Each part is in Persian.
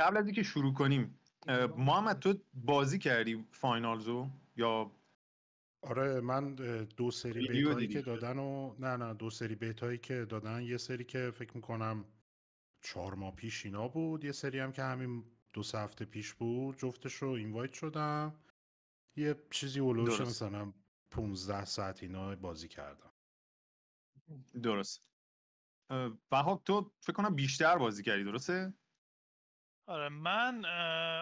قبل از اینکه شروع کنیم محمد تو بازی کردی فاینالزو یا؟ آره من 2 سری ریویو بیتایی دیدی؟ که دادن و نه 2 سری بیتایی که دادن، یه سری که فکر میکنم 4 ماه پیش اینا بود، یه سری هم که همین 2 هفته پیش بود، جفتش رو اینوایت شدم، یه چیزی اولوش درست مثلا 15 ساعت اینا بازی کردم. درست. وهاب تو فکر کنم بیشتر بازی کردی درسته؟ آره من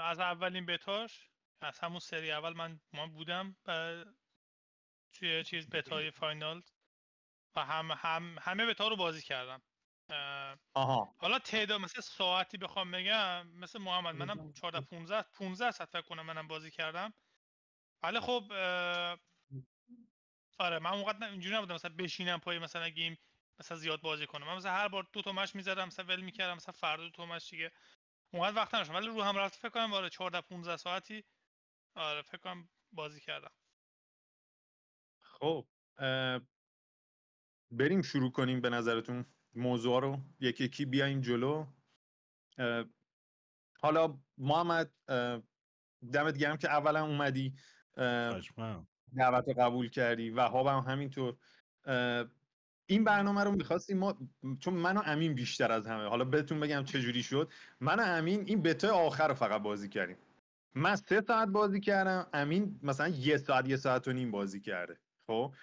از اولین بتاش، از همون سری اول من بودم توی چیز بتای فاینال و همه بتا رو بازی کردم. آها. حالا تعداد مثلا ساعتی بخوام بگم، مثل محمد منم 14-15 ساعت فکر کنم منم بازی کردم. ولی خب آره من موقع اینجوری نبودم مثلا بشینم پای مثلا گیم مثلا زیاد بازی کنم. من مثلا هر بار 2 تا مچ می‌زدم، مثلا ول می‌کردم، مثلا فردا 2 تا مچ دیگه. موقع وقت نداشتم، ولی رو هم رفت فکر کنم آره 14-15 ساعتی آره فکر کنم بازی کردم. خب بریم شروع کنیم به نظرتون موضوع رو یکی یکی بیایم جلو. حالا محمد دمت گرم که اولا اومدی، دعوت قبول کردی. وهاب هم همینطور. این برنامه رو می‌خواستیم ما، چون من و امین بیشتر از همه، حالا بهتون بگم چه جوری شد. من و امین این بتا آخر رو فقط بازی کردیم. من 3 ساعت بازی کردم، امین مثلا 1 ساعت و نیم بازی کرده. خب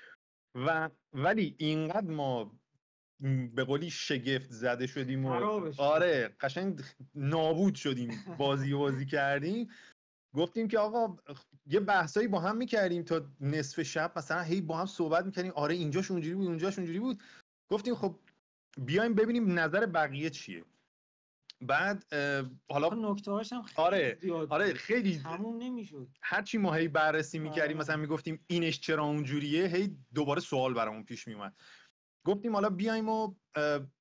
ولی اینقدر ما به قولی شگفت زده شدیم و آره قشنگ نابود شدیم بازی کردیم. گفتیم که آقا یه بحثایی با هم میکردیم تا نصف شب، مثلا هی با هم صحبت میکردیم، آره اینجاش اونجوری بود اونجاش اونجوری بود. گفتیم خب بیایم ببینیم نظر بقیه چیه. بعد حالا نکته هاش هم خیلی زیاد آره خیلی تموم نمیشد. هرچی ما هی بررسی میکردیم مثلا میگفتیم اینش چرا اونجوریه، هی دوباره سوال برامون پیش میومد. گفتیم حالا بیایم و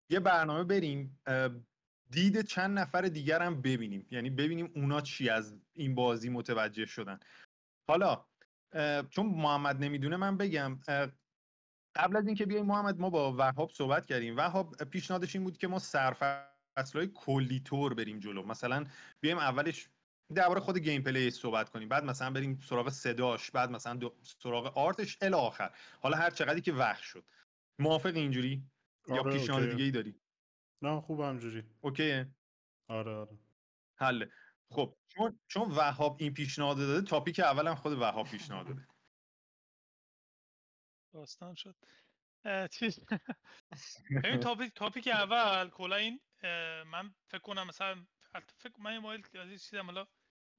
یه برنامه بریم دید چند نفر دیگر هم ببینیم، یعنی ببینیم اونا چی از این بازی متوجه شدن. حالا چون محمد نمیدونه من بگم، قبل از اینکه بیایم محمد ما با وهاب صحبت کردیم. وهاب پیشنهادش این بود که ما سرفصلای کلی طور بریم جلو، مثلا بیایم اولش درباره خود گیم پلی صحبت کنیم، بعد مثلا بریم سراغ صداش، بعد مثلا سراغ آرتش الی آخر، حالا هر چقدری که وقت شد. موافق اینجوری یا آره پیشنهاد دیگه ای داری؟ نه خوبه همجوری. اوکیه. آره حله. خب چون وهاب این پیشنهاد داده، تاپیک اولم خود وهاب پیشنهاد داده. داستان شد چیز. این تاپیک اول کلا این من فکر کنم مثلا من یه مایل چیزام حالا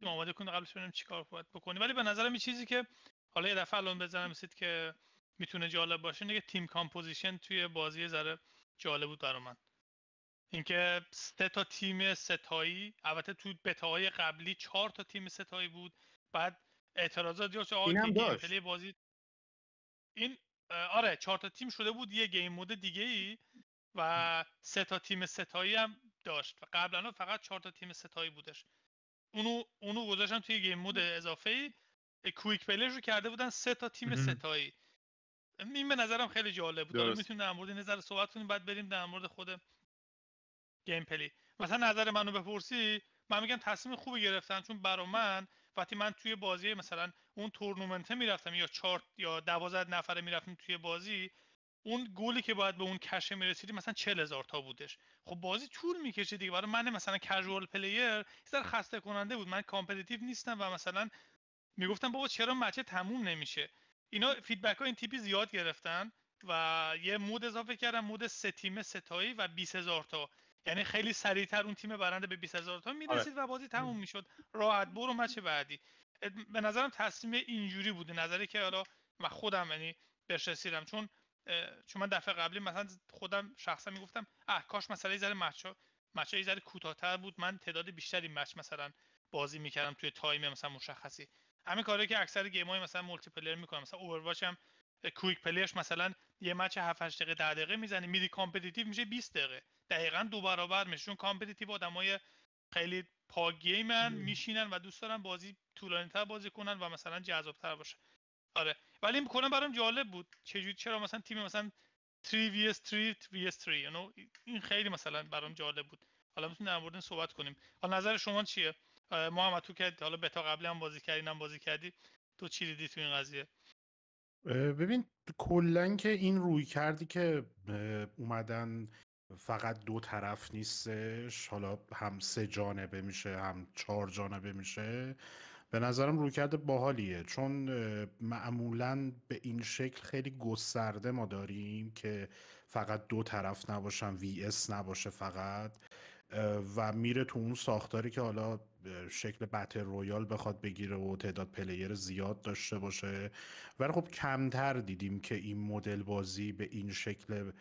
آماده کنم قبلش ببینم چیکار باید بکنیم، ولی به نظرم این چیزی که حالا یه دفعه الان بزنم مثل که میتونه جالب باشه دیگه، تیم کامپوزیشن توی بازی ذره جالب بود برای من. اینکه 3 تا تیم ستایی، البته تو بتاهای قبلی 4 تا تیم ستایی بود، بعد اعتراضات زیاد شد که گیم پلی بازی این آره 4 تا تیم شده بود یه گیم مود دیگه ای و 3 تا تیم ستایی هم داشت و قبلا فقط 4 تا تیم ستایی بودش. اونو گذاشتن توی گیم مود اضافه کویک پلیش رو کرده بودن 3 تا تیم ستایی. این به نظرم خیلی جالب بود. حالا میتونیم در مورد این نظر صحبت کنیم، بعد بریم در مورد خود گیم پلی. مثلا نظر منو بپرسی، من میگم تصمیم خوبی گرفتن، چون برای من وقتی من توی بازی مثلا اون تورنمنت میرفتم یا 4 یا 12 نفره میرفتیم توی بازی، اون گلی که باید به اون کشه میرسیدیم مثلا 40,000 تا بودش. خب بازی طول میکشه دیگه. برای من مثلا کژوال پلیر یه خسته کننده بود. من کامپتیتیو نیستم و مثلا میگفتم بابا چرا مچ تموم نمیشه. اینا فیدبک ها این تیپی زیاد گرفتن و یه مود اضافه کردن، مود 3 تیم ستایی و 20,000 تا، یعنی خیلی سریعتر اون تیم برنده به 20,000 تا میرسید و بازی تموم میشد. راحت برو مچ بعدی. به نظرم تصمیم اینجوری بوده، نظری که حالا من خودم یعنی بهش رسیدم، چون من دفعه قبلی مثلا خودم شخصا میگفتم کاش مثلا یه ذره مچا یه ذره کوتاه‌تر بود، من تعداد بیشتری مچ مثلا بازی میکردم توی تایم مثلا مشخصی. همین کاری که اکثر گیم‌های مثلا مولتی پلیئر میکنن. مثلا اوورواچ هم کویک پلیش مثلا یه مچ 7 8 دقیقه 10 دقیقه میزنی، میری کامپتیتیو میشه 20 دقیقه، دقیقاً 2 برابر میشه. چون کامپتیتیو آدمای خیلی پاک گیمن، میشینن و دوست دارن بازی طولانی‌تر بازی کنن و مثلا جذاب‌تر باشه. آره ولی این کلا برام جالب بود چرا مثلا تیم مثلا 3 vs 3 vs 3 این خیلی مثلا برام جالب بود. حالا میتونیم در مورد صحبت کنیم. حالا نظر شما چیه؟ محمد تو که حالا بتا قبلی هم بازی کردی تو چی دیدی تو این قضیه؟ ببین کلن که این روی کردی که اومدن فقط دو طرف نیستش، حالا هم 3 جانبه میشه هم 4 جانبه میشه، به نظرم رویکرد باحالیه، چون معمولاً به این شکل خیلی گسترده ما داریم که فقط دو طرف نباشن، VS نباشه فقط، و میره تو اون ساختاری که حالا شکل بتل رویال بخواد بگیره و تعداد پلیر زیاد داشته باشه. ولی خب کمتر دیدیم که این مدل بازی به این شکل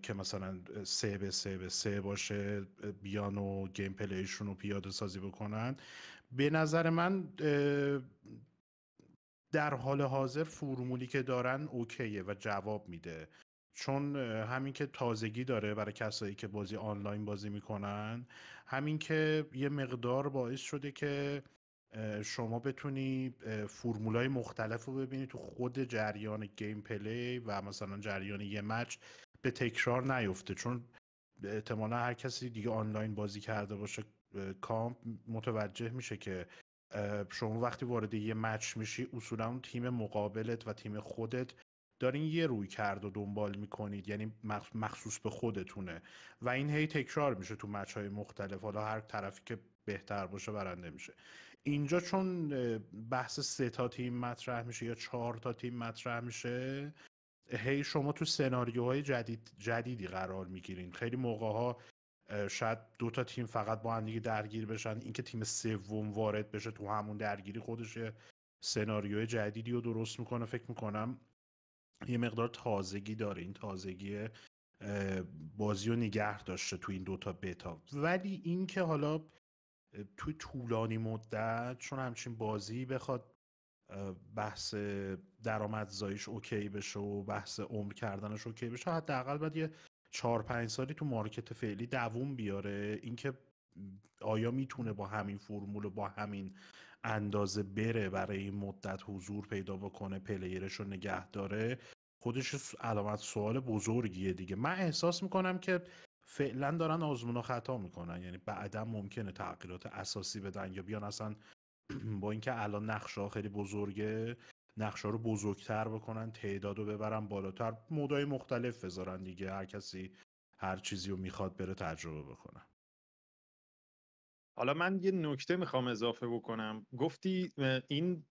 که مثلا 3-3 باشه بیان و گیم پلیشون رو پیاده سازی بکنن. به نظر من در حال حاضر فرمولی که دارن اوکیه و جواب میده، چون همین که تازگی داره برای کسایی که بازی آنلاین بازی میکنن، همین که یه مقدار باعث شده که شما بتونی فرمولای مختلف رو ببینی تو خود جریان گیم پلی و مثلا جریان یه مچ به تکرار نیفته، چون احتمالا هر کسی دیگه آنلاین بازی کرده باشه کامپ متوجه میشه که شما وقتی وارد یه مچ میشی اصولا اون تیم مقابلت و تیم خودت دارین یه روی کرد و دنبال میکنید، یعنی مخصوص به خودتونه و این هی تکرار میشه تو مچ های مختلف، حالا هر طرفی که بهتر باشه برنده میشه. اینجا چون بحث 3 تا تیم مطرح میشه یا 4 تا تیم مطرح میشه، هی شما تو سناریوهای جدیدی قرار میگیرین. خیلی موقعها شاید 2 تا تیم فقط با هم دیگه درگیر بشن، اینکه تیم سوم وارد بشه تو همون درگیری خودش سناریوی جدیدی رو درست میکنه. فکر میکنم یه مقدار تازگی داره، این تازگی بازی رو نگه داشته تو این 2 تا بتا. ولی این که حالا توی طولانی مدت چون همچین بازی بخواد بحث درآمدزاییش اوکی بشه و بحث عمر کردنش اوکی بشه، حداقل باید یه 4-5 سالی تو مارکت فعلی دووم بیاره. اینکه آیا میتونه با همین فرمول و با همین اندازه بره برای این مدت حضور پیدا بکنه، پلیرش رو نگه داره، خودش علامت سوال بزرگیه دیگه. من احساس میکنم که فعلا دارن آزمون و خطا میکنن، یعنی بعدا ممکنه تغییرات اساسی بدن یا بیان اصلا با اینکه الان نقشه‌ها خیلی بزرگه، نقشه‌ها رو بزرگتر بکنن، تعداد رو ببرن بالاتر، مودای مختلف بذارن دیگه، هر کسی هر چیزی رو میخواد بره تجربه بکنه. حالا من یه نکته میخوام اضافه بکنم. گفتی این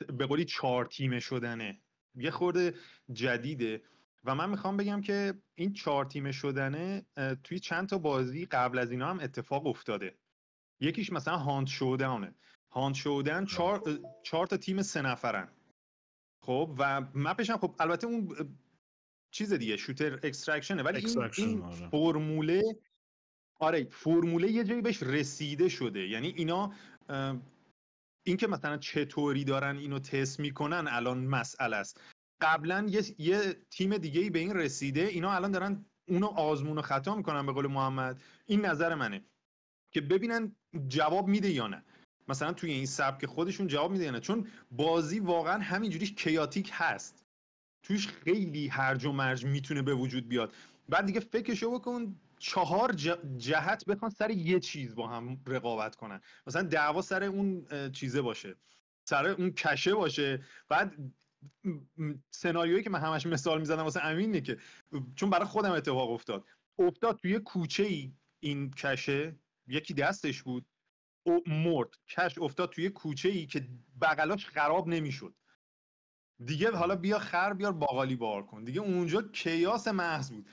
به قولی 4 تیمه شدنه یه خورده جدیده و من میخوام بگم که این 4 تیمه شدنه توی چند تا بازی قبل از اینا هم اتفاق افتاده. یکیش مثلا هانت شوداونه. هانت شودن 4 تا تیم 3 نفرن. خب و مپش هم خب البته اون چیز دیگه شوتر اکسترکشنه، ولی این فرموله فرموله یه جایی بهش رسیده شده. یعنی اینا این که مثلا چطوری دارن اینو تست میکنن الان مسئله است. قبلا یه تیم دیگه‌ای به این رسیده، اینا الان دارن اونو آزمون و خطا میکنن به قول محمد. این نظر منه که ببینن جواب میده یا نه، مثلا توی این سبک خودشون جواب میده یا نه، چون بازی واقعا همینجوری کیاتیک هست، توش خیلی هرج و مرج میتونه به وجود بیاد. بعد دیگه فکرشو بکن 4 جهت بخوان سر یه چیز با هم رقابت کنن، مثلا دعوا سر اون چیزه باشه، سر اون کشه باشه. بعد سناریویی که من همش مثال میزنم واسه امینه که چون برای خودم اتفاق افتاد توی کوچه‌ای، این کشه یکی دستش بود او مرد، کش افتاد توی کوچه‌ای که بغلاش خراب نمیشد دیگه. حالا بیا خر بیار باقالی بار کن دیگه، اونجا کیاس محض بود.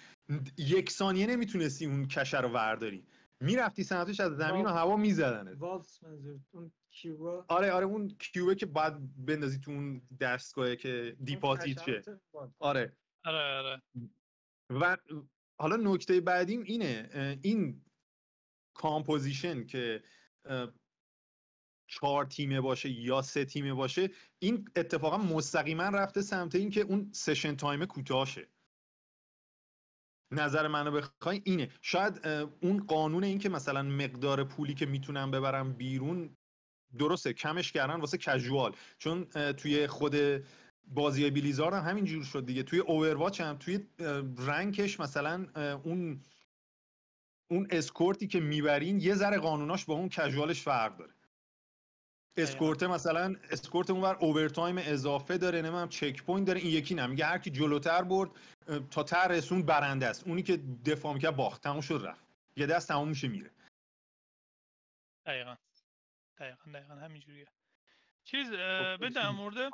1 ثانیه نمیتونستی اون کشه رو ورداری، میرفتی سمتش از زمین و هوا میزدنه. والس منظور اون کیوبا. آره اون کیوبه که باید بندازی تو اون دستگاهه که دیپازیت شه. آره و حالا نکته بعدیم اینه، این کامپوزیشن که 4 تیمه باشه یا 3 تیمه باشه، این اتفاقا مستقیما رفته سمت این که اون سشن تایم کوتاه شه. نظر منو بخوای اینه. شاید اون قانون این که مثلا مقدار پولی که میتونن ببرن بیرون درسته کمش کردن واسه کژوال، چون توی خود بازی بلیزارد هم همین جور شد دیگه. توی اوورواچ هم توی رنکش مثلا اون اون اسکورتی که میبرین یه ذره قانوناش با اون کژوالش فرق داره. اسکورت مثلا اسکورت اونور اوورتایم اضافه داره، نمیدونم چک پوینت داره، این یکی نه، میگه هر کی جلوتر برد تا ته رسون برنده است، اونی که دفاع میکنه باخت، تموم شد رفت، یه دست تموم میشه میره. دقیقاً همینجوریه. چیز به در مورد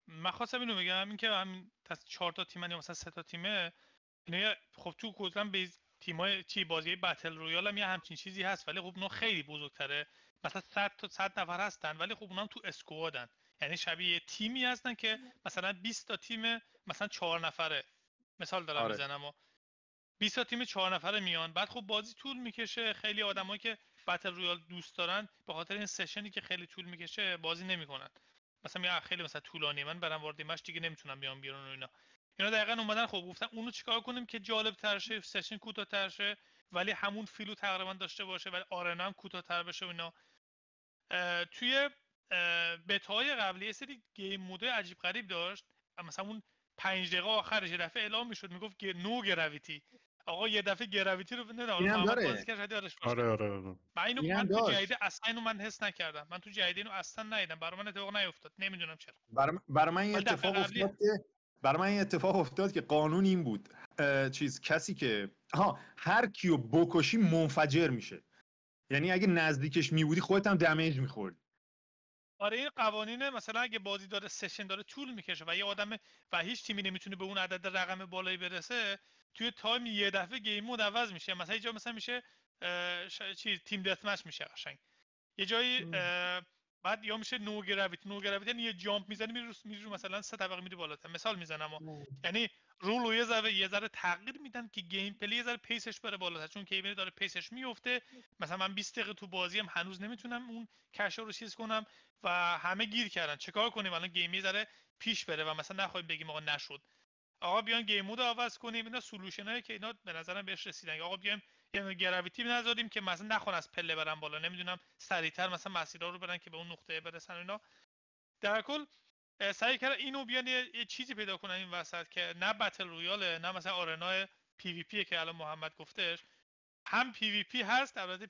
من خواستم اینو بگم، این که همین 4 تا تیم یا مثلا 3 تا تیمه، اینا خب تو کلا بیز تیمای چی بازی بتل رویال هم یه همچین چیزی هست، ولی خب اونها خیلی بزرگتره، مثلا 100 نفر هستن، ولی خب اونها هم تو اسکوادن، یعنی شبیه تیمی هستن که مثلا 20 تا تیم مثلا 4 نفره، مثال دارم میزنم، 20 تا تیم 4 نفره میان، بعد خب بازی طول میکشه، خیلی آدمایی که بتل رویال دوست دارن به خاطر این سشنی که خیلی طول میکشه بازی نمیکنن، مثلا میگه خیلی مثلا طولانیه، من برام وارد مش دیگه نمیتونم بیام بیرون و اینا دقیقاً اومدن خب گفتن اونو چیکار کنیم که جالب تر شه، سشن کوتاه‌تر شه ولی همون فیلو تقریبا داشته باشه، ولی آرنا هم کوتاه‌تر بشه و اینا. توی بتاهای قبلی یه سری گیم مود عجیب غریب داشت، مثلا اون 5 دقیقه آخرش یه دفعه اعلام میشد میگفت نو گراویتی، آقا یه دفعه گراویتی رو نمیدونم محمد بازی کرد یادش باشه. آره. من تو جدید اصلا اینو من حس نکردم، من تو جدید اینو اصلا ندیدم، برای من اتفاق نیفتاد، نمیدونم چرا. برای من این اتفاق افتاد که قانون این بود، کسی که هر کیو بکشی منفجر میشه، یعنی اگه نزدیکش میبودی خودت هم دمیج میخوردی. آره این قوانینه، مثلا اگه بازی داره سشن داره طول میکشه و یه آدم و هیچ تیمی نمیتونه به اون عدد رقم بالایی برسه، توی تایم یه دفعه گیم مود عوض میشه، مثلا یه جا مثلا میشه تیم دث مچ میشه قشنگ، یه جایی بعد یا میشه نو گراویتی یعنی یه جامپ میزنی میری مثلا 3 طبقه میری بالاتر، مثال میزنم یعنی رولو یه ذره تغییر میدن که گیم پلی یه ذره پیسش بره بالاتر، چون گیم داره پیسش میفته، مثلا من 20 دقیقه تو بازیم هنوز نمیتونم اون کشا رو چیز کنم و همه گیر کردن، چیکار کنیم الان گیم یه ذره پیش بره و مثلا نخوایم بگیم آقا نشد، آقا بیان گیم مود عوض کنیم، اینا سولوشنایی که اینا به نظرم بهش رسیدن، آقا بیایم یه گراویتی نذاریم که مثلا نخوان از پله برن بالا، نمیدونم سریعتر مثلا مسیرها رو برن که به اون نقطه برسن اینا. در کل سعی کردن اینو بیان یه چیزی پیدا کنن این وسط که نه بتل رویاله، نه مثلا آرنا پی وی پی که الان محمد گفتش، هم پی وی پی هست البته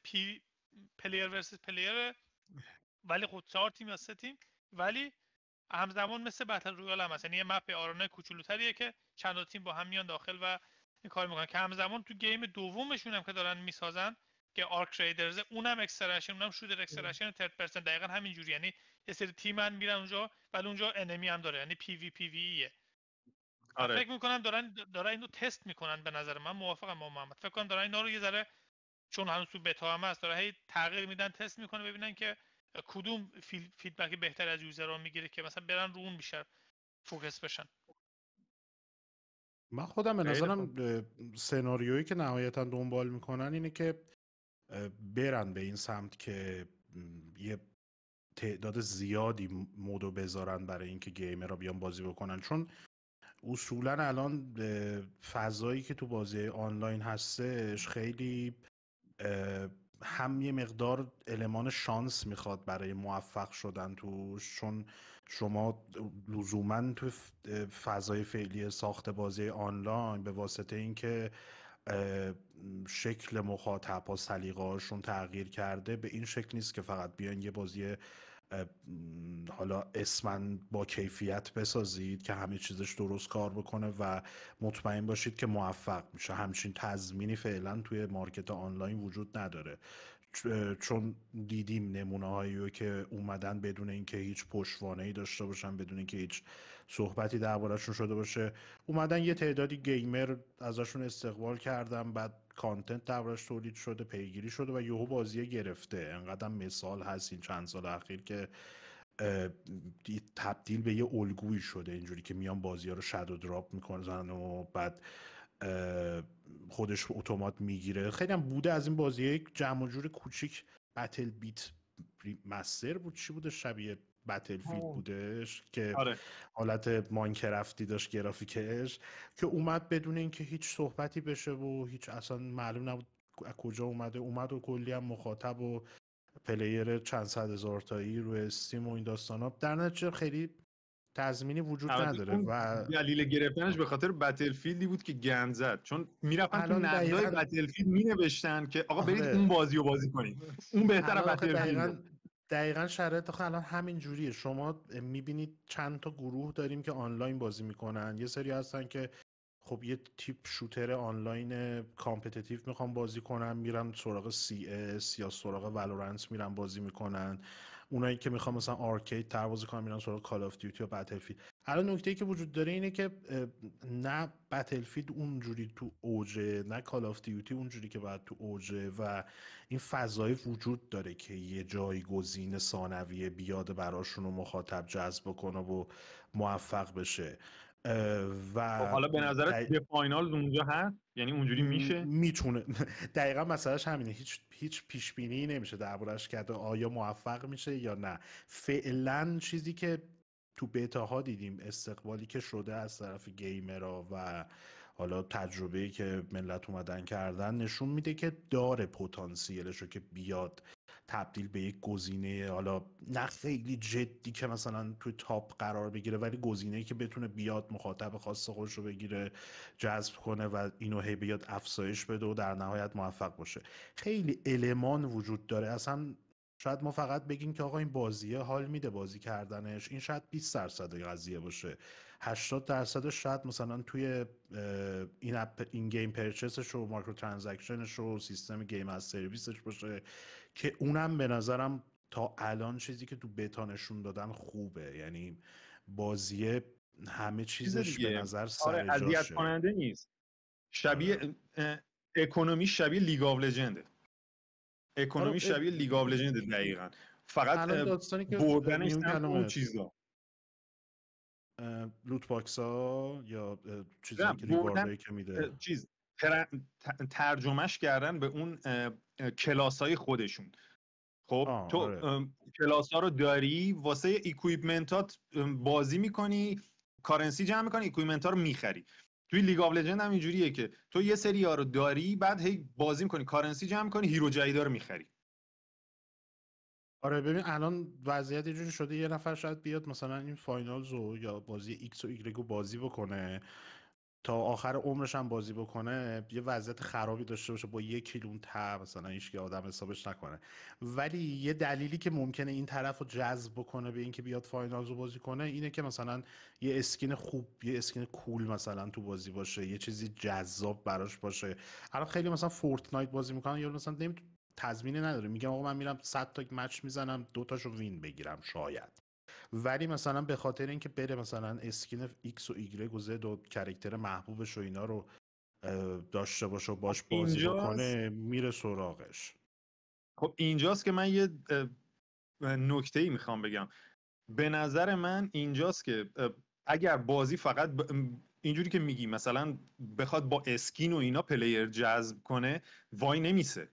پلیر ورسس پلیر، ولی خود 4 تیم یا 3 تیم، ولی همزمان مثل بتل رویال هم هست، یعنی یه مپ آرنا کوچولوتریه که چند تیم با هم میان داخل و این کار میکنن، که همزمان تو گیم دومشون هم که دارن میسازن که آرک ریدرز، اونم اکستراشن، اونم شودر اکستراشن ترد پرسن، دقیقاً همینجوری، یعنی یه سری تیمن میرن اونجا ولی اونجا انمی هم داره، یعنی پی وی پی وی ایه. آره. فکر میکنم دارن اینو تست میکنن، به نظر من موافقم با محمد، فکر کنم دارن اینا رو یه ذره، چون هنوز تو بتا هم هست، داره هی تغییر میدن، تست میکنه ببینن که کدوم فیدبک بهتر از یوزرها میگیره که مثلا برن رو اون بیشتر فوکس بشن. من خودم به نظرم سناریویی که نهایتا دنبال میکنن اینه که برن به این سمت که یه تعداد زیادی مودو بذارن برای اینکه گیمرها بیان بازی بکنن، چون اصولا الان فضایی که تو بازی آنلاین هستش خیلی هم یه مقدار المان شانس میخواد برای موفق شدن توش، چون شما لزوما تو فضای فعلی ساخت بازی آنلاین به واسطه اینکه شکل مخاطب ها سلیقه‌هاشون تغییر کرده به این شکل نیست که فقط بیان یه بازی حالا اسمن با کیفیت بسازید که همه چیزش درست کار بکنه و مطمئن باشید که موفق میشه. همچین تضمینی فعلا توی مارکت آنلاین وجود نداره، چون دیدیم نمونه هایی که اومدن بدون اینکه هیچ پشتوانه‌ای داشته باشن، بدون اینکه هیچ صحبتی درباره‌شون شده باشه، اومدن یه تعدادی گیمر ازشون استقبال کردن، بعد کانتنت دربارش تولید شده، پیگیری شده و یهو بازی گرفته. انقدر مثال هست این چند سال اخیر که تبدیل به یه الگویی شده، اینجوری که میان بازی ها رو شادو دراپ میکنن و بعد خودش اتومات میگیره. خیلی هم بوده از این بازی یک جمع و جور کوچیک، بتل بیت مستر بود، چی بوده شبیه بتل فیلد بودش که حالت ماینکرافتی داشت گرافیکش، که اومد بدون اینکه هیچ صحبتی بشه و هیچ اصلا معلوم نبود از کجا اومد و کلی هم مخاطب و پلیر چند صد هزار تایی روی استیم و این داستانا، در نتیجه خیلی تضمینی وجود نداره و دلیل گرفتنش به خاطر بتلفیلدی بود که گند زد، چون میرفتن تو الان نقدای دقیقاً بتلفیلد مینوشتن که آقا برید آره. اون بازی رو بازی کنید، اون بهتره الان آخه بتلفیلد. دقیقاً شرایط آخه الان همین جوریه. شما میبینید چند تا گروه داریم که آنلاین بازی میکنن، یه سری هستن که خب یه تیپ شوتر آنلاین کامپتیتیو میخوام بازی کنن، میرن سراغ CS یا سراغ والورانت میرن بازی میکنن. اونایی که میخوام مثلا آرکید تر بازی کنن میرن سراغ کال آف دیوتی یا بتلفیلد. الان نکته‌ای که وجود داره اینه که نه بتلفیلد اونجوری تو اوجه، نه کال آف دیوتی اونجوری که باید تو اوجه و این فضای وجود داره که یه جایگزین ثانویه بیاد براشون و مخاطب جذب کنه و موفق بشه. و حالا به نظرت به فاینال اونجا هست؟ یعنی اونجوری میشه؟ میتونه. دقیقا مسئلهش همینه، هیچ پیش بینی نمیشه دربارش کرده آیا موفق میشه یا نه. فعلا چیزی که تو بتاها دیدیم، استقبالی که شده از طرف گیمرها و حالا تجربه‌ای که ملت اومدن کردن نشون میده که داره پتانسیلشو که بیاد تبدیل به یک گزینه، حالا نه خیلی جدی که مثلا توی تاپ قرار بگیره، ولی گزینه‌ای که بتونه بیاد مخاطب خاص خودش رو بگیره، جذب کنه و اینو هی بیاد افزایش بده و در نهایت موفق باشه. خیلی المان وجود داره. اصلا شاید ما فقط بگیم که آقا این بازیه حال میده بازی کردنش، این شاید 20% قضیه باشه، 80% شاید مثلا توی این اپ این گیم پرچسش و مایکرو ترانزکشنش و سیستم گیم از سرویسش باشه که اونم به نظرم تا الان چیزی که تو بتا نشون دادن خوبه. یعنی بازیه همه چیزش به نظر سر اذیت جاشه. کننده نیست. شبیه اکونومی شبیه لیگ آف لجنده. اکونومی شبیه لیگ آف لجنده دقیقاً. فقط الان داستانی که بردنش میون سمت اون کلمه چیزا، لوت باکس ها یا چیزایی که بردن ریواردایی که میده، چیز ترجمهش کردن به اون کلاس های خودشون. خب تو آره. کلاس ها رو داری، واسه اکویپمنتات بازی میکنی، کارنسی جمع میکنی، اکویپمنت ها رو میخری. توی لیگ آف لجند هم اینجوریه که تو یه سری ها رو داری، بعد هی بازی میکنی، کارنسی جمع میکنی، هیرو جدیدا رو میخری. آره ببین الان وضعیت اینجوری شده یه نفر شاید بیاد مثلا این فاینالز رو یا بازی ایکس و ایگرگ رو بازی بکنه، تا آخر عمرش هم بازی بکنه، یه وضعیت خرابی داشته باشه با 1 کیلون ته، مثلا هیچ که آدم حسابش نکنه. ولی یه دلیلی که ممکنه این طرف رو جذب بکنه به اینکه بیاد فاینالز رو بازی کنه اینه که مثلا یه اسکین خوب، یه اسکین کول مثلا تو بازی باشه، یه چیزی جذاب براش باشه. الان خیلی مثلا فورتنایت بازی میکنن یا مثلا تضمینی نداره، میگم آقا من میرم 100 تا مچ میزنم 2 تاشو وین بگیرم شاید، ولی مثلا به خاطر اینکه بره مثلا اسکین ایکس و ایگرگ و زد و کرکتر محبوبش و اینا رو داشته باشه و باش بازی بکنه میره سراغش. خب اینجاست که من یه نکته‌ای میخوام بگم. به نظر من اینجاست که اگر بازی فقط اینجوری که میگی مثلا بخواد با اسکین و اینا پلیر جذب کنه، وای نمیسه.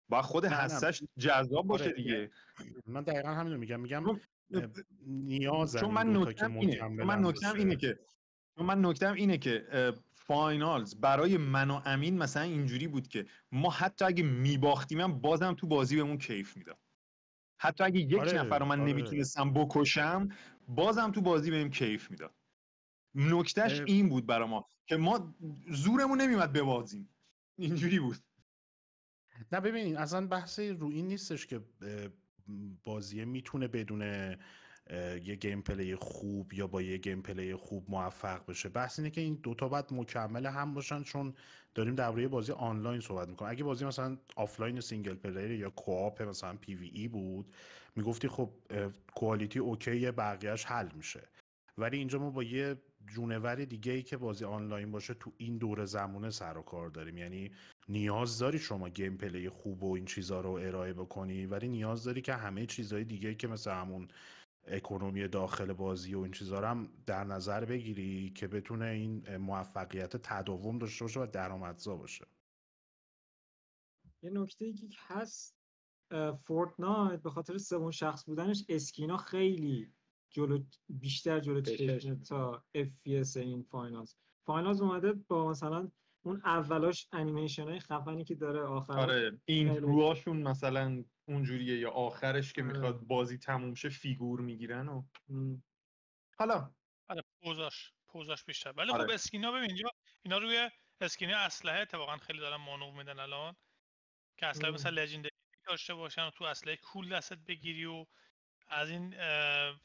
با خود حسش جذاب باشه دیگه. من دقیقا همینو میگم نیازن چون این من دوتا که نکتم اینه که فاینالز برای من و امین مثلا اینجوری بود که ما حتی اگه میباختیم هم بازم تو بازی بهمون کیف میداد. حتی اگه یک نفر رو من نمیتونستم بکشم، بازم تو بازی بهم کیف میداد. نکتهش این بود برای ما که ما زورمون نمیومد ببازیم، اینجوری بود. نه ببینین اصلا بحث رو این نیستش که بازیه میتونه بدون یه گیم پلی خوب یا با یه گیم پلی خوب موفق بشه. بحث اینه که این دوتا باید مکمل هم باشن، چون داریم درباره بازی آنلاین صحبت میکنیم. اگه بازی مثلا آفلاین سینگل پلیر یا کوآپ مثلا PvE بود میگفتی خب کوالیتی اوکیه بقیهش حل میشه، ولی اینجا ما با یه جونور دیگه ای که بازی آنلاین باشه تو این دور زمونه سر و کار داریم. یعنی نیاز داری شما گیم پلی خوب و این چیزا رو ارائه بکنی، ولی نیاز داری که همه چیزهای دیگه که مثل همون اکونومی داخل بازی و این چیزا رو هم در نظر بگیری که بتونه این موفقیت تداوم داشته باشه و درآمدزا باشه. یه نکته ای که هست، فورتنایت به خاطر سوم شخص بودنش اسکینا خیلی بیشتر جلو چشم تا FPS این فاینالز اومده با مثلا اون اولاش انیمیشن های خفنی که داره، آخر آره این روهاشون مثلا اونجوریه، یا آخرش که میخواد بازی تموم شه فیگور میگیرن و حالا آره پوزاش بیشتر. ولی آره. خب اسکینا ببین اینجا اینا روی اسکینا اسلحه اتفاقا خیلی دارن مانو میدن الان که اسلحه مثلا لژندری داشته باشن و تو اسلحه کول دستت بگیری و از این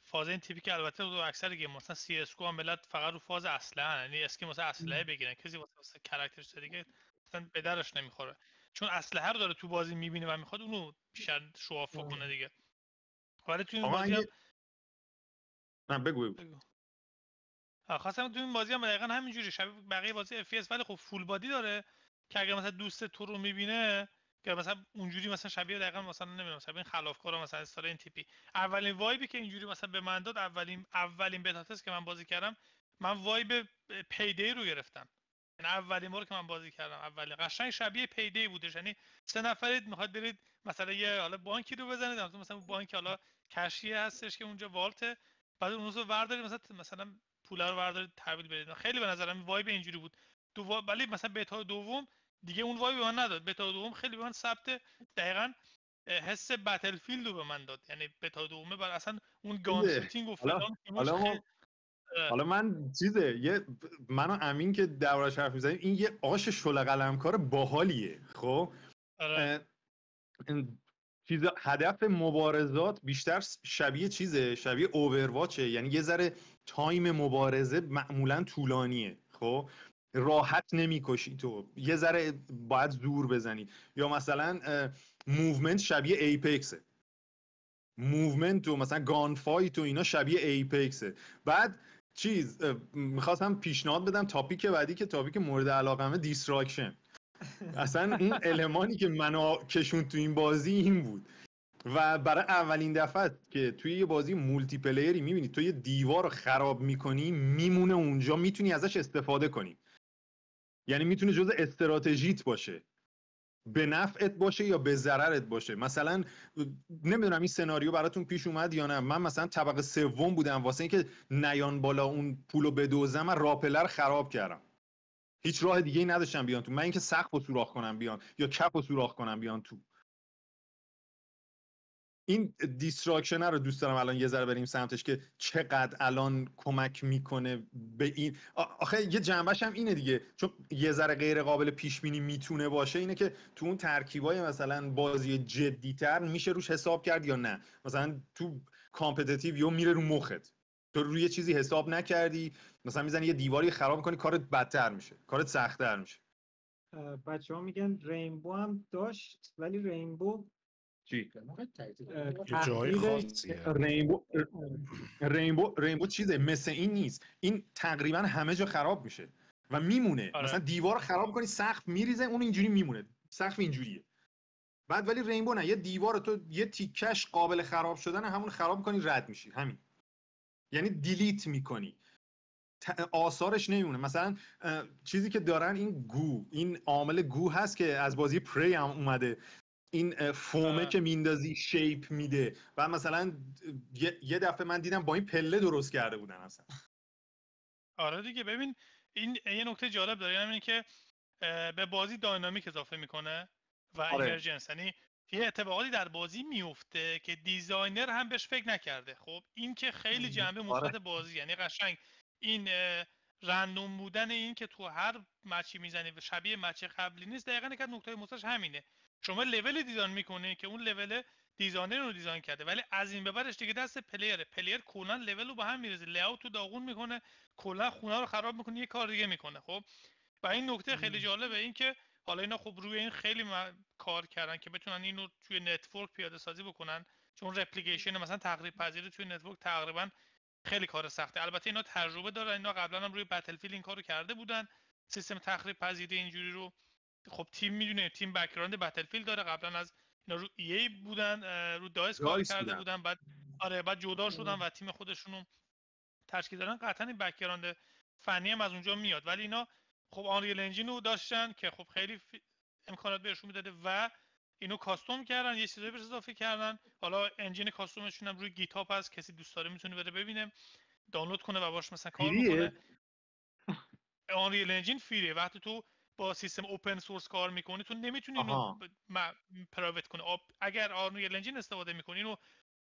فاز این تیپی که البته تو اکثر گیم مثلا سی اس هم ملت فقط رو فاز اسلحه، یعنی اسکی مثلا اسلحه بگیرن، کسی واسه کاراکترش دیگه مثلا به درش نمیخوره چون اسلحه رو داره تو بازی میبینه و میخواد اونو بیشتر شواف کنه دیگه. ولی تو این بازی هم نه بگو خواستم تو این بازی هم دقیقاً همینجوری شبیه بقیه بازی FPS ولی خب فول بادی داره که اگه مثلا دوست تو رو میبینه که مثلا اونجوری مثلا شبیه دقیقاً مثلا نمیدونم مثلا این خلافکارا مثلا استایل این تیپی اولین وایبی که اینجوری مثلا به من داد اولین بتا تست که من بازی کردم من وایب پیدی رو گرفتم. یعنی اولین بار که من بازی کردم اولین قشنگ شبیه پیدی بودش، یعنی 3 نفرید میخواد برید مثلا یه حالا بانکی رو بزنید مثلا بانک حالا کشیه هستش که اونجا والته بعد اون رو بردارید مثلا پولا رو بردارید تحویل بدید. خیلی به نظرم وایب اینجوری بود ولی مثلا بتا دوم دیگه اون وایب به من نداد. بتا دوم خیلی به من ثبت دقیقاً حس بتلفیلد رو به من داد، یعنی بتا دومه بعد اصلا اون گان شوتینگ و فلان حالا من منو امین که دربارش حرف می‌زنیم این یه آش شل قلمکار باحالیه. خب هدف مبارزات بیشتر شبیه اوورواچه، یعنی یه ذره تایم مبارزه معمولا طولانیه. خب راحت نمیکشی تو، یه ذره باید زور بزنی. یا مثلا موومنت شبیه ایپکسه، موومنت و مثلا گان فایت و اینا شبیه ایپکسه. بعد میخواستم پیشنهاد بدم تاپیک بعدی که تاپیک مورد علاقمه دیستراکشن. اصلا اون المانی که منو کشون تو این بازی این بود و برای اولین دفعه که توی یه بازی مولتی پلیری میبینی تو یه دیوار رو خراب میکنی میمونه اونجا، میتونی ازش استفاده کنی، یعنی میتونه جزء استراتژیت باشه، به نفعت باشه یا به ضررت باشه. مثلا نمیدونم این سناریو براتون پیش اومد یا نه، من مثلا طبقه سوم بودم واسه اینکه نیان بالا اون پولو بدوزم من راپلر خراب کردم، هیچ راه دیگه ای نداشتم بیان تو، من اینکه سقف رو سوراخ کنم بیان یا کف رو سوراخ کنم بیان تو. این دیستراکشن رو دوست دارم الان یه ذره بریم سمتش که چقدر الان کمک میکنه به این. آخه یه جنبش هم اینه دیگه، چون یه ذره غیر قابل پیش بینی میتونه باشه، اینه که تو اون ترکیبای مثلا بازی جدی‌تر میشه روش حساب کرد یا نه. مثلا تو کامپتیتیو یا میره رو مخت، تو روی چیزی حساب نکردی مثلا میزنی یه دیواری خراب میکنی، کارت بدتر میشه، کارت سخت‌تر میشه. بچه‌ها میگن رینبو هم داشت ولی رینبو چی؟ جای خاصیه. رینبو چیزه مثل این نیست، این تقریبا همه جا خراب میشه و میمونه. مثلا دیوار خراب کنی سقف میریزه اون اینجوری میمونه، سقف اینجوریه. بعد ولی رینبو نه، یه دیوار تو یه تیکش قابل خراب شدن همون خراب کنی رد میشی، همین، یعنی دیلیت میکنی، آثارش نمیمونه. مثلا چیزی که دارن این عامل گو هست که از بازی پری هم اومده، این فومه که میندازی شیپ میده و مثلا یه دفعه من دیدم با این پله درست کرده بودن اصلا. آره دیگه ببین این یه نکته جالب داره، یعنی که به بازی داینامیک اضافه میکنه و ایمرجنس، یعنی یه اتفاقاتی در بازی میفته که دیزاینر هم بهش فکر نکرده. خب این که خیلی جنبه مثبت بازی، یعنی قشنگ این رندوم بودن، این که تو هر مچی میزنی و شبیه مچ قبلی نیست، دقیقاً یک نکته مثبتش همینه. شما لول دیزاین میکنه که اون لول دیزاینر رو دیزاین کرده، ولی از این به بعدش دیگه دست پلیر کلا لول رو به هم میریزه، لی‌آوت رو داغون میکنه، کلا خونه رو خراب میکنه، یه کار دیگه میکنه. خب و این نکته خیلی جالبه، این که حالا اینا خب روی این خیلی کار کردن که بتونن اینو توی نتورک پیاده سازی بکنن، چون رپلیکیشن مثلا تقریب پذیری توی نتورک تقریبا خیلی کار سخته. البته اینا تجربه دارن، اینا قبلا هم روی بتلفیلد این کارو کرده بودن، سیستم تخریب پذیری اینجوری رو. خب تیم میدونه، تیم بک‌گراند بتلفیلد داره، قبلا از اینا رو ای بودن، رو دایس کار کرده بودن، بعد بعد جدا شدن و تیم خودشونو تشکیل دادن. قطعا این بک‌گراند فنی هم از اونجا میاد، ولی اینا خب آنریل انجین رو داشتن که خب خیلی امکانات بهشون میداده و اینو کاستوم کردن، یه چیزایی بهش اضافه کردن. حالا انجین کاستومشون هم روی گیت هاب هست، کسی دوست داره میتونه بره ببینه، دانلود کنه و باش مثلا کار بکنه. آنریل انجین فریه. وقتی تو با سیستم اوپن سورس کار میکنی تو نمیتونی اینو پرایوت کنی. اگر آنریل انجین استفاده میکنی اینو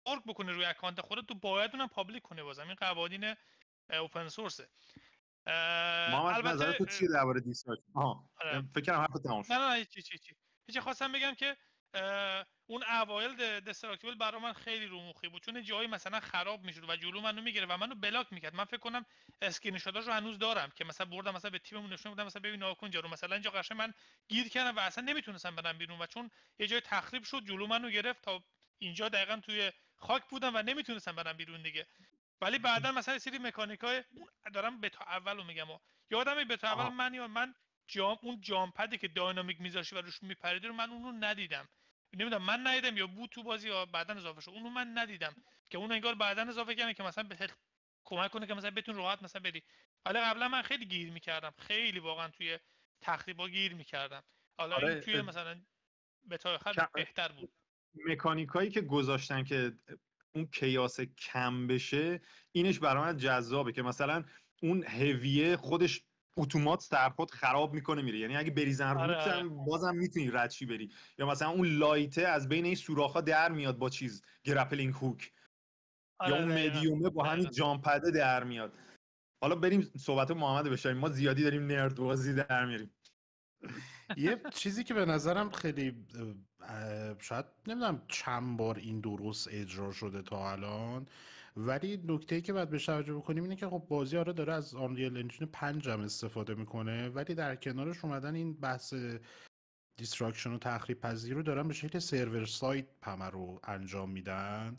فورک بکنی روی اکانت خودت، تو باید اونم پابلیک کنی. بازم این قوانین اوپن سورسه. محمد نظر تو چیه درباره دیستراکشن؟ فکر کنم حرف تموم شد. نه چی خواستم بگم که اون اوایل دستراکتیبل برای من خیلی رو مخی بود، چون جایی مثلا خراب میشد و جلو منو میگیره و منو بلاک میکرد. من فکر کنم اسکرین شاتاشو هنوز دارم که مثلا بردم مثلا به تیممون نشون بدم مثلا ببین ناکن جارو مثلا اینجا قشنگ من گیر کردم و اصلا نمیتونستم برم بیرون و چون یه جای تخریب شد جلو منو گرفت تا اینجا دقیقاً توی خاک بودم و نمیتونستم برم بیرون دیگه. ولی بعدا مثلا سری مکانیکای دارم بتا اولو میگم یادم بتا اول من اون جام پدی که داینامیک میذاشی و روش میپریدی رو من اون رو ندیدم. نمیدونم من ندیدم یا بود تو بازی یا بعداً اضافه شد. اونو من ندیدم که اون انگار بعداً اضافه کردن که مثلا به کمک کنه که مثلا بتون راحت مثلا بری. حالا قبلا من خیلی گیر میکردم، خیلی واقعا توی تخریبا گیر میکردم. حالا این توی مثلا بتا آخر بهتر بود. مکانیکایی که گذاشتن که اون کیاس کم بشه اینش برای من جذابه که مثلا اون هویه خودش اتومات سرخود خراب میکنه میره، یعنی اگه بریزن روت هم بازم میتونی ردشی بری، یا مثلا اون لایته از بین این سوراخ‌ها در میاد با چیز گرپلینگ هوک، یا اون مدیومه با همین جامپده در میاد. حالا بریم صحبت محمد بشیم، ما زیادی داریم نرد بازی در میریم. یه چیزی که به نظرم خیلی شاید نمیدونم چند بار این درست اجرا شده تا الان، ولی نکته‌ای که باید بهش توجه بکنیم اینه که خب بازی داره از آنریل انجین 5 هم استفاده میکنه، ولی در کنارش اومدن این بحث دیستراکشن و تخریب پذیری رو دارن به شکل سرور سایت همه رو انجام میدن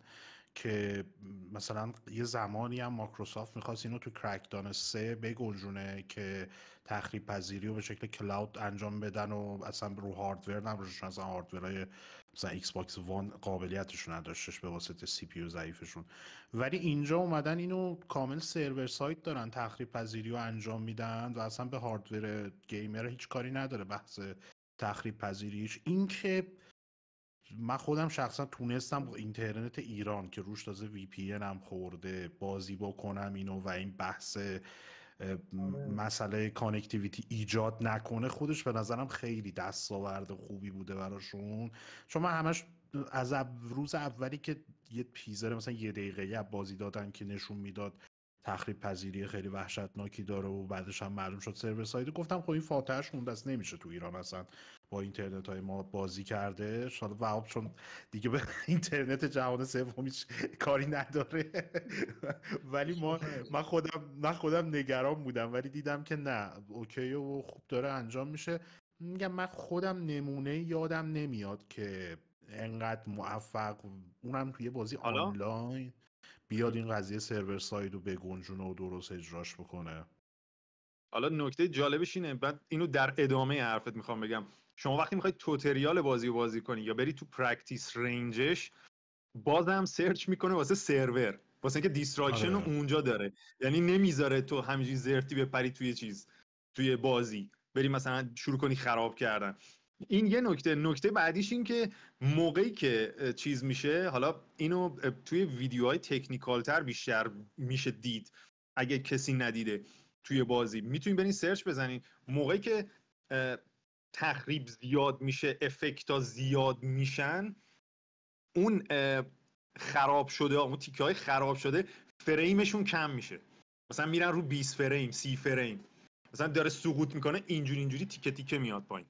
که مثلا یه زمانی هم مایکروسافت میخواست اینو تو کرکدان 3 بگنجونه که تخریب پذیری رو به شکل کلاود انجام بدن و اصلا رو هاردور نباشن، اصلا هاردورهای مثلا ایکس باکس وان قابلیتشون نداشتش به واسطه سی پی یو ضعیفشون. ولی اینجا اومدن اینو کامل سرور سایت دارن تخریب پذیری رو انجام میدن و اصلا به هاردور گیمر هیچ کاری نداره بحث تخریب پذیریش. این که من خودم شخصا تونستم با اینترنت ایران که روش تازه وی پی ان هم خورده بازی بکنم اینو و این بحث مسئله کانکتیویتی ایجاد نکنه، خودش به نظرم خیلی دستاورد خوبی بوده براشون. چون من همش از روز اولی که یه تیزر مثلا 1 دقیقه‌ای بازی دادن که نشون میداد تخریب پذیری خیلی وحشتناکی داره و بعدش هم معلوم شد سرور سایت، گفتم خب این فاتحه‌اش مونده است، نمیشه تو ایران اصلا با اینترنت های ما بازی کرده. حالا واب چون دیگه به اینترنت جهان سوم هیچ کاری نداره ولی من خودم نگران بودم، ولی دیدم که نه اوکی و خوب داره انجام میشه. میگم من خودم نمونه یادم نمیاد که انقدر موفق اونم توی بازی آنلاین بیاد این قضیه سرور ساید رو بگنجونه و درست اجراش بکنه. حالا نکته جالبش اینه، بعد اینو در ادامه حرفت میخوام بگم، شما وقتی میخوای توتریال بازی کنی یا بری تو پرکتیس رنجش، بازم سرچ میکنه واسه سرور، واسه اینکه دیستراکشن رو اونجا داره، یعنی نمیذاره تو همینجوری زرتی بپری توی بازی بری مثلا شروع کنی خراب کردن. این یه نکته بعدیش این که موقعی که چیز میشه، حالا اینو توی ویدیوهای تکنیکال تر بیشتر میشه دید، اگه کسی ندیده توی بازی میتونین برین سرچ بزنین، موقعی که تخریب زیاد میشه، افکتا زیاد میشن، اون خراب شده، اون تیکه های خراب شده فریمشون کم میشه، مثلا میرن رو 20 فریم 30 فریم، مثلا داره سقوط میکنه اینجوری تیکه تیکه میاد پایین.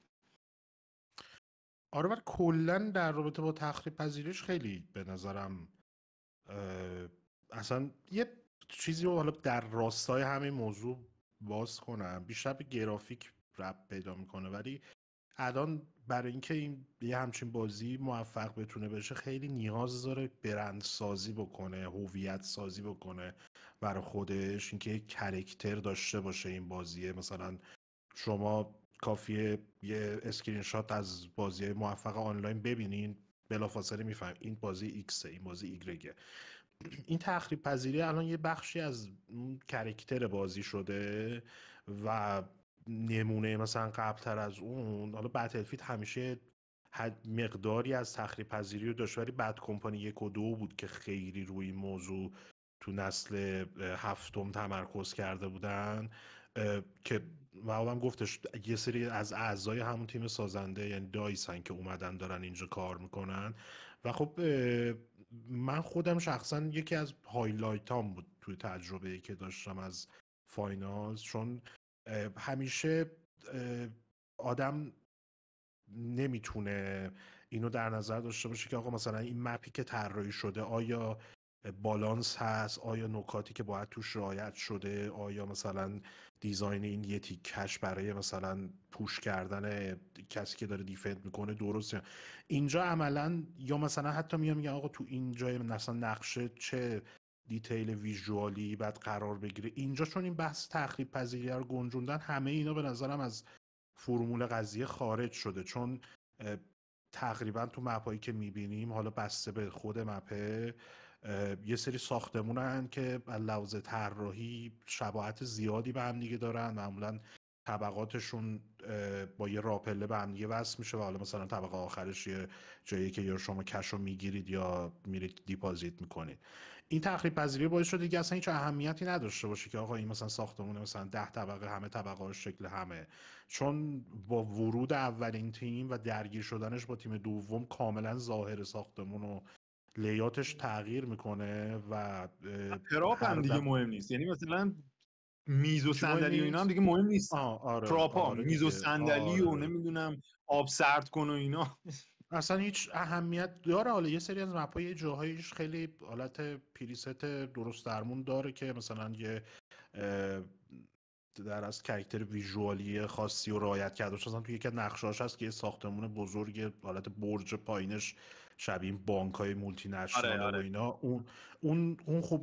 آره ولی کلا در رابطه با تخریب پذیریش خیلی به نظرم اصلا یه چیزی رو حالا در راستای همین موضوع باز کنم، بیشتر به گرافیک ربط پیدا میکنه، ولی الان برای اینکه این یه همچین بازی موفق بتونه بشه خیلی نیاز داره برند سازی بکنه، هویت سازی بکنه برای خودش، اینکه یک کرکتر داشته باشه این بازیه. مثلا شما کافیه یه اسکرین شات از بازی موفق آنلاین ببینین بلافاصله میفهم این بازی ایکسه، این بازی ایگرگه. این تخریب پذیری الان یه بخشی از کرکتر بازی شده و نمونه مثلا قبلتر از اون، حالا بتلفیلد همیشه مقداری از تخریب پذیری رو داشت، ولی بد کمپانی 1 و 2 بود که خیلی روی این موضوع تو نسل 7 تمرکز کرده بودن که هم گفتش یه سری از اعضای همون تیم سازنده یعنی دایسن که اومدن دارن اینجا کار میکنن و خب من خودم شخصا یکی از هایلایت هم بود توی تجربه‌ای که داشتم از فاینالز، چون همیشه آدم نمیتونه اینو در نظر داشته باشه که آقا مثلا این مپی که طراحی شده آیا بالانس هست، آیا نکاتی که باید توش رعایت شده، آیا مثلا دیزاین این یه تیکش برای مثلا پوش کردن کسی که داره دیفند میکنه درسته. اینجا عملا یا مثلا حتی میگم آقا تو این جای مثلا نقشه چه دیتیل ویژوالی بعد قرار بگیره. اینجا چون این بحث تخریب پذیری رو گنجوندن، همه اینا به نظرم از فرمول قضیه خارج شده، چون تقریبا تو مپایی که میبینیم حالا بسته به خود مپه یه سری ساختمونن که لحاظ طراحی شباهت زیادی به هم دیگه دارن، معمولا طبقاتشون با یه راپله به هم دیگه وصل میشه و حالا مثلا طبقه آخرش یه جایی که یا شما کشو میگیرید یا میرید دیپازیت میکنید. این تخریب پذیری باعث شده دیگه اصلا هیچ اهمیتی نداشته باشه که آقا این مثلا ساختمونه مثلا 10 طبقه همه طبقه‌اش شکل همه، چون با ورود اولین تیم و درگیر شدنش با تیم دوم کاملا ظاهر ساختمون و لیاتش تغییر میکنه و تراپ هم دیگه مهم نیست. یعنی مثلا میز و صندلی و اینا هم دیگه مهم نیست. تراپا میز و صندلی و نمیدونم آب سرد کن و اینا اصلا هیچ اهمیت داره. حالا یه سری از مپ‌های جاهایش خیلی حالت پریست درست درمون داره که مثلا یه در از کاراکتر ویژوالی خاصی رو رعایت کرده. مثلا توی یکی از نقشه‌هاش هست که یه ساختمون بزرگ حالت برج پایینش شبیه بانک‌های مولتی نشنال و اینا، اون خب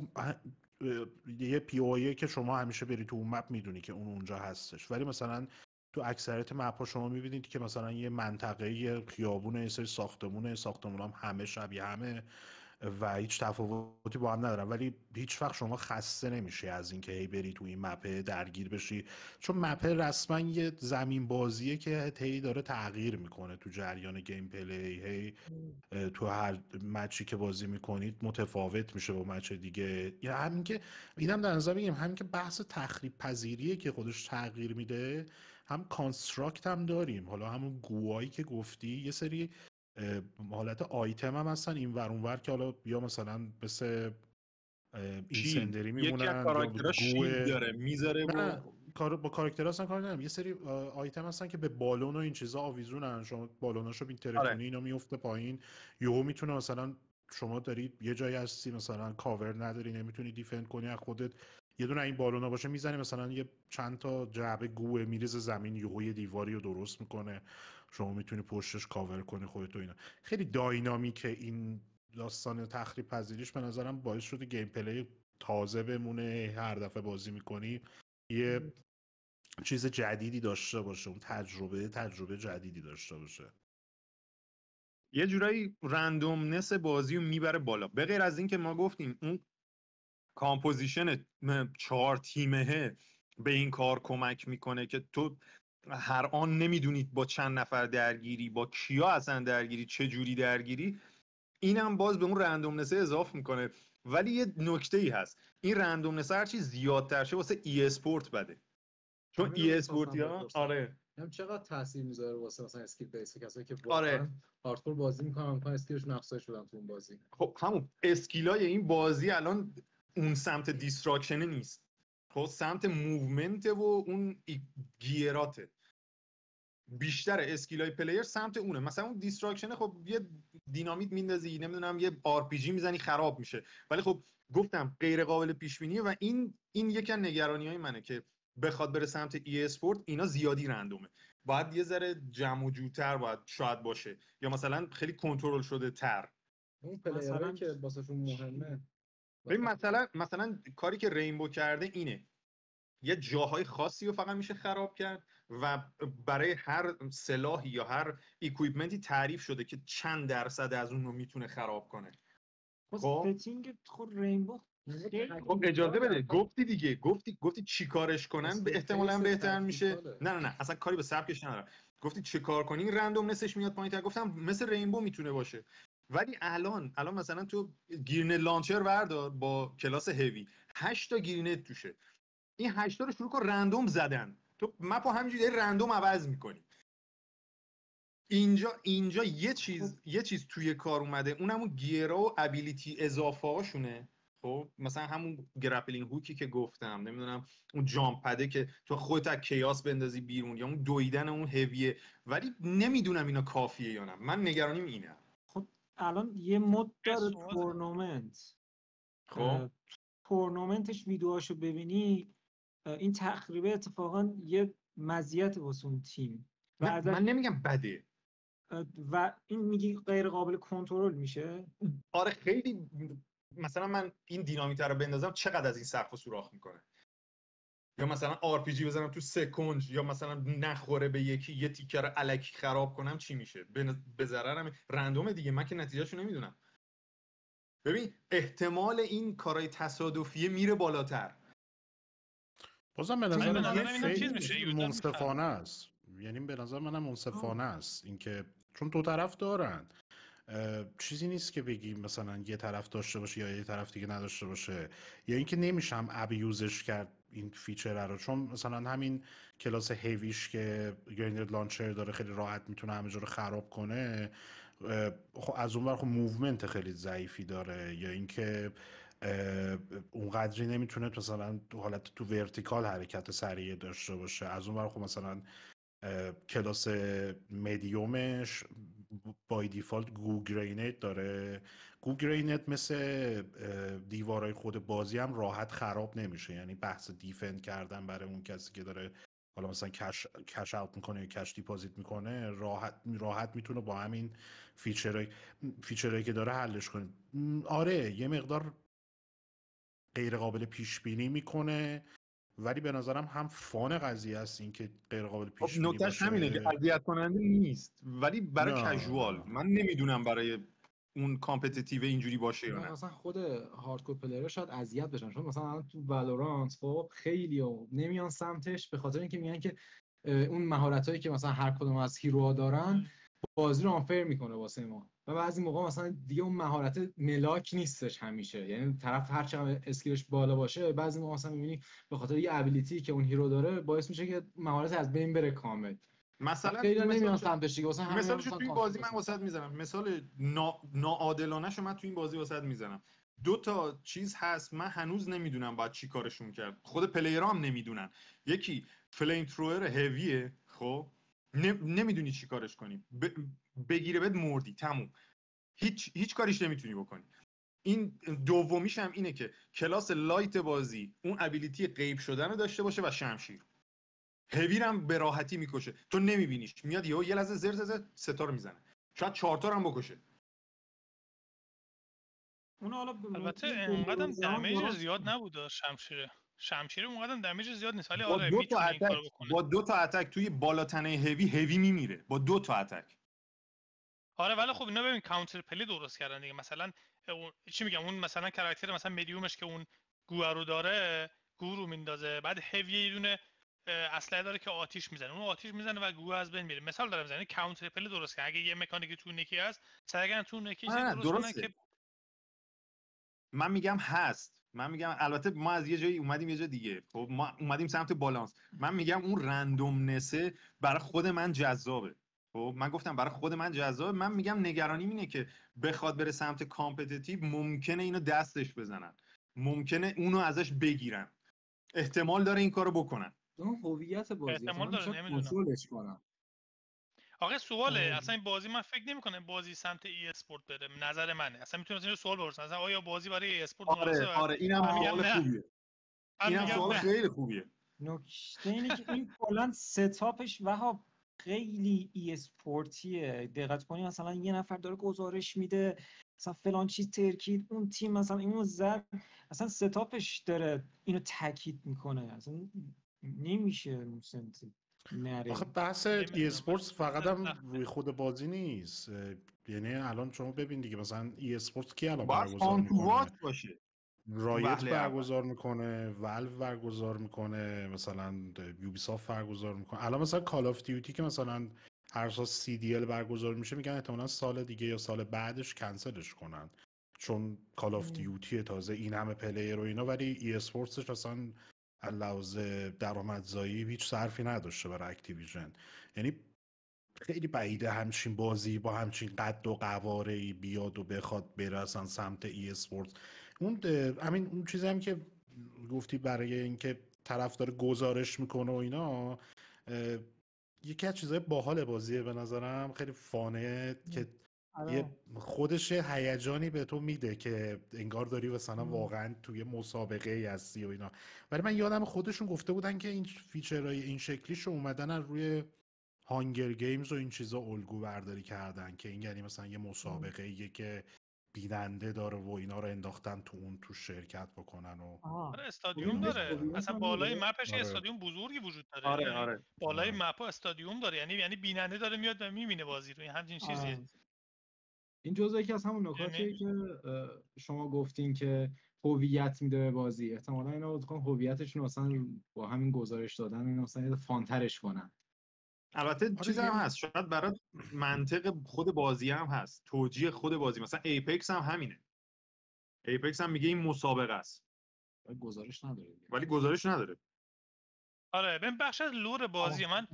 یه پی او که شما همیشه بری تو اون مپ میدونی که اون اونجا هستش، ولی مثلا تو اکثریت مپ‌ها شما می‌بینید که مثلا یه منطقه خیابون یه سری ساختمون هم همه شبیه همه و هیچ تفاوتی با هم ندارن، ولی هیچ وقت شما خسته نمیشه از اینکه هی بری تو این مپه درگیر بشی، چون مپه رسما یه زمین بازیه که هی داره تغییر میکنه تو جریان گیم پلی، هی تو هر مچی که بازی میکنید متفاوت میشه با مچ دیگه. یا همین که اینم در نظر بگیریم، همین که بحث تخریب پذیریه که خودش تغییر میده، هم کانستراکت هم داریم. حالا همون گوایی که گفتی یه سری حالت آیتم هم هستن این ور اون ور که حالا یا مثلا مثل این سندری میمونن، یکی از کاراکترها شیلد داره میذاره با کاراکترها اصلا کار ندارم. یه سری آیتم هستن که به بالون و این چیزا آویزونن، شما بالوناشو میترکونی اینا میفته پایین، یهو میتونه مثلا شما داری یه جایی هستی مثلا کاور نداری نمیتونی دیفند کنی از خودت، یه دونه این بالونا باشه میزنی مثلا یه چند تا جعبه گوه میریزه زمین، یهو یه دیواری رو درست میکنه، شما میتونی پشتش کاور کنی خودت و اینا. خیلی داینامیکه این داستان تخریب پذیریش، به نظرم باعث شده گیم پلی تازه بمونه، هر دفعه بازی میکنی یه چیز جدیدی داشته باشه، اون تجربه جدیدی داشته باشه. یه جورایی رندومنس بازی رو میبره بالا. به غیر از این که ما گفتیم اون کامپوزیشن 4 تیمه به این کار کمک میکنه که تو هر آن نمیدونید با چند نفر درگیری، با کیا اصلا درگیری، چه جوری درگیری، اینم باز به اون رندومنس اضافه میکنه. ولی یه نکته ای هست، این رندومنس هرچی زیادتر شه واسه ای اسپورت بده، چون ای اسپورتیا هم چقدر تاثیر میذاره واسه مثلا اسکیل بیس کسایی که واقعا هاردکور بازی میکنن اسکیلشون افزایش بدن تو اون بازی. خب همون اسکیلای این بازی الان اون سمت دیستراکشن نیست، خب سمت موومنت و اون گیراته، بیشتر اسکیلای پلیر سمت اونه. مثلا اون دیستراکشن خب یه دینامیت میندازی نمیدونم یه آر پی جی میزنی خراب میشه، ولی خب گفتم غیر قابل پیش بینیه و این یکی از نگرانی‌های منه که بخواد بره سمت ای اسپورت اینا زیادی رندومه، باید یه ذره جمع و جورتر باید شاید باشه، یا مثلا خیلی کنترل شده تر. اون پلیرایی که واسهشون مهمه، ببین مثلا کاری که رینبو کرده اینه، یه جاهای خاصی رو فقط میشه خراب کرد و برای هر سلاحی یا هر اکویپمنتی تعریف شده که چند درصد از اون رو میتونه خراب کنه. خب ستینگ خود رینبو خب اجازه بده، گفتی دیگه، گفتی چی کارش کنن به احتمالاً بهتر میشه. نه اصلا کاری به سبکش ندارم، گفتی چه کار کنی رندوم نسش میاد پایین‌تر، گفتم مثل رینبو میتونه باشه. ولی الان مثلا تو گیرنت لانچر بردار با کلاس هیوی 8 تا گیرنت توشه، این 8 تا رو شروع کن رندوم زدن، تو مپو همینجوری رندوم عوض میکنی. اینجا یه چیز توی کار اومده، اونم اون گیرا و ابیلیتی اضافه هاشونه. خب مثلا همون گرپلینگ هوکی که گفتم، نمیدونم اون جامپ پده که تو خودت از کیاس بندازی بیرون، یا اون دویدن اون هویه، ولی نمیدونم اینا کافیه یا نه. من نگرانیم اینه. خب الان یه مد داره تورنمنت، خب تورنمنتش ویدیوهاشو ببینی، این تخریبه اتفاقا یه مزیت واسه اون تیم و من نمیگم بده، و این میگی غیر قابل کنترل میشه. آره خیلی. مثلا من این دینامیتر رو بندازم چقدر از این سقف سوراخ میکنه، یا مثلا آر پی جی بزنم تو سکنج، یا مثلا نخوره به یکی یه تیکر رو الکی خراب کنم، چی میشه؟ به ضررم. رندومه دیگه، من که نتیجهشو نمیدونم. ببین احتمال این کارهای تصادفیه میره بالاتر. بازم به نظر من خیلی منصفانه است، یعنی به نظر منم منصفانه است اینکه چون دو طرف دارن، چیزی نیست که بگیم مثلا یه طرف داشته باشه یا یه طرف دیگه نداشته باشه، یا اینکه نمیشم ابیوزش کرد این فیچر رو. چون مثلا همین کلاس هیویش که گریندر لانچر داره خیلی راحت میتونه همه جا رو خراب کنه، خب از اون ور خب موومنت خیلی ضعیفی داره، یا اینکه اونقدری نمیتونه مثلا حالت تو ورتیکال حرکت سریع داشته باشه. از اون ور خب مثلا کلاس مدیومش بای دیفالت گو گرینیت داره. گو گرینیت مثل دیوارای خود بازی هم راحت خراب نمیشه، یعنی بحث دیفند کردن برای اون کسی که داره حالا مثلا کش اوت میکنه یا کش دیپازیت میکنه راحت میتونه با همین فیچرهایی که داره حلش کنه. آره یه مقدار غیر قابل پیش بینی میکنه، ولی به نظرم هم فان قضیه است این که غیر قابل پیش بینی باشه. نکتهش همینه که اذیت کننده نیست، ولی برای کژوال من نمیدونم برای اون کامپتیتیو اینجوری باشه یا نه. مثلا خود هاردکور پلیرها شاید اذیت بشن، چون مثلا تو والورانت خب خیلی نمیان سمتش به خاطر اینکه میگن که اون مهارتایی که مثلا هر کدوم از هیروها دارن بازی رو آنفر میکنه واسه ما، و بعضی موقع مثلا دیگه اون مهارت ملاک نیستش همیشه، یعنی طرف هر چقدر اسکیلش بالا باشه بعضی موقع مثلا میبینی به خاطر یه ابیلیتی که اون هیرو داره باعث میشه که مهارت از بین بره کامل. مثلا خیلی نمیان سمتش دیگه، مثلا مثالش تو این بازی من واسط میزنم، مثال ناعادلانه‌شو من تو این بازی واسط میزنم. دو تا چیز هست من هنوز نمیدونم باید چی کارشون کرد، خود پلیرها هم نمیدونن. یکی فلیم تروور هویه، خب نمیدونی چی کارش کنی، بگیره بهت مردی تموم، هیچ کاریش نمیتونی بکنی. این دومیش هم اینه که کلاس لایت بازی اون ابیلیتی غیب شدن رو داشته باشه و شمشیر. هوی هم به راحتی میکشه، تو نمیبینیش، میاد یه لحظه زر ستا رو میزنه، شاید 4 تا هم بکشه. اون حالا البته اینقدر دمیج زیاد نبود شمشیر اونقدر دمیج زیاد نیست، ولی آره میتونه این کارو بکنه. با 2 تا اتک توی بالاتنه هوی میمیره با 2 تا اتک. آره ولی خب اینا ببین کانتر پلی درست کردن دیگه. مثلا چی میگم، اون مثلا کاراکتر مثلا مدیومش که اون گو رو داره، گو رو میندازه، بعد هوی یه دونه اسلحه داره که آتیش میزنه، اون آتیش میزنه و گو از بین میره. مثال دارم میزنم، کانتر پلی درست کردن. اگه یه مکانیک تو نکی هست سعی کردن تو نکی درست کنن که من میگم هست، من میگم البته ما از یه جایی اومدیم یه جای دیگه، خب ما اومدیم سمت بالانس. من میگم اون رندومنسه برای خود من جذابه. خب من گفتم برای خود من جذابه. من میگم نگرانیم اینه که بخواد بره سمت کامپتیتیو ممکنه اینو دستش بزنن، ممکنه اونو ازش بگیرن، احتمال داره این کارو بکنن. اون هویت بازی احتمال داره، کنترلش کنم. آقا سواله اصلا این بازی من فکر نمی‌کنم بازی سمت ای اسپورت بره، نظر منه. اصلا میتونم اینو سوال بپرسم اصلا آیا بازی برای ای اسپورت مناسبه؟ آره اینم سوال خوبیه. اینم سوال خیلی خوبیه. نکته اینه که این کلا ستاپش وهاب خیلی ای اسپورتیه. دقت کنی مثلا یه نفر داره گزارش میده مثلا فلان چیز ترکید، اون تیم مثلا اینو زد، اصلا ستاپش داره اینو تاکید میکنه. اصلا نمیشه نره. آخه بحث ای اسپورتس فقط هم روی خود بازی نیست، یعنی الان شما ببین دیگه مثلا ای اسپورتس کی الان برگزار میکنه؟ رایت برگزار میکنه، والو برگزار میکنه، مثلا یوبیسافت برگزار میکنه. الان مثلا کال آف دیوتی که مثلا هر سال CDL برگزار میشه میگن احتمالاً سال دیگه یا سال بعدش کنسلش کنن، چون کال آف دیوتی تازه این همه پلیر و اینا، ولی ای اسپورتسش اصلا لحاظ درآمدزایی هیچ صرفی نداشته برای اکتیویژن. یعنی خیلی بعیده همچین بازی با همچین قد و قواره‌ای بیاد و بخواد بره اصلا سمت ای اسپورت. اون چیزی هم که گفتی برای اینکه طرفدار گزارش میکنه و اینا، یکی از چیزای باحال بازیه به نظرم، خیلی فانه که یه خودش هیجانی به تو میده که انگار داری مثلا واقعا توی مسابقه ای هستی و اینا. ولی من یادم خودشون گفته بودن که این فیچرهای این شکلیشو اومدن از روی هانگر گیمز و این چیزا الگو برداری کردن، که این یعنی مثلا یه مسابقه ایه که بیننده داره و اینا رو انداختن تو اون تو شرکت بکنن و استادیوم داره، اصلا بالای مپش استادیوم بزرگی وجود داره. آره. بالای مپ استادیوم داره، یعنی بیننده داره میاد و میبینه بازی رو، همچین چیزیه. این جزء یکی از همون نکاتیه که شما گفتین که هویت میده به بازی. احتمالاً اینا بخوان هویتشون مثلا با همین گزارش دادن اینا مثلا فانترش کنن. البته چیز هم هست، شاید برای منطق خود بازی هم هست، توجیه خود بازی. مثلا ایپکس هم همینه، ایپکس هم میگه این مسابقه است ولی گزارش نداره. آره، ببین بخش از لور بازی من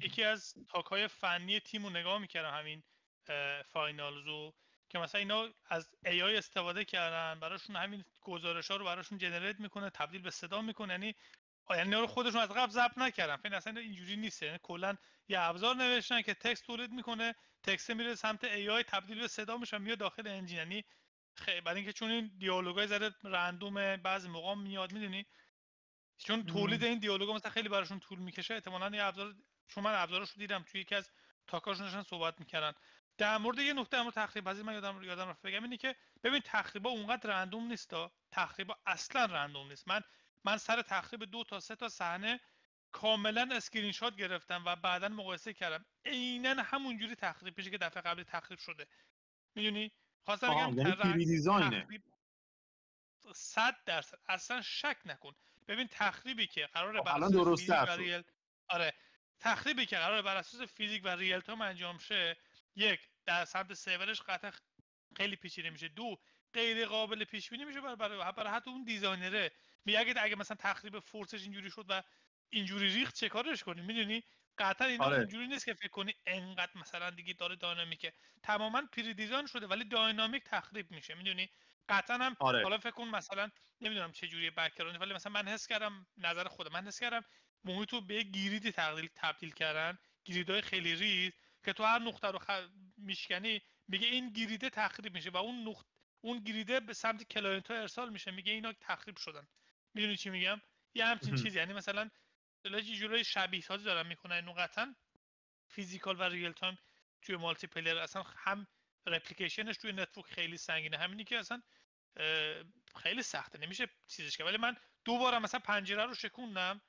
یکی از تاک‌های فنی تیمو نگاه میکردم، همین فاینالزو، که مثلا اینا از AI استفاده کردن براشون، همین گزارش‌ها رو براشون جنریت میکنه، تبدیل به صدا میکنه. یعنی رو خودشون از قبل ضبط نکردن، فین اصلا اینجوری نیست. یعنی کلا یه ابزار نوشتن که تکست تولید میکنه، تکست میره سمت AI، تبدیل به صدا میشه، میاد داخل انجین. یعنی برای اینکه چون این دیالوگای زره رندومه، بعضی موقع میاد، میدونی، چون تولید این دیالوگا مثلا خیلی براشون طول میکشه، احتمالاً یه ابزار، چون من ابزارش رو دیدم توی یکی از تاکاشون داشتن صحبت میکردن در مورد یه نکته، اما تخریب پذیر من یادم رفت بگم، اینه که ببین تخریبا اونقدر رندوم نیستا، تخریبا اصلا رندوم نیست. من سر تخریب 2 تا 3 تا صحنه کاملا اسکرین شات گرفتم و بعداً مقایسه کردم، عیناً همونجوری تخریب میشه که دفعه قبلی تخریب شده. میدونی خواستم بگم یعنی پری دیزاینه 100%، اصلا شک نکن. ببین تخریبی که قراره بر اساس فیزیک و ریل، تخریبی که قراره بر اساس فیزیک و ریل تایم انجام شه، یک، در سمت سرورش قطعا خیلی پیچیده میشه، دو، غیر قابل پیش بینی میشه برای حتی اون دیزاینره. میگه اگه مثلا تخریب فورسش اینجوری شد و اینجوری ریخت چه کارش کنی؟ میدونی قطعا اینا اونجوری نیست که فکر کنی انقدر مثلا دیگه داره داینامیکه، تماما پری دیزاین شده ولی داینامیک تخریب میشه. میدونی قطعا هم حالا فکر کن مثلا نمیدونم چه جوری بک‌گراند، ولی مثلا من حس کردم، نظر خودم، من حس کردم محیط رو به گریدی تبدیل کردن، گریدای خیلی ریز که تو هر نقطه رو میشکنی میگه این گریده تخریب میشه و اون گریده به سمت کلاینت ها ارسال میشه، میگه اینا تخریب شدن. میدونی چی میگم؟ یه همچین چیزی. یعنی مثلا جلوی شبیه سازی دارن میکنن اینو، قطعا فیزیکال و ریل تایم توی مالتی پلیر اصلا هم رپلیکیشنش توی نتورک خیلی سنگینه، همینی که اصلا خیلی سخته، نمیشه چیزش کرد. ولی من 2 بار مثلا پنجره رو شکوندم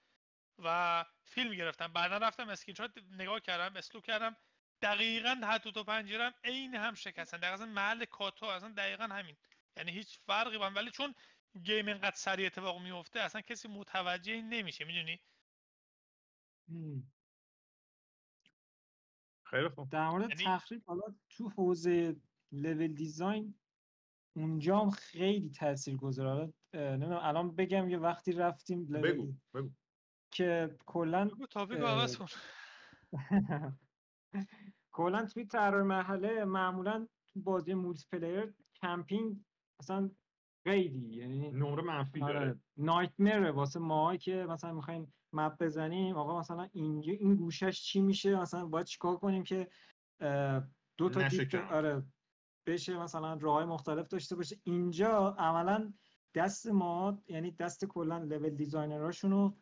و فیلم گرفتم، بعدا رفتم اسکرین شات نگاه کردم، اسلو کردم، دقیقاً هر 2 تا پنجره‌ام عین هم شکستن، دقیقاً محل کاتا اصلا دقیقاً همین، یعنی هیچ فرقی با، ولی چون گیم اینقدر سریع اتفاق میفته اصلا کسی متوجه نمیشه. میدونی؟ خیلی خوب. در مورد تخریب، حالا تو حوزه لول دیزاین اونجا هم خیلی تاثیرگذاره. حالا نمیدونم الان بگم یه وقتی رفتیم بگو که کلا تاپیک عوض کن. کلا توی طراح مرحله معمولا تو بازی مولتی پلیر کمپینگ اصلا خیلی، یعنی نمره منفی داره، نایتمره واسه ما که مثلا میخوایم مپ بزنیم، آقا مثلا اینجا این گوشش چی میشه، مثلا باید چیکار کنیم که 2 تا دیپ بشه، مثلا راههای مختلف داشته باشه. اینجا عملا دست ما، یعنی دست کلا لول دیزاینراشونو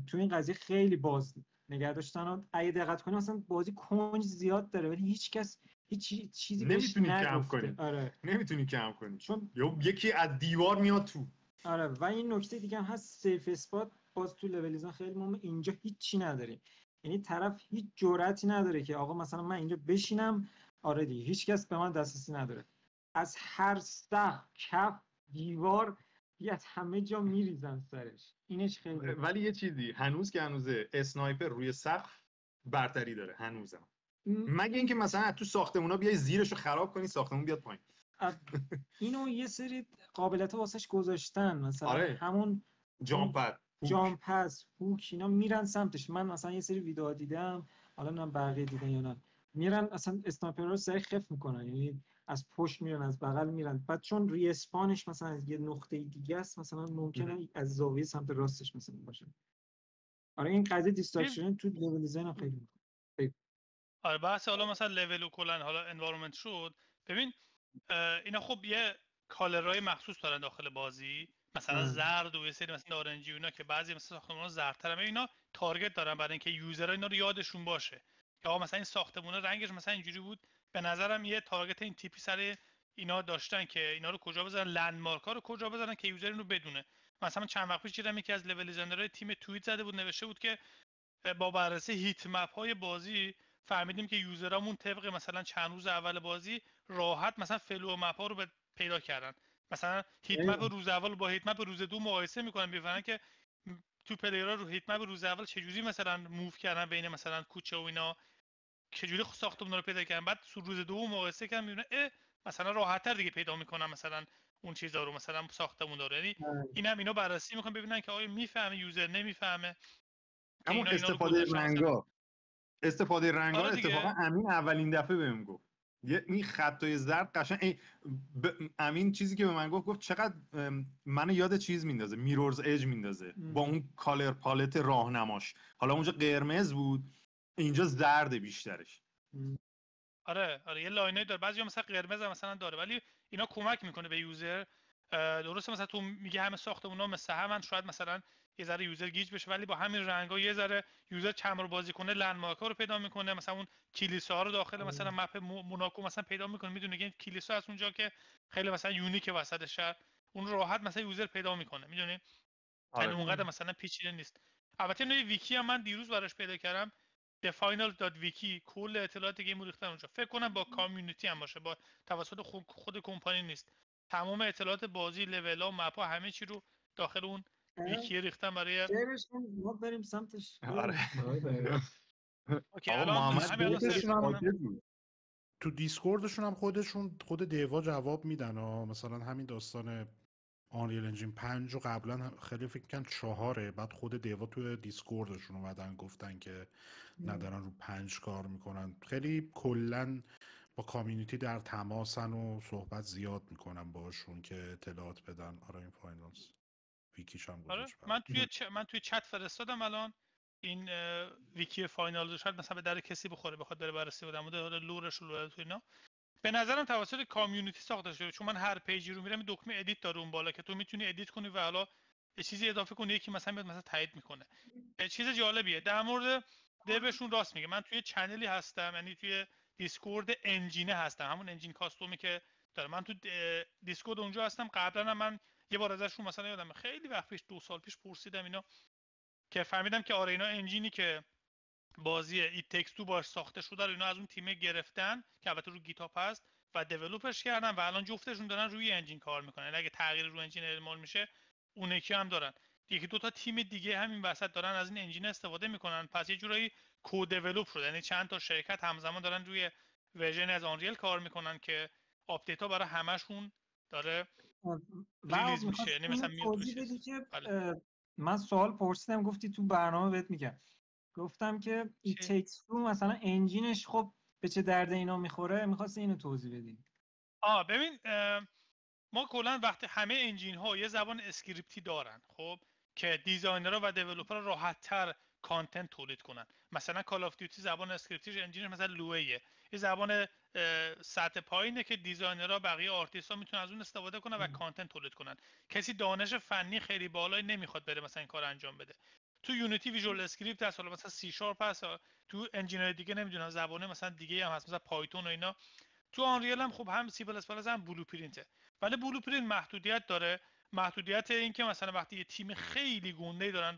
تو این قضیه خیلی باز نگه داشتن و اگه دقت کنیم مثلا بازی کنج زیاد داره ولی هیچ کس هیچ چیزی بهش نگفته. نمیتونی کم کنی چون یکی از دیوار میاد تو. آره، و این نکته دیگه هم هست، سیف اسپات باز تو لول دیزاین خیلی مهمه. اینجا هیچی نداریم، یعنی طرف هیچ جرأتی نداره که آقا مثلا من اینجا بشینم، آره دیگه هیچ کس به من دسترسی نداره، از هر سقف، کف، دیوار بیاد همه جا میریزن سرش. اینش خیلی ولی یه چیزی هنوز که هنوزه اسنایپر روی سقف برتری داره هنوزم، مگه اینکه مثلا تو ساختمونا بیای زیرشو خراب کنی ساختمون بیاد پایین. اینو یه سری قابلیت‌ها واسش گذاشتن، مثلا همون جامپ هست، هوک، اینا میرن سمتش. من مثلا یه سری ویدیوها دیدم، حالا من بقیه دیدن یا نه، میرن اصلا اسنایپر رو سری خف میکنن، یعنی از پشت میرن از بغل میرن، بعد چون ری اسپانش مثلا از یه نقطه دیگه است مثلا ممکنه از زاویه سمت راستش مثلا باشه. آره این قضیه دیستراکشن تو لول دیزاین هم خیلی آره بحث حالا مثلا لول و کلا حالا انوایرمنت شد. ببین اینا خب یه کالرهای مخصوص دارن داخل بازی، مثلا زرد و یه سری مثلا نارنجی و اینا که بعضی مثلا ساختمونا زردتر هم اینا تارگت دارن برای اینکه یوزرها اینا رو یادشون باشه یا مثلا این ساختمون رنگش مثلا اینجوری بود. به نظرم یه تارگت این تیپی سر اینا داشتن که اینا رو کجا بذارن، لندمارک ها رو کجا بذارن که یوزر اینو بدونه. مثلا چند وقت پیش دیدم یکی از لول دیزاینرهای تیم توییت زده بود، نوشته بود که با بررسی هیت مپ های بازی فهمیدیم که یوزرامون طبق مثلا چند روز اول بازی راحت مثلا فلو مپ ها رو پیدا کردن. مثلا هیت مپ روز اول با هیت مپ روز دو مقایسه میکنن، میفهمن که تو پلیرها رو هیت مپ روز اول چجوری مثلا موو کردن بین مثلا کوچه و اینا، چجوری ساختمون رو پیدا کردن، بعد روز دو مقایسه کردن میبینن مثلا راحت‌تر دیگه پیدا میکنن مثلا اون چیزا رو مثلا ساختمون داره. یعنی اینم اینا بررسی میکنن ببینن که آیا میفهمه یوزر نمیفهمه. همون استفاده رنگا آره اتفاقا امین اولین دفعه بهم گفت این خطای زرد قشنگ امین چیزی که به من گفت چقدر منو یاد چیز میندازه، میرورز اج میندازه با اون کالر پالت راهنماش. حالا اونجا قرمز بود اینجا زرد بیشترش. آره یه لاینای داره، بعضیا مثلا قرمز هم مثلا داره، ولی اینا کمک میکنه به یوزر. درسته مثلا تو میگه همه ساختمونا مثل همن، شاید مثلا یه ذره یوزر گیج بشه، ولی با همین رنگا یه ذره یوزر چند رو بازی کنه لندمارک ها رو پیدا میکنه، مثلا اون کلیسا رو داخل مثلا مپ موناکو مثلا پیدا میکنه، میدونه که کلیسا از اونجا که خیلی مثلا یونیک وسط شهر، اون راحت مثلا یوزر پیدا میکنه، میدونی. یعنی اونقدر مثلا پیچیده نیست. البته نوع ویکی هم من دیروز براش پیدا کردم، thefinal.wiki، کل اطلاعات گیم رو ریختن اونجا. فکر کنم با کامیونیتی هم باشه، با توسط خود کمپانی نیست. تمام اطلاعات بازی، لول ها، مپ ها، همه چی رو داخل اون ویکی ریختن برای ما بریم سمتش. آره اوکی الان همین تو دیسکوردشون هم خود دیوا جواب میدن مثلا همین داستان آنریل انجین 5 و قبلا خیلی فکر کنم 4، بعد خود دیوا توی دیسکوردشون اومدن گفتن که ندارن رو 5 کار میکنن. خیلی کلن با کامیونیتی در تماسن و صحبت زیاد میکنن باشون که اطلاعات بدن. آره این فاینالز ویکیش هم گذاشت. من توی چت فرستادم الان این ویکی فاینالز، شاید مثلا به در کسی بخوره بخواد بره بررسی بده مورد لورش و تو اینا. به نظرم توسط کامیونیتی ساخته شده، چون من هر پیجی رو میرم دکمه ادیت داره اون بالا که تو میتونی ادیت کنی و حالا یه چیزی اضافه کنی، یکی مثلا بیاد مثلا تایید میکنه. چیز جالبیه در مورد دوشون، راست میگه. من توی چنلی هستم، یعنی توی دیسکورد انجینه هستم، همون انجین کاستومی که داره. من تو دیسکورد اونجا هستم. قبلا من یه بار ازشون مثلا یادم خیلی وقت پیش 2 سال پیش پرسیدم اینا، که فهمیدم که آره اینا انجینی که بازی ایت تکس تو باش ساخته شده رو اینا از اون تیم گرفتن که البته رو گیتاب هست و دیولپش کردن و الان جفتشون دارن روی انجین کار میکنن. اگه تغییر رو انجین اعمال میشه اون یکی هم دارن. یکی دو تا تیم دیگه همین وسط دارن از این انجین استفاده میکنن. پس یه جورایی کو دیولپ شده، یعنی چند تا شرکت همزمان دارن روی ورژن از آنریل کار میکنن که آپدیت ها برای همشون داره ریلیز میشه. یعنی مثلا من سوال پرسیدم گفتی تو برنامه بهت میگم، گفتم که ایت تیکس تو مثلا انجینش خب به چه درد اینا میخوره، می‌خواستی اینو توضیح بدین. ببین ما کلا وقتی همه انجین ها یه زبان اسکریپتی دارن، خب که دیزاینرها و دیولپرها راحت‌تر کانتنت تولید کنن. مثلا کال آف دیوتی زبان اسکریپتیش انجینش مثلا لوئیه، یه زبان سطح پایینه که دیزاینرها بقیه آرتیست‌ها میتونن از اون استفاده کنن و کانتنت تولید کنن. کسی دانش فنی خیلی بالایی نمیخواد بره مثلا این کار انجام بده. تو یونیتی ویژوال اسکریپت هست، حالا مثلا سی شارپ هست، تو انجین‌های دیگه نمیدونم زبانه مثلا دیگه هم هست، مثلا پایتون و اینا. تو آنریل هم خب هم سی پلاس پلاس هم بلوپرینته، ولی بلوپرینت محدودیت داره. محدودیت این که مثلا وقتی یه تیم خیلی گنده‌ای دارن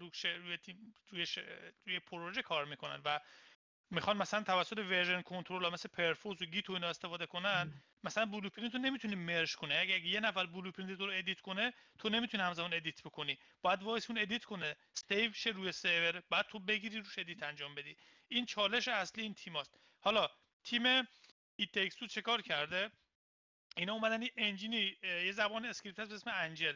روی پروژه کار میکنن و میخوان مثلا توسط ورژن کنترل مثل پرفوز و گیت و اینا استفاده کنن، مثلا بلوپرینت رو نمیتونی مرج کنه. اگه یه نفر بلوپرینت رو ادیت کنه تو نمیتونی همزمان ادیت بکنی، باید وایس اون ادیت کنه، استیو شه روی سرور، بعد تو بگیری روش ادیت انجام بدی. این چالش اصلی این تیماست. حالا تیم ایت تیکس تو چه کار کرده؟ اینا اومدن یه انجینی، یه زبان اسکریپت هست به اسم انجل.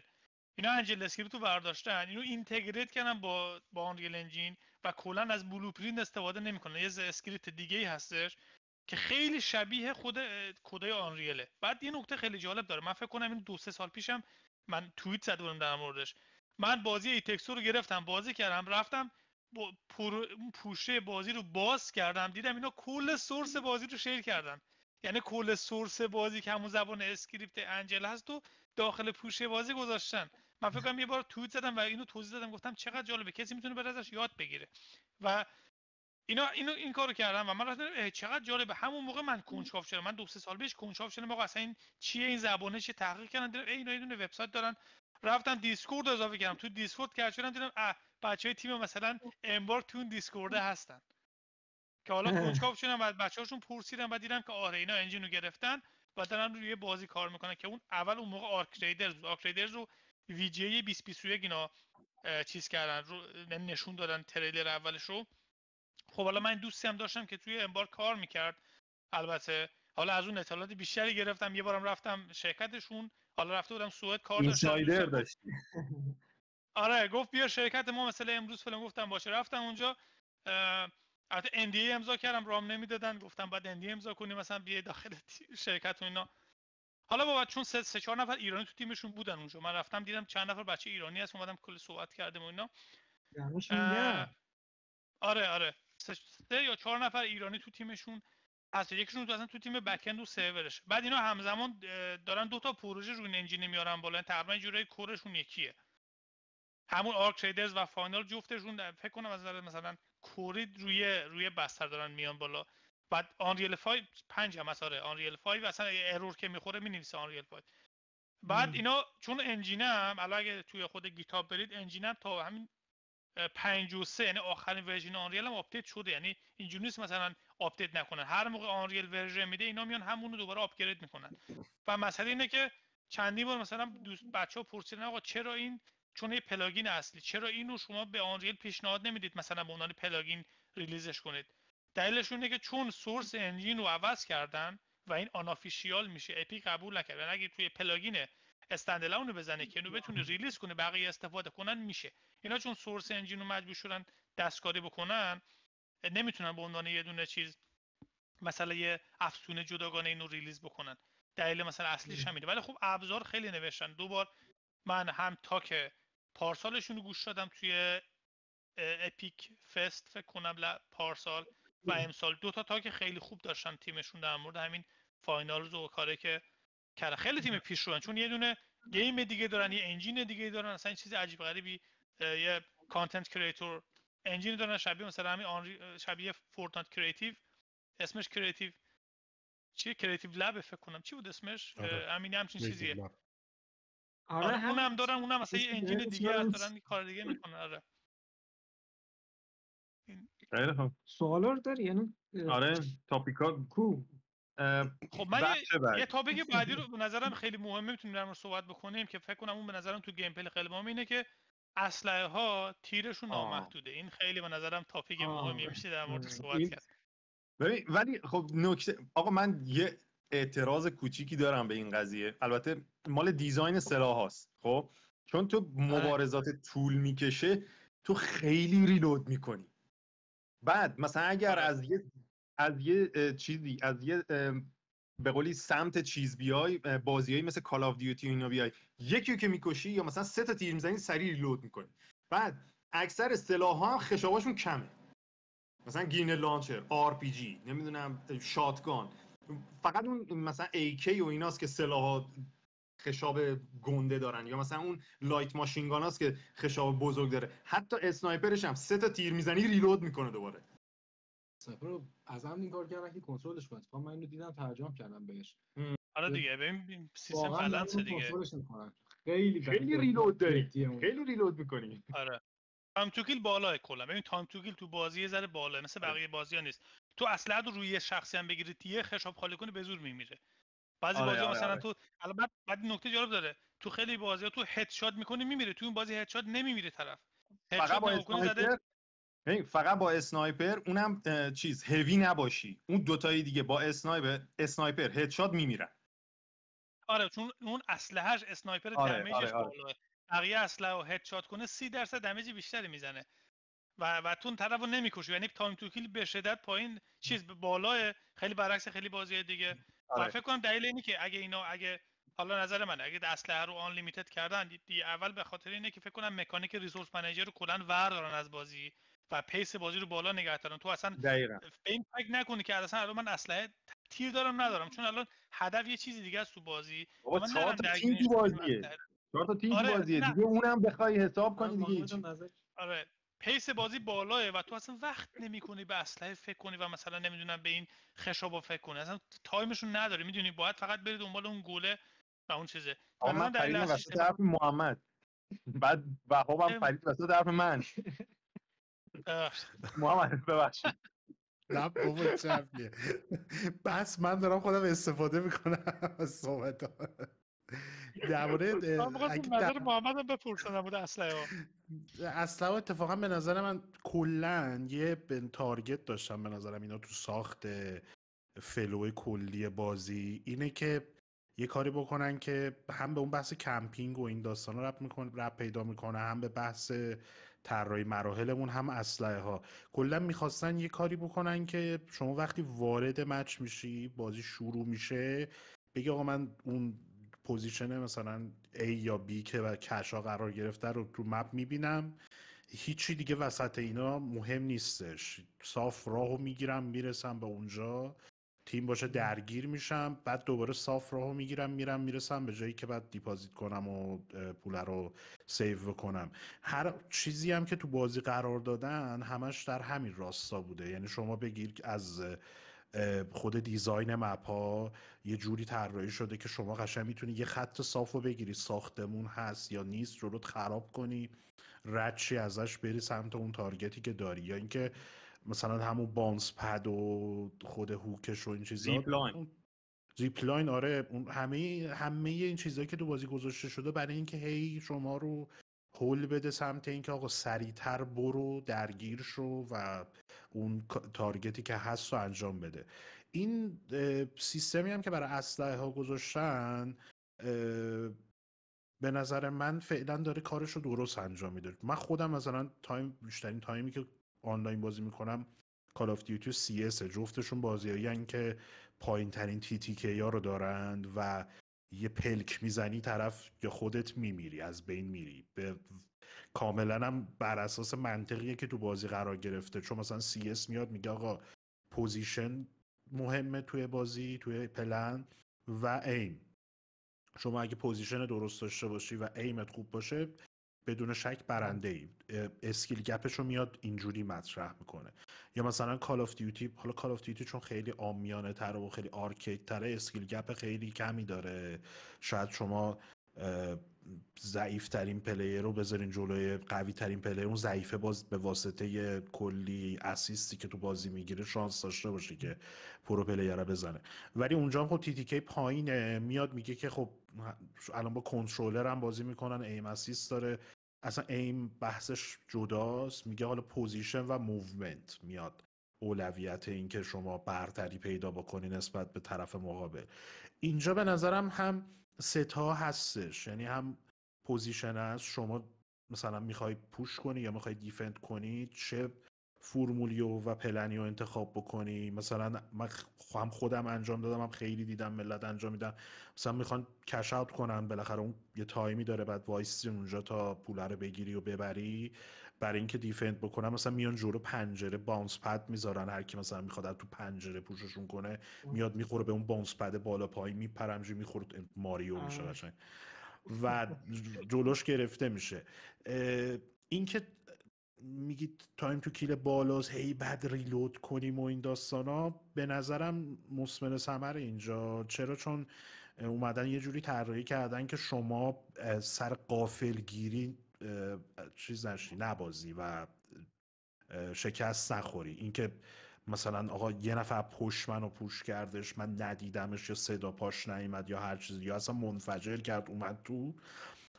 اینا انجل اسکریپت رو برداشتن، اینو اینتگریت کردن با آنریل انجین و کلا از بلوپرینت استفاده نمیکنن. یه اسکریپت دیگه ای هستش که خیلی شبیه خود کدای آنریله. بعد یه نکته خیلی جالب داره، من فکر کنم این 2-3 سال پیشم من توییت زده بودم در موردش. من بازی ایتکسو رو گرفتم بازی کردم، رفتم پوشه بازی رو باز کردم، دیدم اینا کل سورس بازی رو شیر کردن. یعنی کل سورس بازی که همون زبان اسکریپت انجل هست تو داخل پوشه بازی گذاشتن. من فکر کنم یه بار توییت زدم و اینو توضیح دادم، گفتم چقدر جالبه، کسی میتونه بره ازش یاد بگیره. و این کارو کردم و من رفتم چقدر جالبه. همون موقع من کنجکاو شدم، من 2-3 سال پیش کنجکاو شدم آقا اصلا این چیه، این زبانه چیه، تحقیق کردم دیدم اینا یه دونه وبسایت دارن، رفتم دیسکورد اضافه کردم، تو دیسکورد کار کردم دیدم بچهای تیم مثلا امبارک تو اون دیسکورد هستن که حالا کنجکاو شدم و بچه‌هاشون پرسیدم و دیدم که آره اینا انجینو گرفتن و دارن روی بازی کار میکنن که اون موقع آرک ریدرز رو وی جی 2021 اینا چیز کردن رو نشون دادن تریلر اولش رو. خب حالا من دوستی هم داشتم که توی امبارک کار میکرد، البته حالا از اون اطلاعات بیشتری گرفتم. یه بارم رفتم شرکتشون، حالا رفته بودم سوئد کار داشتم، اینسایدر داشت. آره گفت بیا شرکت ما مثلا امروز فلان، گفتم باشه. رفتم اونجا، البته NDA امضا کردم، رام نمیدادن، گفتم بعد NDA امضا کنی مثلا بیای داخل شرکت و اینا. حالا بابا چون 3-4 نفر ایرانی تو تیمشون بودن اونجا، من رفتم دیدم چند نفر بچه ایرانی هست، اومدم کلی صحبت کردیم و اینا. آره 3 یا 4 نفر ایرانی تو تیمشون هست، یکیشون تو اصلا تو تیم بک اند و سرورش. بعد اینا همزمان دارن 2 تا پروژه روی انجین میارن بالا، تقریبا جوری کورشون یکیه، همون آرک تریدرز و فاینال جفتشون فکر کنم از نظر مثلا کورید روی بستر دارن میان بالا. بعد آنریل 5 هم هست، آره آنریل 5 اصلا ارور که میخوره مینویسه آنریل 5. بعد اینا چون انجینه هم الان اگه توی خود گیتاب برید، انجینه هم تا همین 5.3 یعنی آخرین ورژن آنریل هم آپدیت شده، یعنی اینجوری نیست مثلا آپدیت نکنن، هر موقع آنریل ورژن میده اینا میان همون رو دوباره آپگرید میکنن. و مسئله اینه که چندی بار مثلا بچه‌ها پرسیدن آقا چرا این، چون یه پلاگین اصلی، چرا اینو شما به آنریل پیشنهاد نمیدید مثلا به عنوان پلاگین ریلیزش کنید؟ دلیلش اینه که چون سورس انجین رو عوض کردن و این آنافیشیال میشه، اپیک قبول نکردن. اگه توی پلاگین استندالون رو بزنه که اینو بتونه ریلیز کنه بقیه استفاده کنن میشه. اینا چون سورس انجین رو مجبور شدن دستکاری بکنن، نمیتونن به عنوان یه دونه چیز مثلا یه افزونه جداگانه اینو ریلیز بکنن. دلیل مثلا اصلیش همینه. ولی خب ابزار خیلی نوشتن. 2 بار من هم تاک پارسالشون رو گوش دادم توی اپیک فست فکر کنم پارسال، و امسال 2 تا تاک خیلی خوب داشتن تیمشون در مورد همین فاینالز و کاری که کردن. خیلی تیم پیش روان، چون یه دونه گیم دیگه دارن، یه انجین دیگه دارن، اصلا این چیز عجیب غریبی، یه کانتنت کریئتور انجین دارن شبیه مثلا همین شبیه فورتنایت کریتیو، اسمش کریتیو چیه، کریتیو لب فکر کنم، چی بود اسمش، همین همچین چیزیه. آره اونم دارن، اونم مثلا یه انجین دیگه هست، دارن کار دیگه میکنن. آره خیلی خوب. سوالا رو داری یعنی؟ آره تاپیکا کو. خب من یه تاپیک بعدی رو به نظرم خیلی مهمه میتونیم در مورد صحبت بکنیم که فکر کنم اون به نظرم تو گیم پلی خیلی مهمه، اینه که اسلحه ها تیرشون نامحدوده. این خیلی به نظرم تاپیک مهمی میشه در مورد صحبت کرد. ببین ولی خب نکته، آقا من یه اعتراض کوچیکی دارم به این قضیه، البته مال دیزاین سلاح هاست. خب چون تو مبارزات طول میکشه، تو خیلی ریلود میکنی. بعد مثلا اگر از یه چیزی، از یه به قولی سمت چیز بیای، بازیایی مثل کال آف دیوتی اینا بیای، یکی که میکشی یا مثلا 3 تا تیر میزنی سریع ریلود میکنی. بعد اکثر سلاح‌ها هم خشاباشون کمه، مثلا گرین لانچر، آر پی جی، نمیدونم شاتگان، فقط اون مثلا ای کی و ایناست که سلاح‌ها خشاب گنده دارن، یا مثلا اون لایت ماشین هاست که خشاب بزرگ داره. حتی اسنایپرش هم 3 تا تیر میزنی ریلود میکنه دوباره. اسنایپر رو از همین کار کردن که کنترلش کنه. من اینو دیدم ترجمه کردم بهش. آره دیگه ببین سیستم بالانس دیگه کنترلش میکنن. خیلی ریلود داری، خیلی ریلود میکنی. آره تایم تو کیل بالاه کلا. ببین تایم تو کیل تو بازی یه ذره بالاه، مثل بقیه بازی‌ها نیست. تو اسلحه رو روی شخصی هم بگیری یه خشاب خالی کنی به زور میمیره. بعضی بازی‌ها مثلا تو البته بعد نکته جالب داره، تو خیلی بازی‌ها تو هدشات می‌کنی میمیره، تو این بازی هدشات نمیمیره طرف. فقط با اسنایپر، اونم چیز هوی نباشی، اون دوتایی دیگه با اسنایپر هدشات میمیرن. آره چون اون اسلحه‌اش اسنایپر دمیجش بالاه. بقیه اسلحه رو هدشات کنه 30% دمیج بیشتری میزنه. و تو اون طرفو نمیکشی، یعنی تایم تو کیل به شدت پایین چیز بالاه، خیلی برعکس خیلی بازی دیگه. و فکر کنم دلیل اینه که اگه حالا نظر منه اگه اسلحه رو آن لیمیتد کردن اول به خاطر اینه که فکر کنم مکانیک ریسورس منیجر رو کلا وردارن از بازی و پیس بازی رو بالا نگه دارن. تو اصلا این فکر نکنی که اصلا الان من اسلحه تیر دارم ندارم، چون الان هدف یه چیزی دیگه است تو بازی. بابا 4 تا تیم تو بازیه، 4 تا تیم تو بازیه دیگه، اونم بخوای حساب کنی دیگه. آره پیس بازی بالاه و تو اصلا وقت نمی‌کنی به اسلحه فکر کنی و مثلا نمیدونم به این خشابا فکر کنی، اصلا تایمشون نداری، میدونی باید فقط بری دنبال اون گوله و اون چیزه. من پریدم وسط حرف محمد، بعد وهابم پرید وسط حرف من. محمد ببخشید. نه بابا چپیه، بس من دارم خودم استفاده میکنم از صحبت ها. در مورد نظر محمد هم بپرسن بود اسلحه اتفاقا به نظر من کلن یه تارگت داشتم به نظرم اینا تو ساخت فلو کلی بازی، اینه که یه کاری بکنن که هم به اون بحث کمپینگ و این داستانا ربط پیدا میکنه، هم به بحث طراحی مراحلمون، هم اسلحه ها. کلا میخواستن یه کاری بکنن که شما وقتی وارد مچ میشی، بازی شروع میشه، بگی آقا من اون پوزیشن مثلا A یا B که و کشا قرار گرفته رو تو مپ میبینم، هیچی دیگه وسط اینا مهم نیستش، صاف راهو میگیرم میرسم به اونجا، تیم باشه درگیر میشم، بعد دوباره صاف راهو میگیرم میرسم به جایی که بعد دیپازیت کنم و پول رو سیو کنم. هر چیزی هم که تو بازی قرار دادن همش در همین راستا بوده، یعنی شما بگیر از خود دیزاین مپ ها یه جوری طراحی شده که شما قشنگ میتونی یه خط صاف رو بگیری، ساختمون هست یا نیست جلوت خراب کنی، ردشی ازش بری سمت اون تارگتی که داری، یا اینکه مثلا همون بانس پد و خود هوکش و این چیزا، زیپلاین، آره اون همه این چیزایی که تو بازی گذاشته شده برای اینکه هی شما رو هول بده سمت اینکه آقا سریعتر برو درگیر شو و اون تارگتی که هست رو انجام بده. این سیستمی هم که برای اسلحه ها گذاشتن به نظر من فعلا داره کارش رو درست انجام میده. من خودم مثلا بیشترین تایمی که آنلاین بازی میکنم کال آف دیوتی و سی اس، جفتشون بازیایی هستن که پایین ترین TTK ها رو دارند و یه پلک میزنی طرف یا خودت میمیری، از بین میری. کاملا هم بر اساس منطقیه که تو بازی قرار گرفته، چون مثلا سی اس میاد میگه آقا پوزیشن مهمه توی بازی، توی پلن و ایم. شما اگه پوزیشن درست داشته باشی و ایمت خوب باشه بدون شک برنده ای. اسکیل گپش رو میاد اینجوری مطرح میکنه. یا مثلا کال آف دیوتی، حالا کال آف دیوتی چون خیلی عامیانه تره و خیلی آرکید تره، اسکیل گپ خیلی کمی داره. شاید شما ضعیف ترین پلیر رو بذارین جلوی قوی ترین پلیر، اون ضعیفه باز به واسطه کلی اسیستی که تو بازی میگیره شانس داشته باشه که پرو پلیر رو بزنه. ولی اونجا خب TTK پایینه، میاد میگه که خب الان با کنترلر هم بازی میکنن، ایم اسیست داره، اصلا ایم بحثش جداست، میگه حالا پوزیشن و موومنت میاد اولویت این که شما برتری پیدا بکنی نسبت به طرف مقابل. اینجا به نظرم هم ستا هستش، یعنی هم پوزیشن هست، شما مثلا میخوای پوش کنی یا میخوای دیفند کنی، چه فرمولیو و پلنیو انتخاب بکنی. مثلا من هم خودم انجام دادم، هم خیلی دیدم ملت انجام میدن، مثلا میخوان کش اوت کنن، بالاخره اون یه تایمی داره، بعد وایسی اونجا تا پول رو بگیری و ببری. برای اینکه دیفند بکنن مثلا میان جلو پنجره باونس پد میذارن، هر کی مثلا میخواد تو پنجره پوششون کنه میاد میخوره به اون باونس پد بالا پایین، میپره همینجوری میخوره، ماریو میشه قشنگ و جلوش گرفته میشه. این که میگید تایم تو کیل بالاست هی بعد ریلود کنیم و این داستانا، به نظرم مثمر ثمر اینجا. چرا؟ چون اومدن یه جوری طراحی کردن که شما سر غافلگیری چیز نشی، نبازی و شکست نخوری. اینکه مثلا آقا یه نفر پشت منو پوش کردش من ندیدمش، یا صدا پاش نیامد یا هر چیزی، یا اصلا منفجر کرد اومد تو،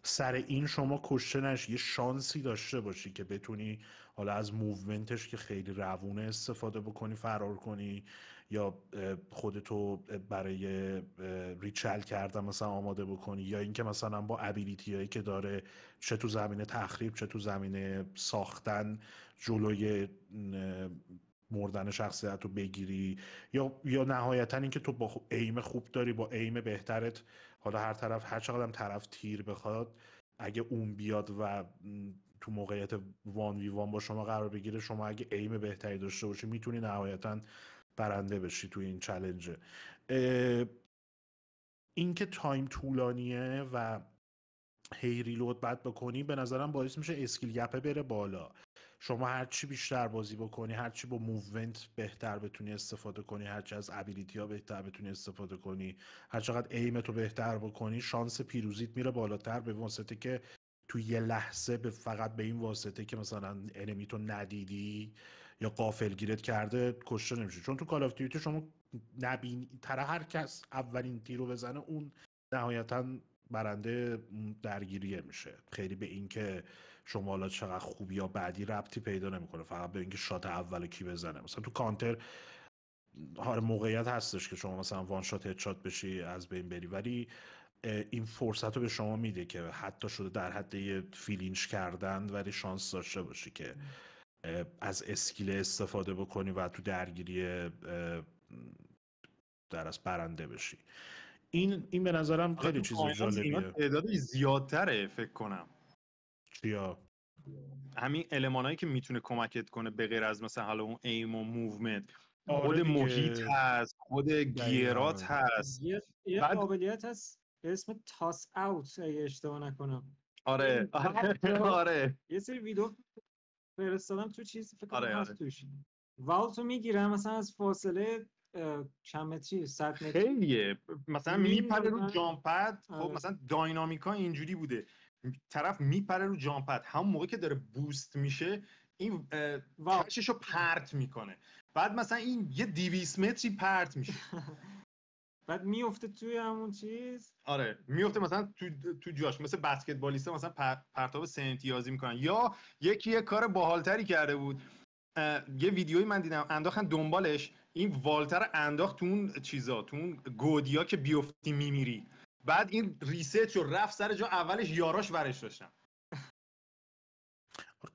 سر این شما کشته نشی، یه شانسی داشته باشی که بتونی حالا از موومنتش که خیلی روونه استفاده بکنی فرار کنی، یا خودتو برای ریچل کردن مثلا آماده بکنی، یا اینکه مثلا با ابیلیتی هایی که داره چه تو زمینه تخریب چه تو زمینه ساختن جلوی مردن شخصیت رو بگیری، یا نهایتا اینکه تو با ایم خوب داری، با ایم بهترت، حالا هر طرف هر چقدر طرف تیر بخواد اگه اون بیاد و تو موقعیت 1v1 با شما قرار بگیره، شما اگه ایم بهتری داشته باشی میتونی نهایتا برنده بشی تو این چالش. اینکه تایم طولانیه و هی ریلود بد بکنی به نظرم باعث میشه اسکیل گپه بره بالا. شما هرچی بیشتر بازی بکنی، هرچی با موومنت بهتر بتونی استفاده کنی، هرچی از ابیلیتی ها بهتر بتونی استفاده کنی، هرچقدر ایمتو بهتر بکنی، شانس پیروزیت میره بالاتر، به واسطه که تو یه لحظه فقط به این واسطه که مثلا انمیتو ندیدی یا غافلگیرت کرده کشته نمیشه. چون تو کال آف دیوتی شما نبینی، هر کس اولین تیرو بزنه اون نهایتا برنده درگیریه میشه. خیلی به این که شما حالا چقدر خوبی یا بعدی ربطی پیدا نمیکنه، فقط به اینکه شات اول کی بزنه. مثلا تو کانتر موقعیت هستش که شما مثلا وان شات هد شات بشی از بین بری، ولی این فرصت رو به شما میده که حتی شده در حد یه فیلینچ کردن ولی شانس داشته باشی که از اسکیل استفاده بکنی و تو درگیری در از برنده بشی. این به نظرم خیلی چیز جالبیه. تعدادش زیادتره فکر کنم. چیا؟ همین المانایی که میتونه کمکت کنه به غیر از مثلا حالا اون ایم و موومنت، آره خود محیط هست، خود گیرات هست. یه قابلیت هست به اسم تاس اوت اگه اشتباه نکنم. آره آره یه سری ویدیو فرستادم تو چیز فکر کنم هست توش. والتو میگیرم مثلا از فاصله چند متری، 100 متری خیلیه، مثلا میپره رو جامپد. خب مثلا داینامیکا اینجوری بوده، طرف میپره رو جامپد، همون موقع که داره بوست میشه این کششو پرت میکنه، بعد مثلا این یه 200 متری پرت میشه بعد میفته توی همون چیز. آره میفته مثلا تو جاش، مثل بسکتبالیستا مثلا پرتاب سه امتیازی میکنن. یا یه کار باحالتری کرده بود، یه ویدیویی من دیدم انداختن دنبالش، این والتر انداخت تو اون چیزا، تو اون گودیا که بیفتی میمیری، بعد این ریست رو رفت سر جا اولش، یاراش ورش داشتن.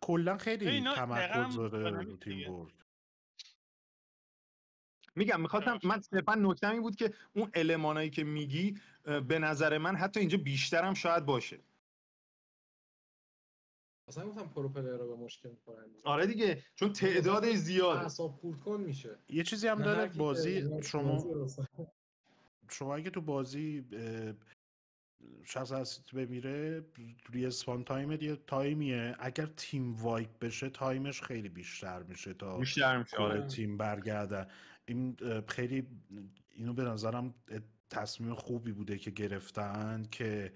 کلا خیلی تمرکز داره رو تیم ورک. میگم میخواستم من صرفا نکتم این بود که اون المانایی که میگی به نظر من حتی اینجا بیشترم شاید باشه. اصلا گفتم پروپلر رو به مشکل می‌خورن. آره دیگه، چون تعدادش زیاده، اعصاب خورد کن میشه. یه چیزی هم داره بازی، شما اگه تو بازی شخص هستید بمیره، ریسپان تایم یه تایمیه، اگر تیم وایپ بشه تایمش خیلی بیشتر میشه تا آره. تیم برگردن. این خیلی اینو به نظرم تصمیم خوبی بوده که گرفتن که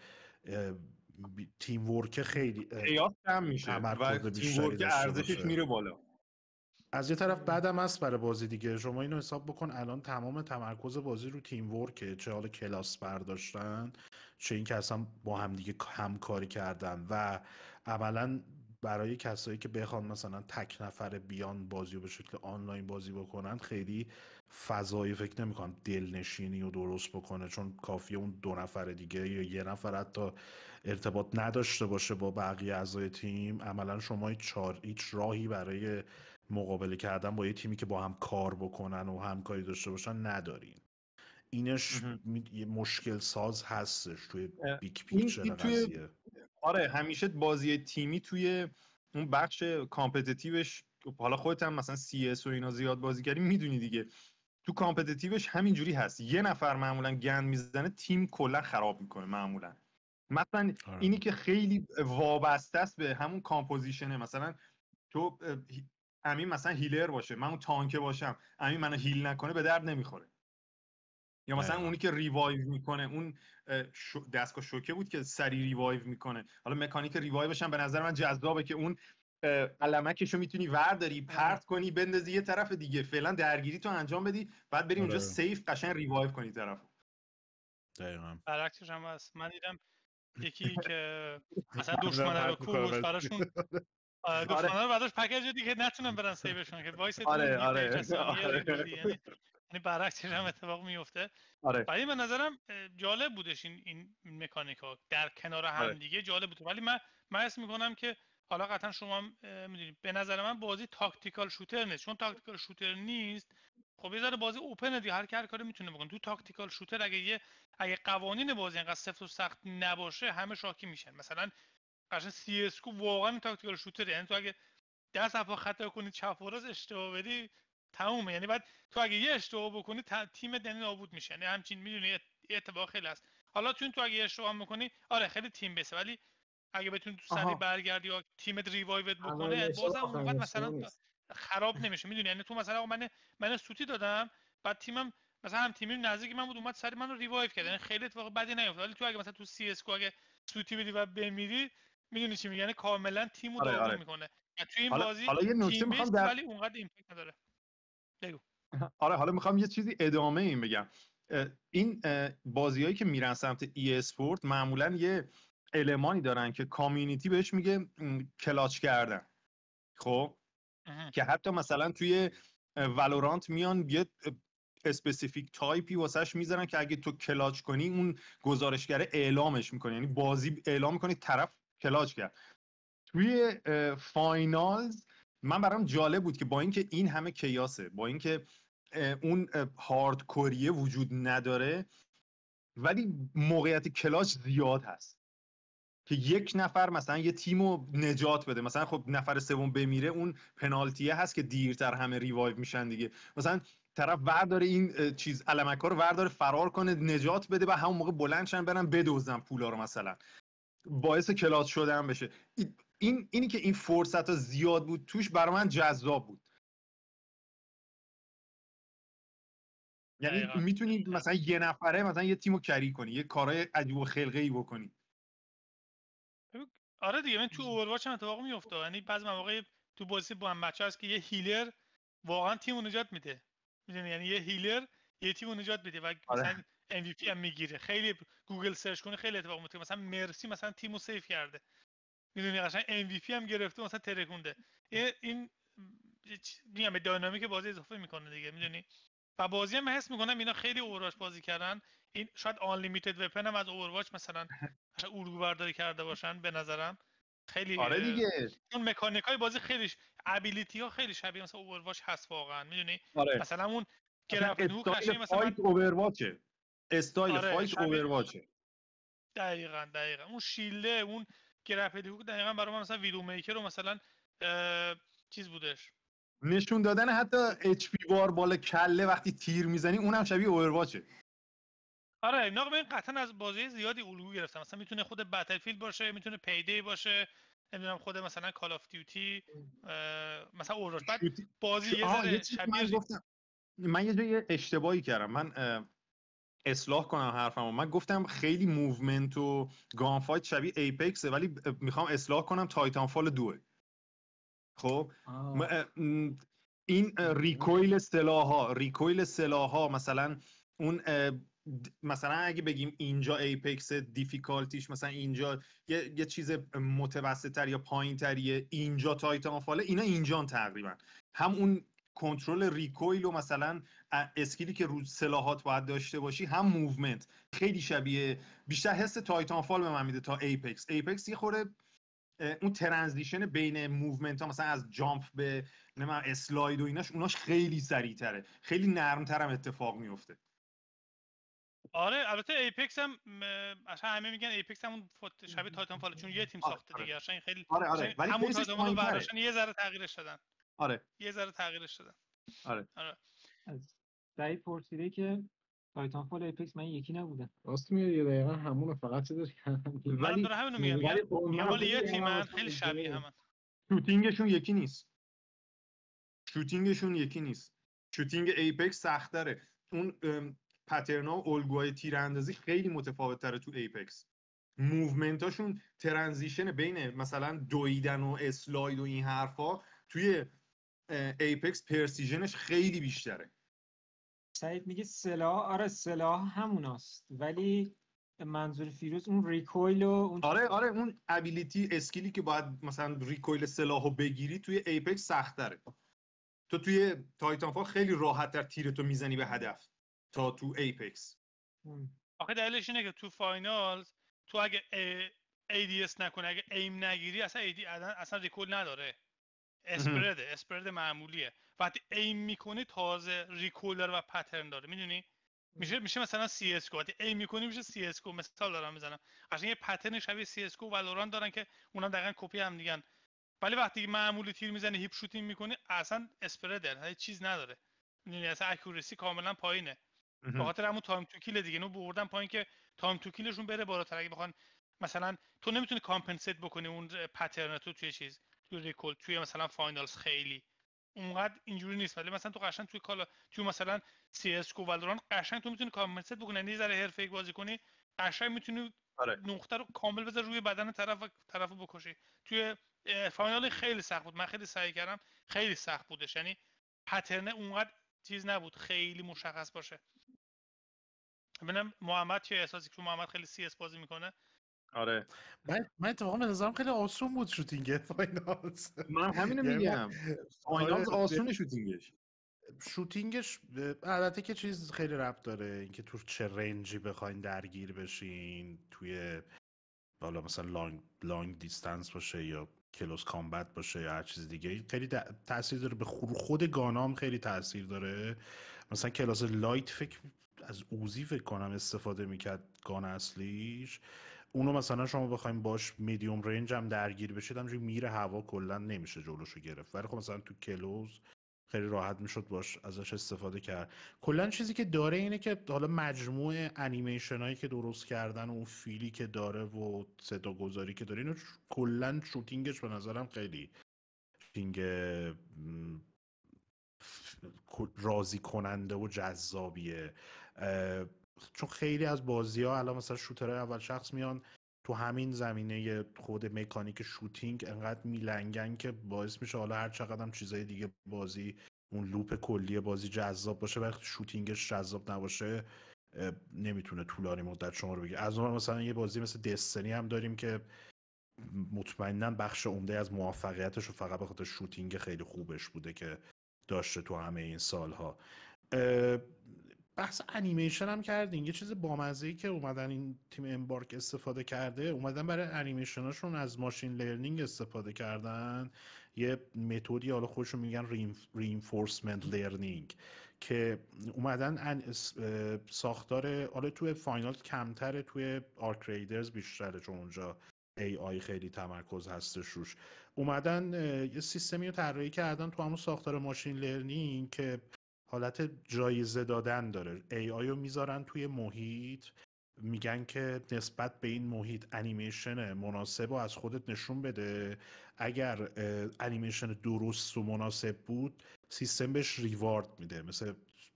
تیم ورک خیلی قیاس کم میشه و تیم ورک ارزشش میره بالا. از یه طرف بعدم هست برای بازی دیگه. شما اینو حساب بکن الان تمام تمرکز بازی رو تیم ورکه، چه حالا کلاس برداشتن چه این که اصلا با هم دیگه همکاری کردن و عملا برای کسایی که بخوان مثلا تک نفر بیان بازی رو به شکل آنلاین بازی بکنن خیلی فضایی فکر نمی‌کنم دلنشینی رو درست بکنه، چون کافیه اون دو نفر دیگه یا یه نفر حتی ارتباط نداشته باشه با بقیه اعضای تیم. عملا شما هیچ راهی برای مقابله کردن با یه تیمی که با هم کار بکنن و همکاری داشته باشن ندارین. اینش مشکل ساز هستش توی بیگ پیکچر قضیه. آره همیشه بازی تیمی توی اون بخش کامپتیتیوش، حالا خودت هم مثلا سی اس و اینا زیاد بازی کردی میدونی دیگه، تو کامپتیتیوش همینجوری هست، یه نفر معمولا گند میزنه تیم کلا خراب میکنه معمولا. مثلا اینی که خیلی وابسته است به همون کامپوزیشنه، مثلا تو امین مثلا هیلر باشه، من اون تانکه باشم، امین منو هیل نکنه به درد نمیخوره. یا مثلا اونی که ریوایو میکنه، اون دستگاه شوکه بود که سری ریوایو میکنه، حالا مکانیک ریوایوش هم به نظر من جذابه که اون علمکشو میتونی ورداری پرت کنی بندازی یه طرف دیگه، فعلا درگیری تو انجام بدی بعد بری اونجا سیف قشنگ ریوایو کنی طرفو. دقیقاً برعکسش هم هست. من دیدم یکی که مثلا دشمنا رو کش براشون دشمنا رو بعدش پکیج دیگه نتونن برن سیوشون که وایس آره یعنی یعنی برعکسش هم اتفاق میفته. آره ولی به نظرم جالب بودش این مکانیک ها در کنار هم دیگه جالب بود. ولی من حس میکنم که حالا قطعا شما میدونید به نظر من بازی تاکتیکال شوتر نیست. چون تاکتیکال شوتر نیست خب یه ذره بازی اوپن دیگه، هر کاری میتونه بکنه. تو تاکتیکال شوتر اگه قوانین بازی انقدر سفت و سخت نباشه همه شاکی میشن. مثلا قشنگ سی اس کو واقعا تاکتیکال شوتر، یعنی تو اگه 10 صفحه خطا کنی چپ و راست اشتباه بدی تمومه. یعنی بعد تو اگه یه اشتباه بکنی تیمت یعنی نابود میشه. یعنی همچین میدونی اتفاق خیلی هست. حالا تو اگه اشتباه میکنی آره خیلی تیم بسه، ولی اگه بتونی تو سری برگردی یا تیمت ریوایوت بکنه بازم اونقدر مثلا خراب نمیشه. میدونی یعنی تو مثلا من سوتی دادم بعد تیمم مثلا هم تیمی نزدیک من بود اومد سری منو ریوایو کرد، یعنی خیلی اتفاق بدی نیفتاد. ولی تو اگه مثلا تو سی اس کو اگه سوتی بدی و بمیری میدونی چی میگه، یعنی کاملا تیمو داغون میکنه. تو این بازی حالا یه نکته تیم میخوام بیس ولی اونقدر ایمپکت نداره. بگو. آره حالا میخوام یه چیزی ادامه این بگم. این بازیایی که میرن سمت ای اسپورت معمولا یه المانی دارن که کامیونیتی بهش میگه کلاچ کردن. خب که حتی مثلا توی والورانت میان یه اسپسیفیک تایپی واسش میذارن که اگه تو کلاچ کنی اون گزارشگر اعلامش میکنه، یعنی بازی اعلام میکنه طرف کلاچ کرد. توی فاینالز من برام جالب بود که با اینکه این همه کیاسه، با اینکه اون هاردکوریه وجود نداره، ولی موقعیت کلاچ زیاد هست که یک نفر مثلا یه تیمو نجات بده. مثلا خب نفر سوم بمیره اون پنالتیه هست که دیرتر همه ریوایو میشن دیگه. مثلا طرف ورداره این چیز علمکا رو ورداره فرار کنه نجات بده و همون موقع بلند شن برن بدزدن پولا رو، مثلا باعث کلاچ شدن بشه. اینی که این فرصت ها زیاد بود توش برای من جذاب بود. یعنی میتونید مثلا یه نفره مثلا یه تیمو کری کنی، یه کارهای عجیب و خلقه ای بکنی. آره دیگه من تو اوورواچ هم اتفاق میفته. یعنی بعضی مواقع تو بازی با هم بچه هست که یه هیلر واقعا تیمو نجات میده. میدونی یعنی یه هیلر یه تیمو نجات میده و مثلا ام وی پی هم میگیره. خیلی گوگل سرچ کنی خیلی اتفاق میفته. مثلا مرسی مثلا تیمو سیف کرده، میدونی قشنگ ام وی پی هم گرفته مثلا ترکونده. این میگم به دینامیک بازی اضافه میکنه دیگه، میدونی. و بازی هم حس میکنم اینا خیلی اوورواچ بازی کردن. این شاید آن لیمیتد وپن هم از اوورواچ مثلا الگو برداری کرده باشن به نظرم. خیلی آره دیگه اون مکانیک های بازی خیلی ابیلیتی ها خیلی شبیه مثلا اوورواچ هست واقعا، میدونی. آره. مثلا اون گرافیک هوک قشنگ مثلا فایت اوورواچه، استایل آره فایت اوورواچه. دقیقاً اون شیلده اون گرافیک هوک دقیقاً برای من مثلا ویدیو میکر رو مثلا چیز بودش، نشون دادن حتی اچ پی بار بالا کله وقتی تیر میزنی اونم شبیه اوورواچه. آره اینا من قطعا از بازی زیادی الگو گرفتم. مثلا میتونه خود بتلفیلد باشه، میتونه پیدی باشه، نمیدونم خود مثلا کال آف دیوتی، مثلا اوورواچ. بعد بازی یه ذره شبیه من یه جای اشتباهی کردم. من اصلاح کنم حرفمو. من گفتم خیلی موومنت و گان فایت شبیه ایپکسه، ولی میخوام اصلاح کنم تایتان فال 2. خب این ریکویل سلاح‌ها مثلا اون مثلا اگه بگیم اینجا ایپکس دیفیکالتیش مثلا اینجا یه چیز متوسط‌تر یا پایین‌تریه، اینجا تایتان فاله، اینا اینجان تقریبا هم اون کنترل ریکویل و مثلا اسکیلی که رو سلاحات باید داشته باشی، هم موومنت خیلی شبیه، بیشتر حس تایتان فال به من میده تا ایپکس یه خورده اون ترانزیشن بین موومنت ها مثلا از جامپ به اسلاید و اوناش خیلی سریع‌تره، خیلی نرم‌تر هم اتفاق میفته. آره البته ایپکس هم اصلا همه میگن ایپکس همون شبیه تایتان فال چون یه تیم ساخته دیگه. اصلا خیلی آره. ولی همون تایتان فال برداشتن یه ذره تغییرش دادن. یه ذره تغییرش دادن. آره. از سعید پرسیده که تایتان فال ایپکس من یکی نبودن. راست میگه دقیقاً همون فقط چیزش کردم. ولی داره همینو میگم مال یه تیمن خیلی شبیه همن. شوتینگشون یکی نیست. شوتینگ ایپکس سخت‌تره. اون پترنا و الگوهای تیراندازی خیلی متفاوت‌تره تو ایپکس. موومنتاشون ترانزیشن بین مثلا دویدن و اسلاید و این حرفا توی ایپکس پرسیژنش خیلی بیشتره. سعید میگه سلاح، آره سلاح هموناست، ولی منظور فیروز اون ریکویل و اون آره اون ابیلیتی اسکیلی که باید مثلا ریکویل سلاحو بگیری توی ایپکس سخت‌تره. تو توی تایتانفال خیلی راحت تر تیرتو میزنی به هدف تا تو ایپکس. آخه دلیلش اینه که تو فاینالز تو اگه ADS نکنه، اگه ایم نگیری، اصلا ریکول نداره، اسپرد معمولیه. وقتی ایم میکنی تازه ریکولر و پترن داره، میدونی؟ میشه مثلا سی اس کو، وقتی ایم میکنی میشه سی اس کو. مثال دارم میزنم، قشنگ یه پترن شبیه سی اس کو و ولورانت دارن که اونم دقیقاً کپی هم دیگن. ولی وقتی معمولی تیر میزنی، هیپ شوتینگ میکنی، اصلا اسپرده، هیچ چیز نداره، میدونی؟ اصلا اکورسی کاملا پایینه. به خاطر همون تایم تو کیل دیگه، اینو بردن پایین که تایم تو کیلشون بره بالاتر. اگه بخوان مثلا تو نمیتونی کامپنسیت بکنی اون پترن تو توی چیز، توی ریکول، توی مثلا فاینالز خیلی اونقدر اینجوری نیست. ولی مثلا تو قشنگ توی کالا، توی مثلا سی اس کو والورانت قشنگ تو میتونی کامپنسیت بکنی، یعنی یه ذره حرفه‌ای بازی کنی، قشنگ میتونی نقطه رو کامل بذار روی بدن طرفو بکشی. توی فاینال خیلی سخت بود، من خیلی سعی کردم، خیلی سخت بودش، یعنی پترن اونقدر چیز نبود خیلی مشخص باشه. ببینم محمد چه احساسی، که محمد خیلی سی اس بازی میکنه. آره من اتفاقا به نظرم خیلی آسون بود شوتینگ فاینالز. من همینو میگم، فاینالز آسونه شوتینگش البته که چیز خیلی ربط داره، اینکه تو چه رنجی بخواین درگیر بشین، توی بالا مثلا لانگ دیستنس باشه یا کلوز کامبت باشه یا هر چیز دیگه، خیلی تاثیر داره. به خود گانام خیلی تاثیر داره. مثلا کلاس لایت فکر از اوزی فکر کنم استفاده میکرد گان اصلیش، اونو مثلا شما بخوایم باش میدیوم رنج هم درگیر بشید همونجوری میره هوا، کلا نمیشه جلوشو گرفت. ولی خب مثلا تو کلوز خیلی راحت میشد باش ازش استفاده کرد. کلا چیزی که داره اینه که حالا مجموعه انیمیشن هایی که درست کردن و اون فیلی که داره و صدا گذاری که داره، اینو کلا شوتینگش به نظرم خیلی شوتینگ راضی کننده و جذابیه. چون خیلی از بازی ها الان مثلا شوترهای اول شخص میان تو همین زمینه خود مکانیک شوتینگ انقدر میلنگن که باعث میشه حالا هر چقدر هم چیزای دیگه بازی، اون لوپ کلی بازی جذاب باشه، وقتی شوتینگش جذاب نباشه نمیتونه طولانی مدت شما رو بگیره. از اون مثلا یه بازی مثل دستنی هم داریم که مطمئناً بخش عمده از موفقیتش رو فقط به خاطر شوتینگ خیلی خوبش بوده که داشته تو همه این سالها. بحث انیمیشن هم کردین، یه چیز بامزه‌ای که اومدن این تیم امبارک استفاده کرده، اومدن برای انیمیشناشون از ماشین لرنینگ استفاده کردن. یه متدی حالا خودشون میگن reinforcement learning، که اومدن ساختار، حالا توی فاینال کمتره، توی آرک ریدرز بیشتره چون اونجا AI خیلی تمرکز هستش روش. اومدن یه سیستمی رو طراحی کردن تو همون ساختار ماشین لرنینگ که حالت جایزه دادن داره. AI رو میذارن توی محیط، میگن که نسبت به این محیط انیمیشن مناسب رو از خودت نشون بده. اگر انیمیشن درست و مناسب بود سیستم بهش ریوارد میده، مثل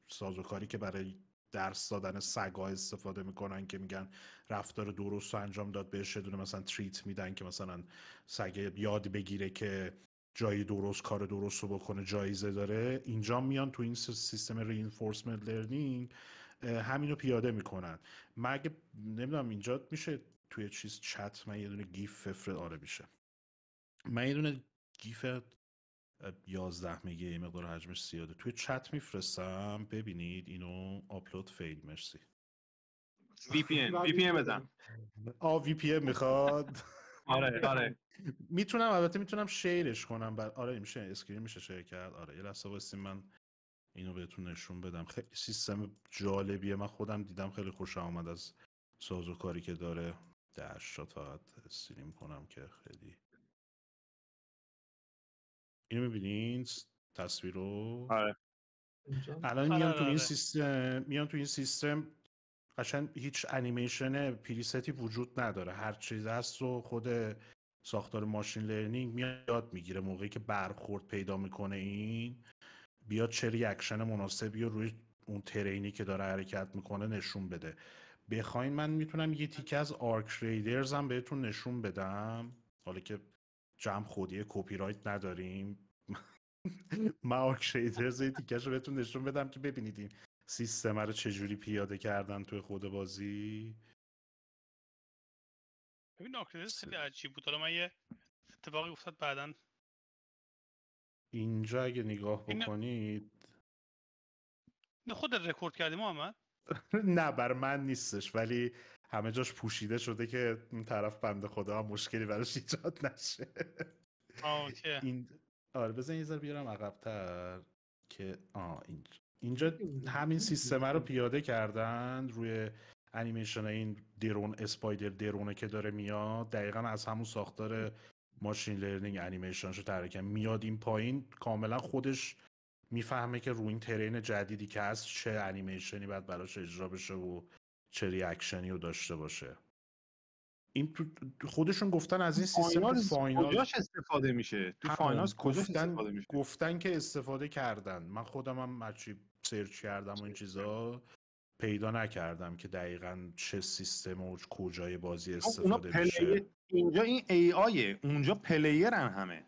سازوکاری که برای درس دادن سگا استفاده میکنن که میگن رفتار درست رو انجام داد، بهش یه دونه مثلا تریت میدن که مثلا سگ یاد بگیره که جای درست کار درست رو بکنه، جایزه داره. اینجا میان تو این سیستم رینفورسمنت لرنینگ همین رو پیاده میکنن. مگه نمیدونم اینجا میشه توی چیز چت من یه دونه گیف آره میشه، من یه دونه گیف 11 مگه یه مقدار حجمش زیاده توی چت میفرستم ببینید اینو. آپلود فیل، مرسی. VPN بزن. VPN میخواد. آره میتونم شیرش کنم آره میشه اسکرین میشه شیر کرد. آره یه لحظه واسه من اینو بهتون نشون بدم. خیلی سیستم جالبیه، من خودم دیدم، خیلی خوشم اومد از سازوکاری که داره. داشت تا استریم کنم که خیلی اینو میبینین تصویر رو. آره الان میان تو این سیستم قشنگ هیچ انیمیشن پریستی وجود نداره، هر چیز هست رو خود ساختار ماشین لرنینگ میاد میگیره. موقعی که برخورد پیدا میکنه این بیاد چه ریاکشن مناسبی رو روی اون ترینی که داره حرکت میکنه نشون بده. بخواین من میتونم یه تیکه از آرک ریدرز هم بهتون نشون بدم، حالا که جمع خودی کپی رایت نداریم. من آرک ریدرز یه تیکه رو بهتون نشون بدم که ببینید این سیستم رو چجوری پیاده کردن توی خود بازی. ببین آرک ریدرز خیلی عجیب بود. حالا من یه اتفاقی افتاد بعداً اینجا اگه نگاه بکنید خود رکورد کردی محمد؟ نه برای من نیستش، ولی همه جاش پوشیده شده که اون طرف بنده خدا مشکلی براش ایجاد نشه. اوکی. این آره بزن یه ذره بیارم عقب‌تر که اینجا همین سیستم رو پیاده کردن روی انیمیشن این درون اسپایدر درونه که داره میاد، دقیقاً از همون ساختار ماشین لرنینگ انیمیشنشو طراحی کردن. میاد این پایین کاملا خودش میفهمه که روی این ترین جدیدی که هست چه انیمیشنی باید براش اجرا بشه و چه ریاکشنی رو داشته باشه. این خودشون گفتن از این سیستم تو فاینال کجاش استفاده میشه؟ تو فاینالز کجاش استفاده میشه؟ گفتن که استفاده کردن. من خودم هم هرچی سرچ کردم و این چیزا پیدا نکردم که دقیقاً چه سیستم و کجای بازی استفاده میشه. اینجا این AI اونجا پلیرن همه.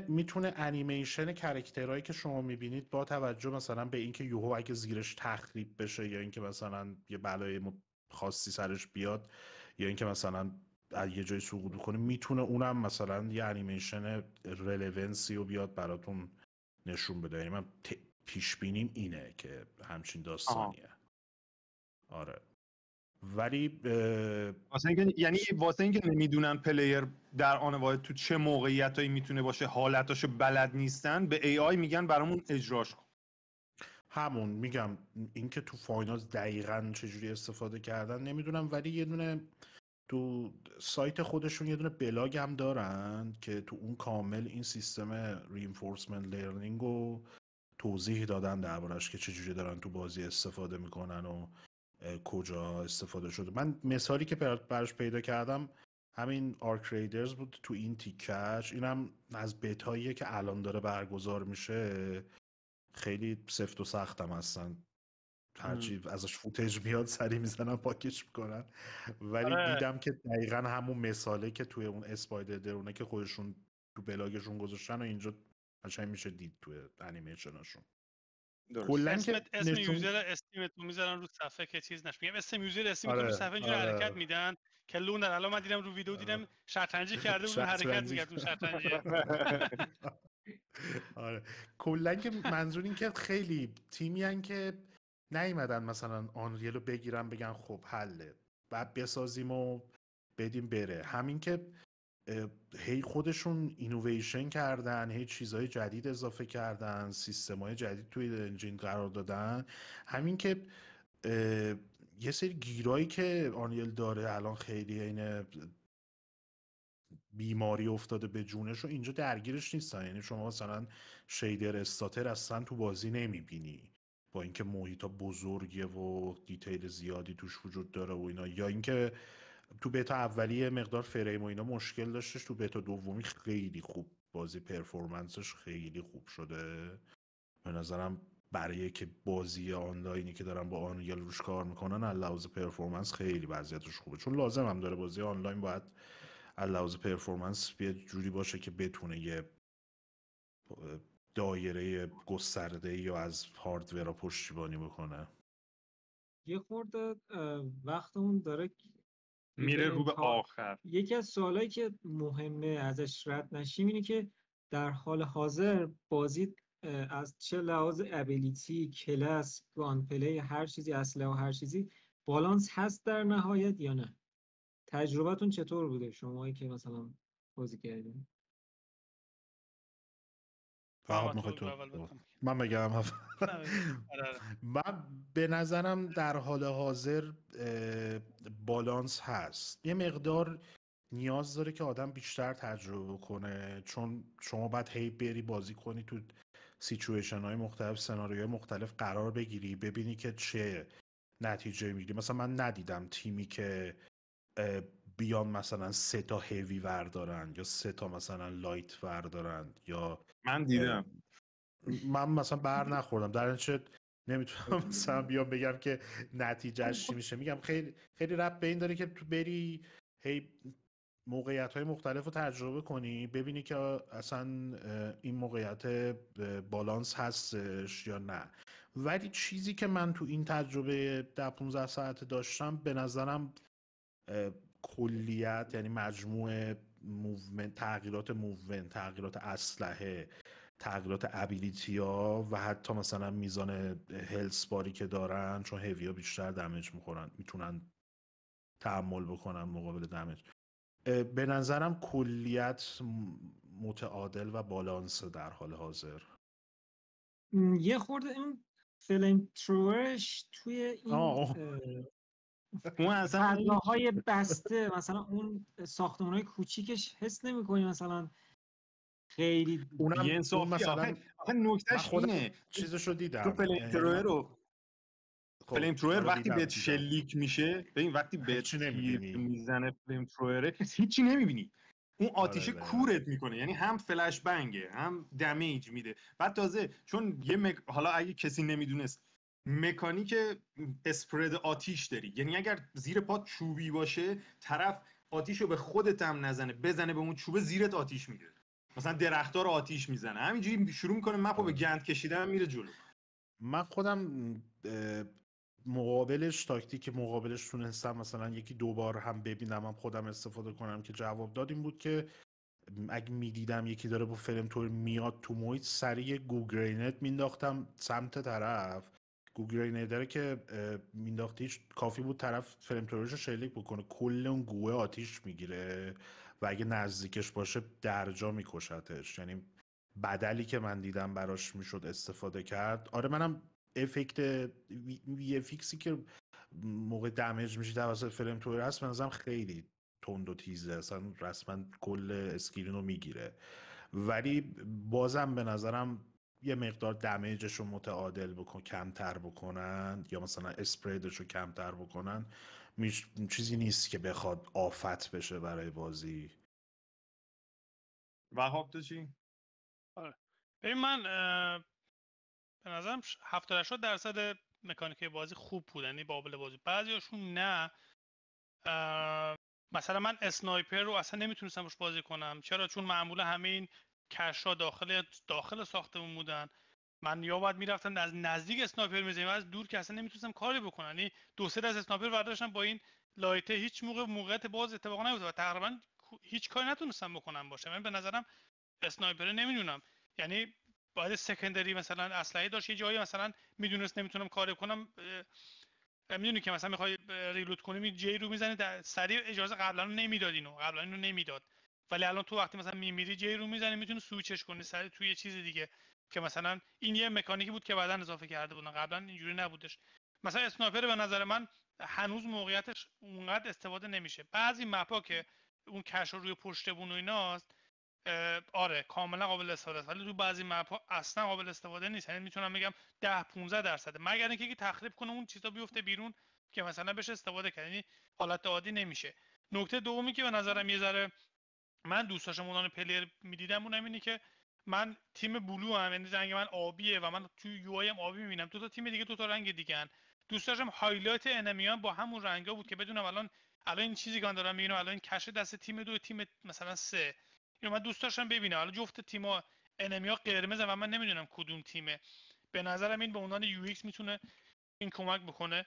میتونه انیمیشن کرکترهایی که شما میبینید با توجه مثلا به اینکه یوهو اگه زیرش تخریب بشه یا اینکه مثلا یه بلای خاصی سرش بیاد یا اینکه مثلا از یه جای سقوط کنه، میتونه اونم مثلا یه انیمیشن رلوونسی رو بیاد براتون نشون بده. یعنی من پیش بینیم اینه که همچین داستانیه. آره ولی واسه اینکه نمیدونن پلیر در آن واحد تو چه موقعیتایی میتونه باشه، حالتاشو بلد نیستن، به AI میگن برامون اجراش کن. همون میگم اینکه تو فاینال دقیقاً چجوری استفاده کردن نمیدونم، ولی یه دونه تو سایت خودشون یه دونه بلاگ هم دارن که تو اون کامل این سیستم رینفورسمنت لرنینگ رو توضیح دادن دربارش که چجوری دارن تو بازی استفاده میکنن و کجا استفاده شده. من مثالی که براش پیدا کردم همین آرک ریدرز بود تو این تیکش. اینم از بتاییه که الان داره برگزار میشه. خیلی سفت و سختم هستن، هرچی ازش فوتج بیاد سری میزنن پاکش میکنن، ولی دیدم که دقیقا همون مثاله که توی اون اسپایدر درونه که خودشون تو بلاگشون گذاشتن و اینجا قشنگ میشه دید توی انیمیشناشون. کلا که اسم یوزر استیمتو میذارن رو صفحه که چیز نشه. میگم اسم یوزر استیمتو رو صفحه اینجوری حرکت میدن که لونر. الان من دیدم رو ویدیو دیدم شطرنجی کرده بود حرکت میکرد رو شطرنجی. آره کلا که منظور این که خیلی تیمی ان که نیومدن مثلا آنریل رو بگیرن بگن خب حله بعد بسازیم و بدیم بره. همین که هی خودشون اینویشن کردن، هی چیزهای جدید اضافه کردن، سیستم‌های جدید توی انجین قرار دادن. همین که یه سری گیرایی که آنریل داره الان خیلی این بیماری افتاده به جونش و اینجا درگیرش نیستن. یعنی شما مثلا شیدر استاتر اصلا تو بازی نمیبینی، با اینکه محیطا بزرگه و دیتیل زیادی توش وجود داره و اینا. یا اینکه تو بتا اولیه مقدار فریم و اینا مشکل داشتش، تو بتا دومی خیلی خوب بازی پرفورمنسش خیلی خوب شده به نظرم. برای که بازی آنلاینی که دارن با آنریل روش کار میکنن از لحاظ پرفورمنس خیلی وضعیتش خوبه، چون لازم هم داره بازی آنلاین باید از لحاظ پرفورمنس یه جوری باشه که بتونه یه دایره گسترده یا از هاردور پشتیبانی بکنه. یه خورده وقتمون داره میره رو به آخر. یکی از سوالایی که مهمه ازش رد نشیم اینه که در حال حاضر بازی از چه لحاظ ابیلیتی، کلاس، گان پلی، هر چیزی، اسلحه و هر چیزی بالانس هست در نهایت یا نه؟ تجربتون چطور بوده شمایی که مثلا بازی کردین؟ من بگم من به نظرم در حال حاضر بالانس هست. یه مقدار نیاز داره که آدم بیشتر تجربه کنه، چون شما باید هی بری بازی کنی تو سیچویشن های مختلف، سناریوهای مختلف قرار بگیری، ببینی که چه نتیجه میگیری. مثلا من ندیدم تیمی که بیان مثلا 3 تا هیوی وردارن یا 3 تا مثلا لایت وردارن. یا من دیدم من مثلا بر نخوردم، در نتیجه نمیتونم مثلا بیام بگم که نتیجهش چی میشه. میگم خیلی خیلی ربط به این داره که تو بری هی موقعیت‌های مختلف رو تجربه کنی، ببینی که اصلا این موقعیت بالانس هستش یا نه. ولی چیزی که من تو این تجربه 10-15 ساعت داشتم به نظرم کلیت، یعنی مجموع موومنت، تغییرات موومنت، تغییرات اسلحه، تغییرات ابیلیتی ها و حتی مثلا میزان هلس باری که دارن، چون هیوی ها بیشتر دمیج میخورن، میتونن تحمل بکنن مقابل دمیج. به نظرم کلیت متعادل و بالانس در حال حاضر. یه خورده این فلیم ترورش توی این اون اصلا فضاهای بسته، مثلا اون ساختمان‌های کوچیکش حس نمی‌کنی مثلا خیلی بی‌انصافی؟ مثلا آخه نکتهش اینه، چیزشو دیدم، تو فلیم ترور رو فلیم ترور وقتی بهت شلیک میشه، ببین وقتی بهت تیر میزنه فلیم تروره هیچی نمیبینی، اون آتیشه کورت میکنه، یعنی هم فلش بنگه هم دمیج میده. بعد تازه چون حالا اگه کسی نمیدونست مکانیک اسپرد آتیش داری، یعنی اگر زیر پات چوبی باشه طرف آتیشو به خودت هم نزنه، بزنه به اون چوبه، زیرت آتیش میده. مثلا درخت‌ها رو آتیش میزنه، همینجوری شروع میکنه مپو به گند کشیدن میره جلو. من خودم مقابلش تاکتیک مقابلش تونستم مثلا یکی دو بار هم ببینم، هم خودم استفاده کنم که جواب داد این بود که اگه میدیدم یکی داره با فلم تور میاد تو محیط، سریع گوگرینت مینداختم سمت طرف. گوگرینت که مینداختیش کافی بود طرف فلم تورش رو شلیک بکنه، کل اون گوه آتیش میگیره و اگه نزدیکش باشه درجا میکشتش. یعنی بدلی که من دیدم براش میشد استفاده کرد. آره منم افکت وی فیکسی که موقع دمیج میشه توسط فلم تور هست بنظرم خیلی تند و تیزه، اصلا رسما کل اسکرین رو میگیره، ولی بازم به نظرم یه مقدار دمیجش رو متعادل بکن، کمتر بکنن یا مثلا اسپریدش رو کمتر بکنن چیزی نیست که بخواد آفت بشه برای بازی. وهاب تو چی؟ ببین من به نظرم 70-80% مکانیک بازی خوب بود، یعنی قابل بازی. بعضیاشون نه. مثلا من اسنایپر رو اصلا نمیتونستم روش بازی کنم. چرا؟ چون معمولا همه این کش‌ها داخل ساختمون بودن. من یا باید میرفتم از نزدیک اسنایپر میزنم، از دور که اصلا نمیتونستم کاری بکنم. یعنی دو سه دست اسنایپر برداشتم با این لایته، هیچ موقعیت باز اتفاق نیفتاد و تقریبا هیچ کاری نتونستم بکنم باشه. من به نظرم اسنایپر نمیدونم، یعنی باید سکندری مثلا اسلحه داشت، یه جایی مثلا میدونست نمیتونم کاری کنم، میدونی که مثلا میخوای ریلود کنی جی رو میزنی سریع، اجازه قبلا نمیداد، قبلا اینو نمیداد، ولی الان تو وقتی مثلا میمیری جی رو میزنی میتونی سویچش کنی سریع توی یه چیز دیگه، که مثلا این یه مکانیکی بود که بعدن اضافه کرده بودن، قبلا اینجوری نبودش. مثلا اسنایپر به نظر من هنوز موقعیتش اونقدر استفاده نمیشه. بعضی مپا که اون کش روی پشت بون و ایناست، آره کاملا قابل استفاده است، ولی تو بعضی مپ ها اصلا قابل استفاده نیست. یعنی میتونم بگم 10-15%، مگر اینکه تخریب کنه اون چیزا بیفته بیرون که مثلا بشه استفاده کرد، یعنی حالت عادی نمیشه. نکته دومی که به نظرم یه ذره من دوست داشتم اونان پلیر میدیدم اونم اینه که من تیم بلو هم، یعنی رنگ من آبیه و من تو یو آی ام آبی میبینم، دو تا تیم دیگه دو تا رنگ دیگه ان. دوست داشتم هایلایت انمیان با همون رنگا بود که بدونم الان این چیزی که دارم میبینم الان این کش دست تیم 2 تیم مثلا 3، اینو من دوست داشتم ببینم. حالا جفت تیم‌ها انمی‌ها قرمزه و من نمیدونم کدوم تیمه. به نظرم این به عنوان یو ایکس میتونه این کمک بکنه.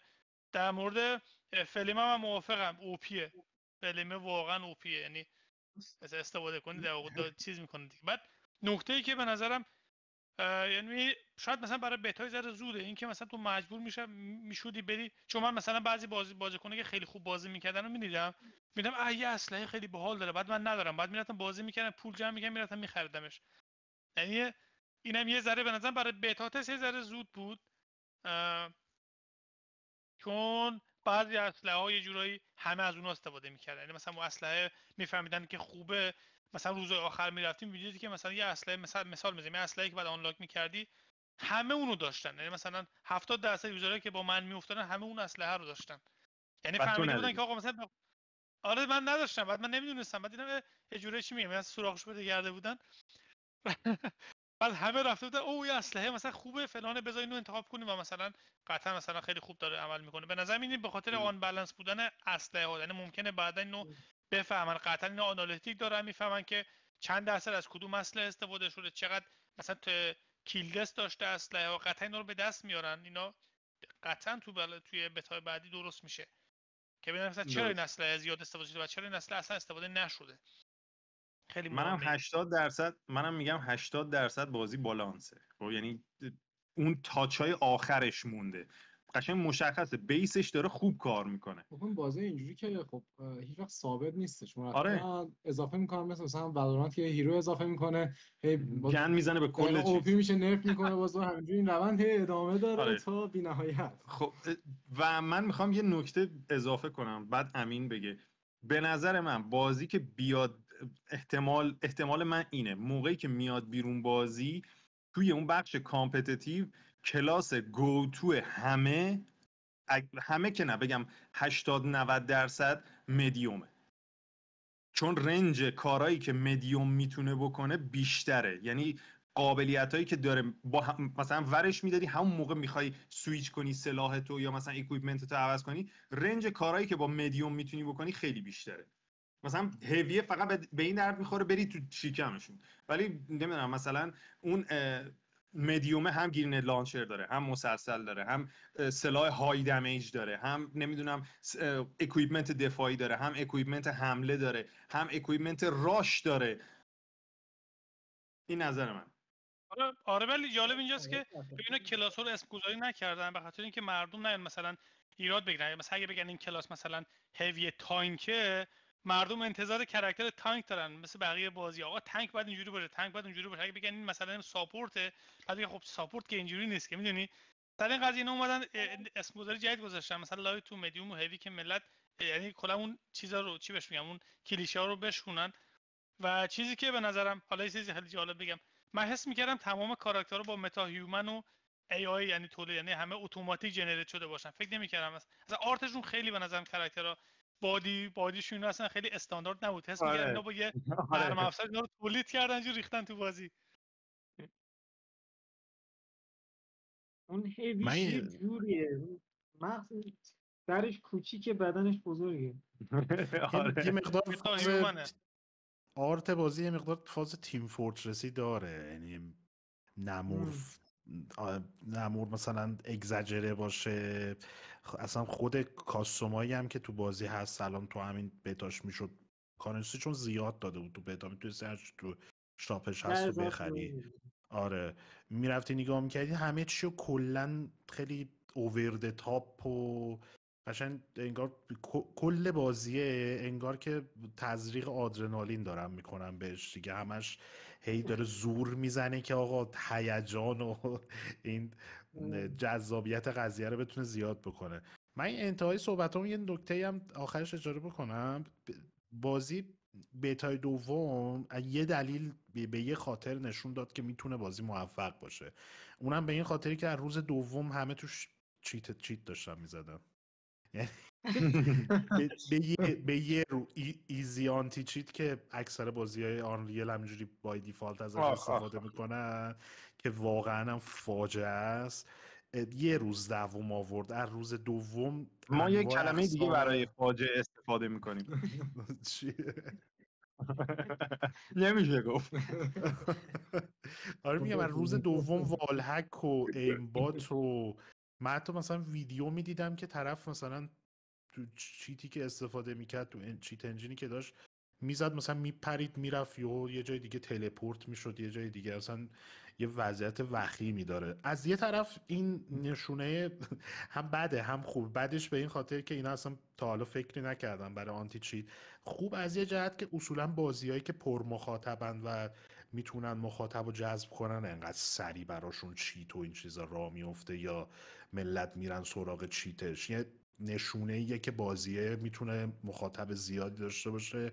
در مورد فلیم هم موافقم، اوپیه فلیم، واقعا اوپیه، یعنی مثلا استفاده کنی در واقع چیز میکنه دیگه. بعد نکته‌ای که به نظرم یعنی شاید مثلا برای بتای ذره زوده، این که مثلا تو مجبور میشودی بری، چون من مثلا بعضی بازیکنایی که خیلی خوب بازی میکردن رو میدیدم یه اسلحه خیلی باحال داره، بعد من ندارم، بعد میرفتم بازی میکردم، پول جمع میکردم، میرفتم میخریدمش. یعنی اینم یه ذره به نظرم برای بتا تست یه ذره زود بود، چون بعضی اسلحه ها یه جورایی همه از اونها استفاده میکردن. یعنی مثلا اون اسلحه میفهمیدن که خوبه، مثلا روز آخر میرفتیم می‌دیدی که مثلا یه اسلحه مثال میزنم، یه اسلحه‌ای که بعد آنلاک میکردی همه اونو داشتن، یعنی مثلا 70% یوزرایی که با من میافتادن همه اون اسلحه رو داشتن، یعنی فهمیده بودن که آقا مثلا آره من نداشتم، بعد من نمیدونستم، بعد دیدم یه جوری چی میگم، مثلا سوراخش بده گرده بودن بعد همه رفته بودن او یه اسلحه مثلا خوبه فلانه، بذار اینو انتخاب کنیم و مثلا قطعا مثلا خیلی خوب داره عمل میکنه. به نظر میاد به خاطر آن بالانس بودن اسلحه ها، یعنی ممکنه بعدا اینو بفهمن، قطعا اینو آنالیتیک دارن میفهمن که چند درصد از کدوم اسلحه استفاده شده، چقدر مثلا کیل دست داشته اسلحه و قطعا اینا رو به دست میارن. اینا قطعا توی بتای بعدی درست میشه که ببینن مثلا چرا این اسلحه زیاد استفاده شده و چرا این اسلحه اصلا استفاده نشده. خیلی منم مهمه. 80% منم میگم 80% بازی بالانسه. خب یعنی اون تاچای آخرش مونده، قشنگ مشخصه بیسش داره خوب کار میکنه. خب اون بازی اینجوری که خب هیچ وقت ثابت نیستش، آره. اضافه میکنم، مثلا والورانت که هیرو اضافه میکنه، هی گن میزنه به کل چیز، اوپی میشه، نرف میکنه، باز همینجوری این روند هی ادامه داره. آره. تا بی‌نهایت. خب و من میخوام یه نکته اضافه کنم بعد امین بگه. به نظر من بازی که بیاد، احتمال من اینه موقعی که میاد بیرون بازی توی اون بخش کامپتیتیو کلاس گو تو همه که نه بگم 80-90% مدیومه، چون رنج کارهایی که مدیوم میتونه بکنه بیشتره. یعنی قابلیتایی که داره با مثلا ورش میدادی همون موقع میخوای سویچ کنی سلاحتو یا مثلا اکویپمنتتو عوض کنی، رنج کارهایی که با مدیوم میتونی بکنی خیلی بیشتره. مثلا هیویه فقط به این درد میخوره بری تو شیکمشون، ولی نمیدونم مثلا اون مدیومه هم گرینید لانچر داره، هم مسلسل داره، هم سلاح های دمیج داره، هم نمیدونم اکویپمنت دفاعی داره، هم اکویپمنت حمله داره، هم اکویپمنت راش داره. این نظر من. آره ولی جالب اینجاست که اینا کلاس ها رو اسم گذاری نکردن به خاطر اینکه مردم نیان مثلا ایراد بگیرن. مثلا اگه بگن این کلاس مثلا هیوی تانکه، مردم انتظار کاراکتر تانک دارن مثل بقیه بازی. آقا تانک باید اینجوری باشه، تانک باید اونجوری باشه. اگه بگن این مثلا ساپورت، بعد میگن خب ساپورت که اینجوری نیست که، میدونی در این قضیه اینا اومدن اسم گذاری جدید گذاشتن، مثلا لایت تو مدیوم و هیوی که ملت یعنی کلا اون چیزا رو چی بهش میگم، اون کلیشه ها رو بشکنن. و چیزی که به نظرم حالا یه چیزی خیلی جالب بگم، من حس می‌کردم تمام کاراکترها با متا هیومن و ای آی یعنی تولید، یعنی همه اتوماتیک جنریت شده باشن. فکر نمی‌کردم اصلا آرتشون خیلی به نظرم کاراکترها بادیشون اصلا خیلی استاندارد نبود. حس می‌کردم اینا با یه نرم افزار اینا رو تولید کردن جو ریختن تو بازی. اون هیویش یه جوریه، مغز سرش کوچیکه بدنش بزرگه. یه مقدار آرت بازی یه مقدار فاز تیم فورترسی داره، یعنی نمور مثلا اگزاجره باشه. اصلا خود کاستومایی هم که تو بازی هست الان تو همین بتاش میشد کارنسی چون زیاد داده بود تو بتا میتونی سرچ تو شاپش هست و بخری. آره میرفتی نگاه میکردی همه چیو کلن خیلی اوورد تاپ و قشنگ انگار کل بازیه انگار که تزریق آدرنالین دارم میکنم بهش دیگه، همش هی داره زور میزنه که آقا هیجان و این جذابیت قضیه رو بتونه زیاد بکنه. من این انتهای صحبتام یه نکته هم آخرش اشاره بکنم. بازی بیتای دوم یه دلیل به یه خاطر نشون داد که میتونه بازی موفق باشه، اونم به این خاطری که از روز دوم همه توش چیت داشتن میزدن. به یه رو ایزی آنتی چیت که اکثر بازی‌های آنریل همینجوری بای دیفالت ازش استفاده میکنن که واقعا هم فاجعه است. یه روز دوم آورد، از روز دوم ما یه کلمه دیگه برای فاجعه استفاده میکنیم. نمیشه گفت. آره میگم از روز دوم والهک و ایمبات و من حتی مثلا ویدیو میدیدم که طرف مثلا تو چیتی که استفاده میکرد تو چیت انجینی که داشت میزد مثلا میپرید میرفت یه جای دیگه تلپورت میشد یه جای دیگه، اصلا یه وضعیت وخیمی داره. از یه طرف این نشونه هم بده هم خوب. بعدش به این خاطر که اینا اصلا تا حالا فکری نکردن برای آنتی چیت. خوب از یه جهت که اصولا بازیایی که پر مخاطبن و میتونن مخاطب رو جذب کنن انقدر سری براشون چیت و این چیزا راه میفته یا ملت میرن سراغ چیتش. یه نشونه ایه که بازیه میتونه مخاطب زیادی داشته باشه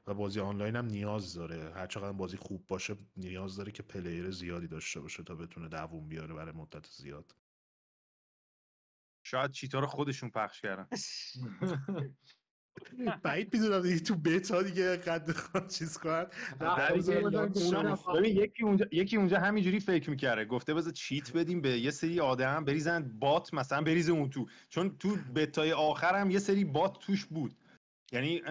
و بازی آنلاین هم نیاز داره، هر چقدر بازی خوب باشه نیاز داره که پلیر زیادی داشته باشه تا بتونه دووم بیاره برای مدت زیاد. شاید چیتا رو خودشون پخش کردن. بعید میدونم دیگه تو بتا دیگه قد چیز کنن. یکی اونجا همینجوری فکر میکرده، گفته بذار چیت بدیم به یه سری آدم بریزن بات مثلا بریزه اون تو، چون تو بتای آخر هم یه سری بات توش بود. یعنی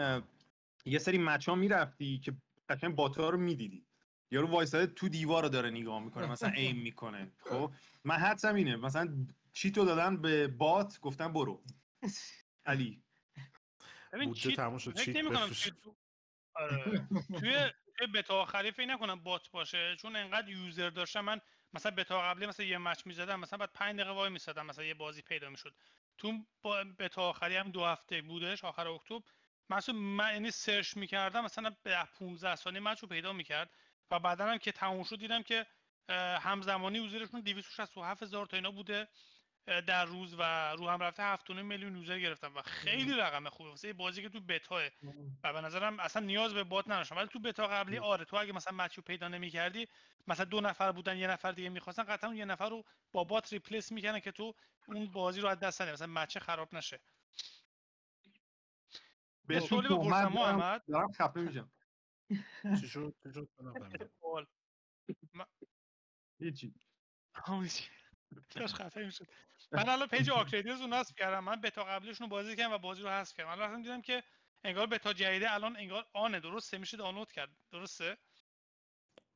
یه سری مچا میرفتی که قشنگ باتا رو میدیدی، یارو وایساده تو دیوار رو داره نگاه میکنه مثلا ایم میکنه. خب من حدسم اینه مثلا چیتو دادن به بات گفتن برو علی ببین چیت فکر نمی‌کنم توی توی بتا آخری فکر نکنم بات باشه، چون انقدر یوزر داشتم. من مثلا بتا قبلی مثلا یه مچ می‌زدم، مثلا بعد 5 دقیقه وای می‌سادم مثلا یه بازی پیدا می‌شد. تو بتا آخری هم 2 هفته بودش، آخر اکتبر. مثلا من یعنی سرچ می‌کردم مثلا 10-15 ثانیه مچ رو پیدا می‌کرد و بعداً هم که تموم شد دیدم که همزمانی یوزرشون 267000 تا اینا بوده در روز و رو هم رفته 7.5 میلیون یوزر گرفتم و خیلی رقم خوبه واسه بازی که تو بتاه و به نظرم اصلا نیاز به بات نداشتم. ولی تو بتا قبلی آره، تو اگه مثلا مچو پیدا نمی‌کردی، مثلا 2 نفر بودن یه نفر دیگه می‌خواستن، قطعا اون یه نفر رو با بات ریپلیس می‌کنن که تو اون بازی رو از دست ندی، مثلا مچ خراب نشه. به سوالی بپرسم محمد، دارم خفه میشم. چی شد نفهمیدم. هیچی داشت خفه میشد. من الان پیج آکریدیوز رو نصب کردم. من بتا قبلیشون رو بازی کردم و بازی رو حذف کردم. الان رفتم دیدم که انگار بتا جدیده الان انگار آنه، درسته؟ میشه دانلود کرد، درسته؟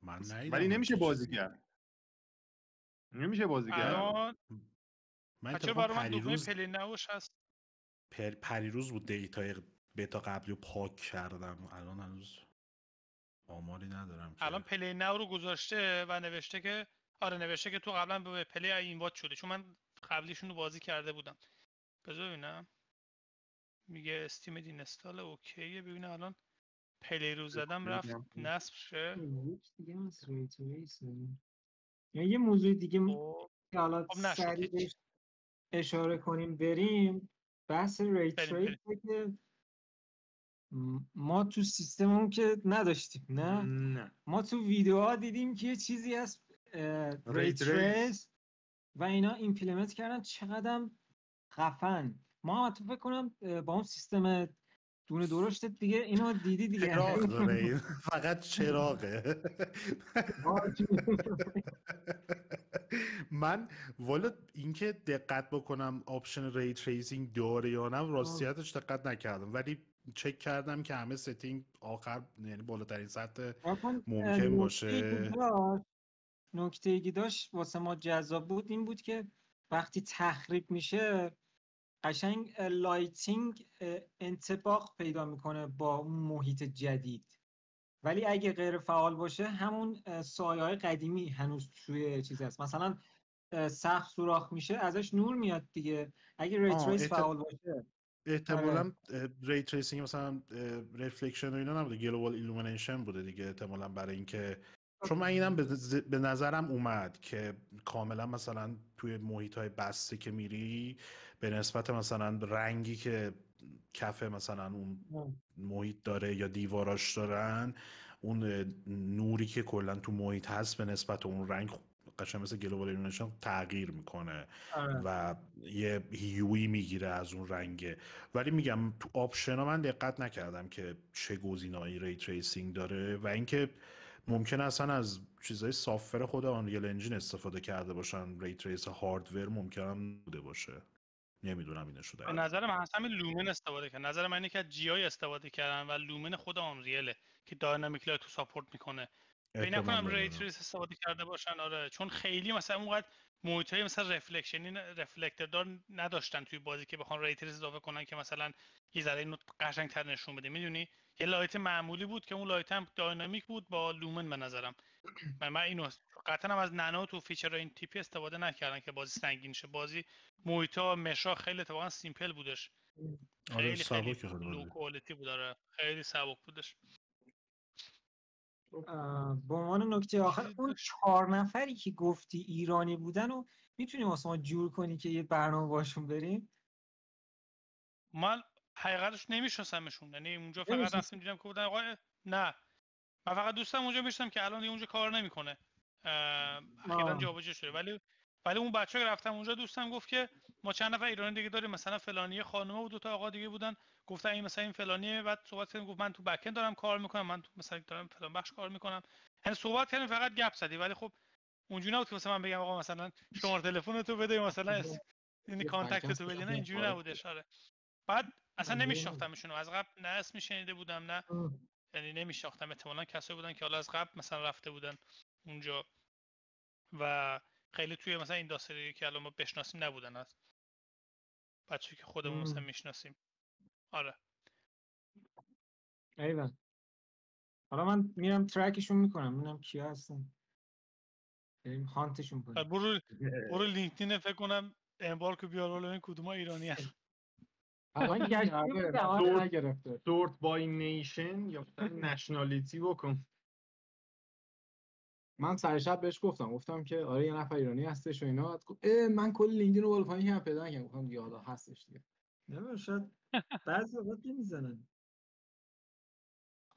من ندیدم ولی نمیشه بازی کرد. نمیشه بازی کرد. الان من بچه برای من دکمه پلی نوش هست. پریروز بود دیتای بتا قبلی رو پاک کردم. الان هنوز آماری ندارم که. الان پلی نو رو گذاشته و نوشته که آره، نوشته که تو قبلا به پلی اینوایت شده، چون من قبلیشون رو بازی کرده بودم. بذار ببینم. میگه استیم اینستال اوکیه. ببینم الان پلی رو زدم رفت نصب شه. دیگه از ریتریس یه موضوع دیگه که حالا خب نشد سریع هیچ. اشاره کنیم بریم بحث ریتریس که ما تو سیستممون که نداشتیم. نه ما تو ویدیوها دیدیم که یه چیزی از ریتریس و اینا ایمپلمنت کردن، چقدر خفن. ما تو فکر کنم با اون سیستم دونه درشت دیگه اینو دیدی دیگه. چراغ داره این، فقط چراغه. من والا اینکه دقت بکنم آپشن ری تریسینگ داره یا نه راستیتش دقت نکردم، ولی چک کردم که همه ستینگ آخر یعنی بالاترین سطح ممکن باشه. نکته ای داشت واسه ما جذاب بود این بود که وقتی تخریب میشه قشنگ لایتینگ انطباق پیدا میکنه با اون محیط جدید، ولی اگه غیر فعال باشه همون سایه‌های قدیمی هنوز توی چیز هست. مثلا سقف سوراخ میشه ازش نور میاد دیگه اگه ری تریس فعال باشه. احتمالاً ری تریسینگ مثلا رفلکشن و اینا نبوده، گلوبال ایلومینیشن بوده دیگه احتمالاً، برای اینکه چون من اینم به نظرم اومد که کاملا مثلا توی محیط‌های بسته که میری به نسبت مثلا رنگی که کف مثلا اون محیط داره یا دیواراش دارن، اون نوری که کلا تو محیط هست به نسبت اون رنگ قشنگ مثل گلوبال ایلومینیشن تغییر میکنه و یه هیوی میگیره از اون رنگه. ولی میگم تو آپشن ها من دقت نکردم که چه گزینه‌ای ری تریسینگ داره و اینکه ممکنه اصلا از چیزای سافر خود آنریل انجین استفاده کرده باشن. ری تریس هاردور ممکنه بوده باشه، نمیدونم اینو شده. به نظر من اصلا لومن استفاده کردن. نظر من اینه که از جی آی استفاده کردن و لومن خود آنریله که داینامیک لایت رو ساپورت میکنه. فکر نکنم ری تریس استفاده کرده باشن. آره، چون خیلی مثلا اونقدر محیطای مثلا رفلکشنی رفلکتر دار نداشتن توی بازی که بخوان ری تریس اضافه کنن که مثلا یه ذره اینو قشنگ‌تر نشون بده. میدونی یه لایت معمولی بود که اون لایت هم داینامیک بود با لومن. به نظرم من اینو قطعا هم از نانو تو فیچر این تیپی استفاده نکردن که بازی سنگین شه. بازی محیطا مشا خیلی اتفاقا سیمپل بودش. خیلی خیلی لو کوالیتی بود. آره خیلی سبک بودش. به عنوان نکته آخر اون 4 نفری که گفتی ایرانی بودن و میتونی واسه ما جور کنی که یه برنامه باشون بریم؟ من حقیقتش نمیشناسمشون، یعنی اونجا فقط رفتم دیدم که بودن. آقا نه، من فقط دوستم اونجا میشتم که الان دیگه اونجا کار نمیکنه، اخیراً جابجا شده. ولی اون بچه‌ها که رفتم اونجا دوستم گفت که ما چند نفر ایرانی دیگه داریم، مثلا فلانی خانومه و 2 تا آقا دیگه بودن، گفتن این مثلا این فلانیه. بعد صحبت کردیم، گفت من تو بک اند دارم کار میکنم، من تو مثلا دارم فلان بخش کار میکنم. یعنی صحبت کردیم، فقط گپ زدیم. ولی خب اونجوری نبود که مثلا من بگم آقا مثلا شماره تلفن تو بده، مثلا این کانتکت تو بده، نه اینجوری نبود اشاره. بعد اصلا نمیشناختمشون از قبل، نه اسم شنیده بودم نه، یعنی نمیشناختم. احتمالاً کسایی بودن که حالا از قبل مثلا رفته بودن اونجا و خیلی توی مثلا اینداستری که الان ما بشناسیم نبودن، از بچه‌ای که خودمون مثلا میشناسیم. آره ایوان حالا من میرم ترکشون میکنم ببینم کیا هستن، بریم هانتشون کنیم. برو لینکدین فکر کنم امبارک بیار بالا این کدوم ایرانی هست. الان گشتی نگرفته. سورت بای نیشن یا نشنالیتی بکن. من سر شب بهش گفتم که آره یه نفر ایرانی هستش و اینا. من کل لینکدین رو بالا پایین کردم پیدا نکردم. گفتم دیگه حالا هستش دیگه. نمیشه شاید بعضی وقت نمیزنن.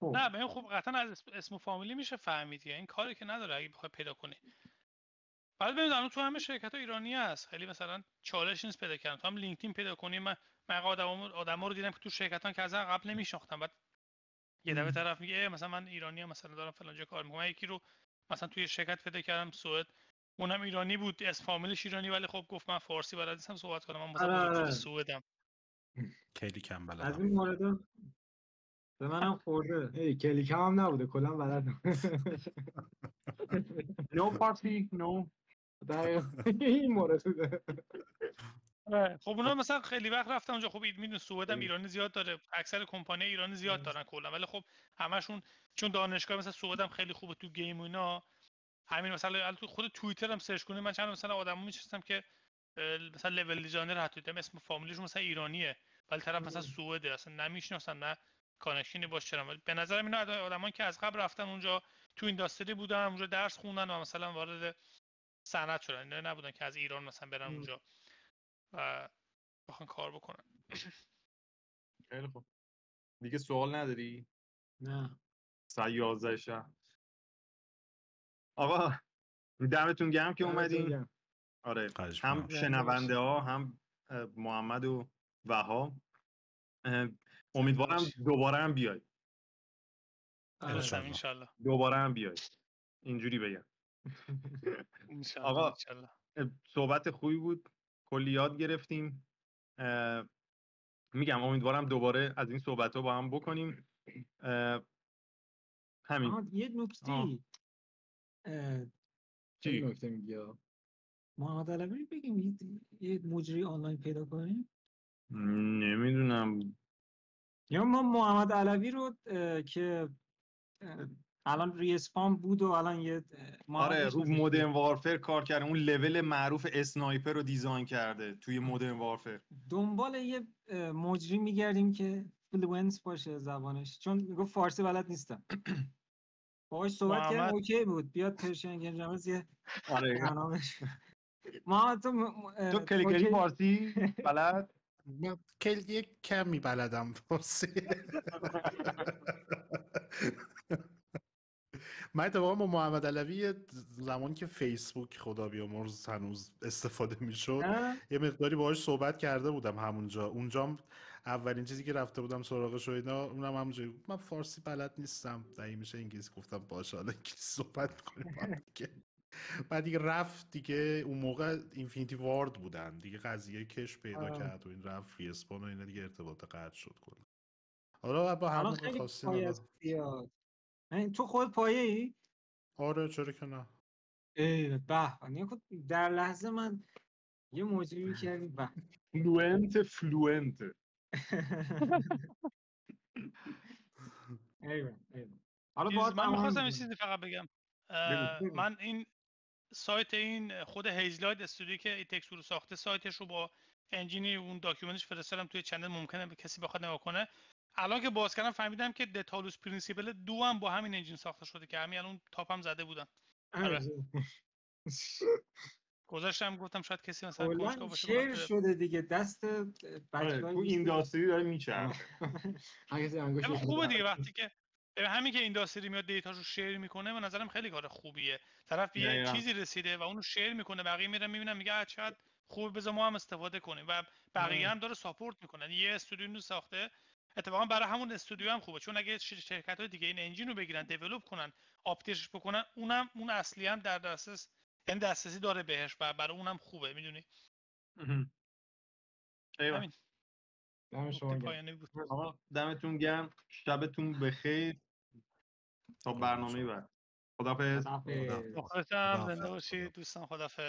نه ببین خب قطعا از اسم و فامیلی میشه فهمید، این کاری که نداره اگه بخوای پیدا کنی. بعد ببین الان تو همه شرکت‌ها ایرانی هست، خیلی مثلا چالش نیست پیدا کردن. تو هم لینکدین پیدا کنی، من آدما رو دیدم که تو شرکتان که از قبل نمیشناختم، بعد یه دفعه طرف میگه مثلا من ایرانی ام، مثلا دارم فلان جا کار میکنم. یکی رو مثلا توی شرکت پیدا کردم سوئد، اونم ایرانی بود، اسم فامیلش ایرانی، ولی خب گفت من فارسی بلد نیستم صحبت کنم، من مثلا بزرگ سوئدم. خیلی کم بلدم. از این مورد به منم خورده. کلی کم هم نبوده، کلا بلدم. نو پارتی نو در این مورد. خب اونا مثلا خیلی وقت رفتن اونجا. خب میدون سوئد هم ایرانی زیاد داره، اکثر کمپانی ایرانی زیاد دارن کلا، ولی خب همشون چون دانشگاه مثلا سوئد هم خیلی خوبه تو گیم و اینا، همین مثلا تو خود توییتر هم سرچ کنید، من چند مثلا آدمو میشناسم که مثلا لول دیزاینر حتی دیدم اسم فامیلیشون مثلا ایرانیه، ولی طرف مثلا سوئده، اصلا نمیشناسن نه کانکشنی باشه. ولی به نظر من آدمایی که از قبل رفتن اونجا تو اینداستری بودن، اونجا درس خوندن و مثلا وارد صنعت شدن، نه نبودن که از ایران مثلا برن اونجا و بخوان کار بکنن. خیلی خوب. دیگه سوال نداری؟ نه. 11 شب. آقا دمتون گرم که اومدین. آره هم شنونده ها هم محمد و وهاب، امیدوارم دوباره هم بیاید. ان شاء الله دوباره هم بیاید. اینجوری بگم. آقا صحبت خوبی بود، کلی یاد گرفتیم. میگم امیدوارم دوباره از این صحبت ها با هم بکنیم. همین. یه نکته چه نکته میگی؟ محمد علوی بگیم یه مجری آنلاین پیدا کنیم. نمیدونم، یا ما محمد علوی رو که الان ریسپان بود و الان یه آره رو مودرن وارفر کار کرده، اون لول معروف اسنایپر رو دیزاین کرده توی مودرن وارفر. دنبال یه مجری میگردیم که فلوئنس باشه زبانش، چون میگفت فارسی بلد نیستم. باهاش صحبت کردم اوکی بود، بیاد پرشین گیم جامز یه برنامه‌اش. محمد تو کلی فارسی بلد؟ من کلی کمی بلدم فارسی. من اتفاقا با محمد علوی زمانی که فیسبوک خدا بیامرز هنوز استفاده میشد یه مقداری باهاش صحبت کرده بودم همونجا. اونجا اولین چیزی که رفته بودم سراغش و اینا، اونم همونجا من فارسی بلد نیستم، دقیق میشه انگلیسی. گفتم باشه حالا انگلیسی صحبت می‌کنیم دیگه. بعد دیگه رفت دیگه، اون موقع اینفینیتی وارد بودن دیگه، قضیه کش پیدا کرد و این رفت ریسپان و اینا دیگه ارتباط قطع شد کلا. حالا با هر موقع خواستین تو خود پایه‌ای؟ آره چرا که نه. به در لحظه من یه موضوعی می‌کردیم فلوئنت ایوه. حالا من می‌خواستم یه چیزی فقط بگم. من این سایت این خود هیزلاید استودیو که ایتکس رو ساخته، سایتش رو با انجینی اون داکیومنتش فرستادم توی چنل، ممکنه کسی بخواد نگاه کنه. الان که باز کردم فهمیدم که دتالوس پرینسیپل 2 هم با همین انجین ساخته شده که همین الان تاپ هم زده بودن. آره. گذاشتم گفتم شاید کسی مثلا کنجکاو باشه شیر شده دیگه دست بچه‌ها تو اینداستری داره میچرخه. خوبه دیگه وقتی که همین که اینداستری میاد دیتاشو شیر میکنه، به نظرم خیلی کار خوبیه. طرف یه چیزی رسیده و اونو شیر میکنه، بقیه میرن میبینن میگه چقدر خوبه بذار ما هم استفاده کنیم، و بقیه هم داره ساپورت میکنن. یه استودیو رو ساخته، اتفاقا برای همون استودیو هم خوبه، چون اگه شرکت‌های دیگه این انجین رو بگیرن دیولپ کنن آپدیتش بکنن، اون اصلی هم در دسترس، یعنی دسترسی داره بهش و برای اونم خوبه. میدونی همین. دمتون گرم، شبتون بخیر تا برنامه بعد. خداحافظ. مخلصم، زنده باشید دوستان، خداحافظ.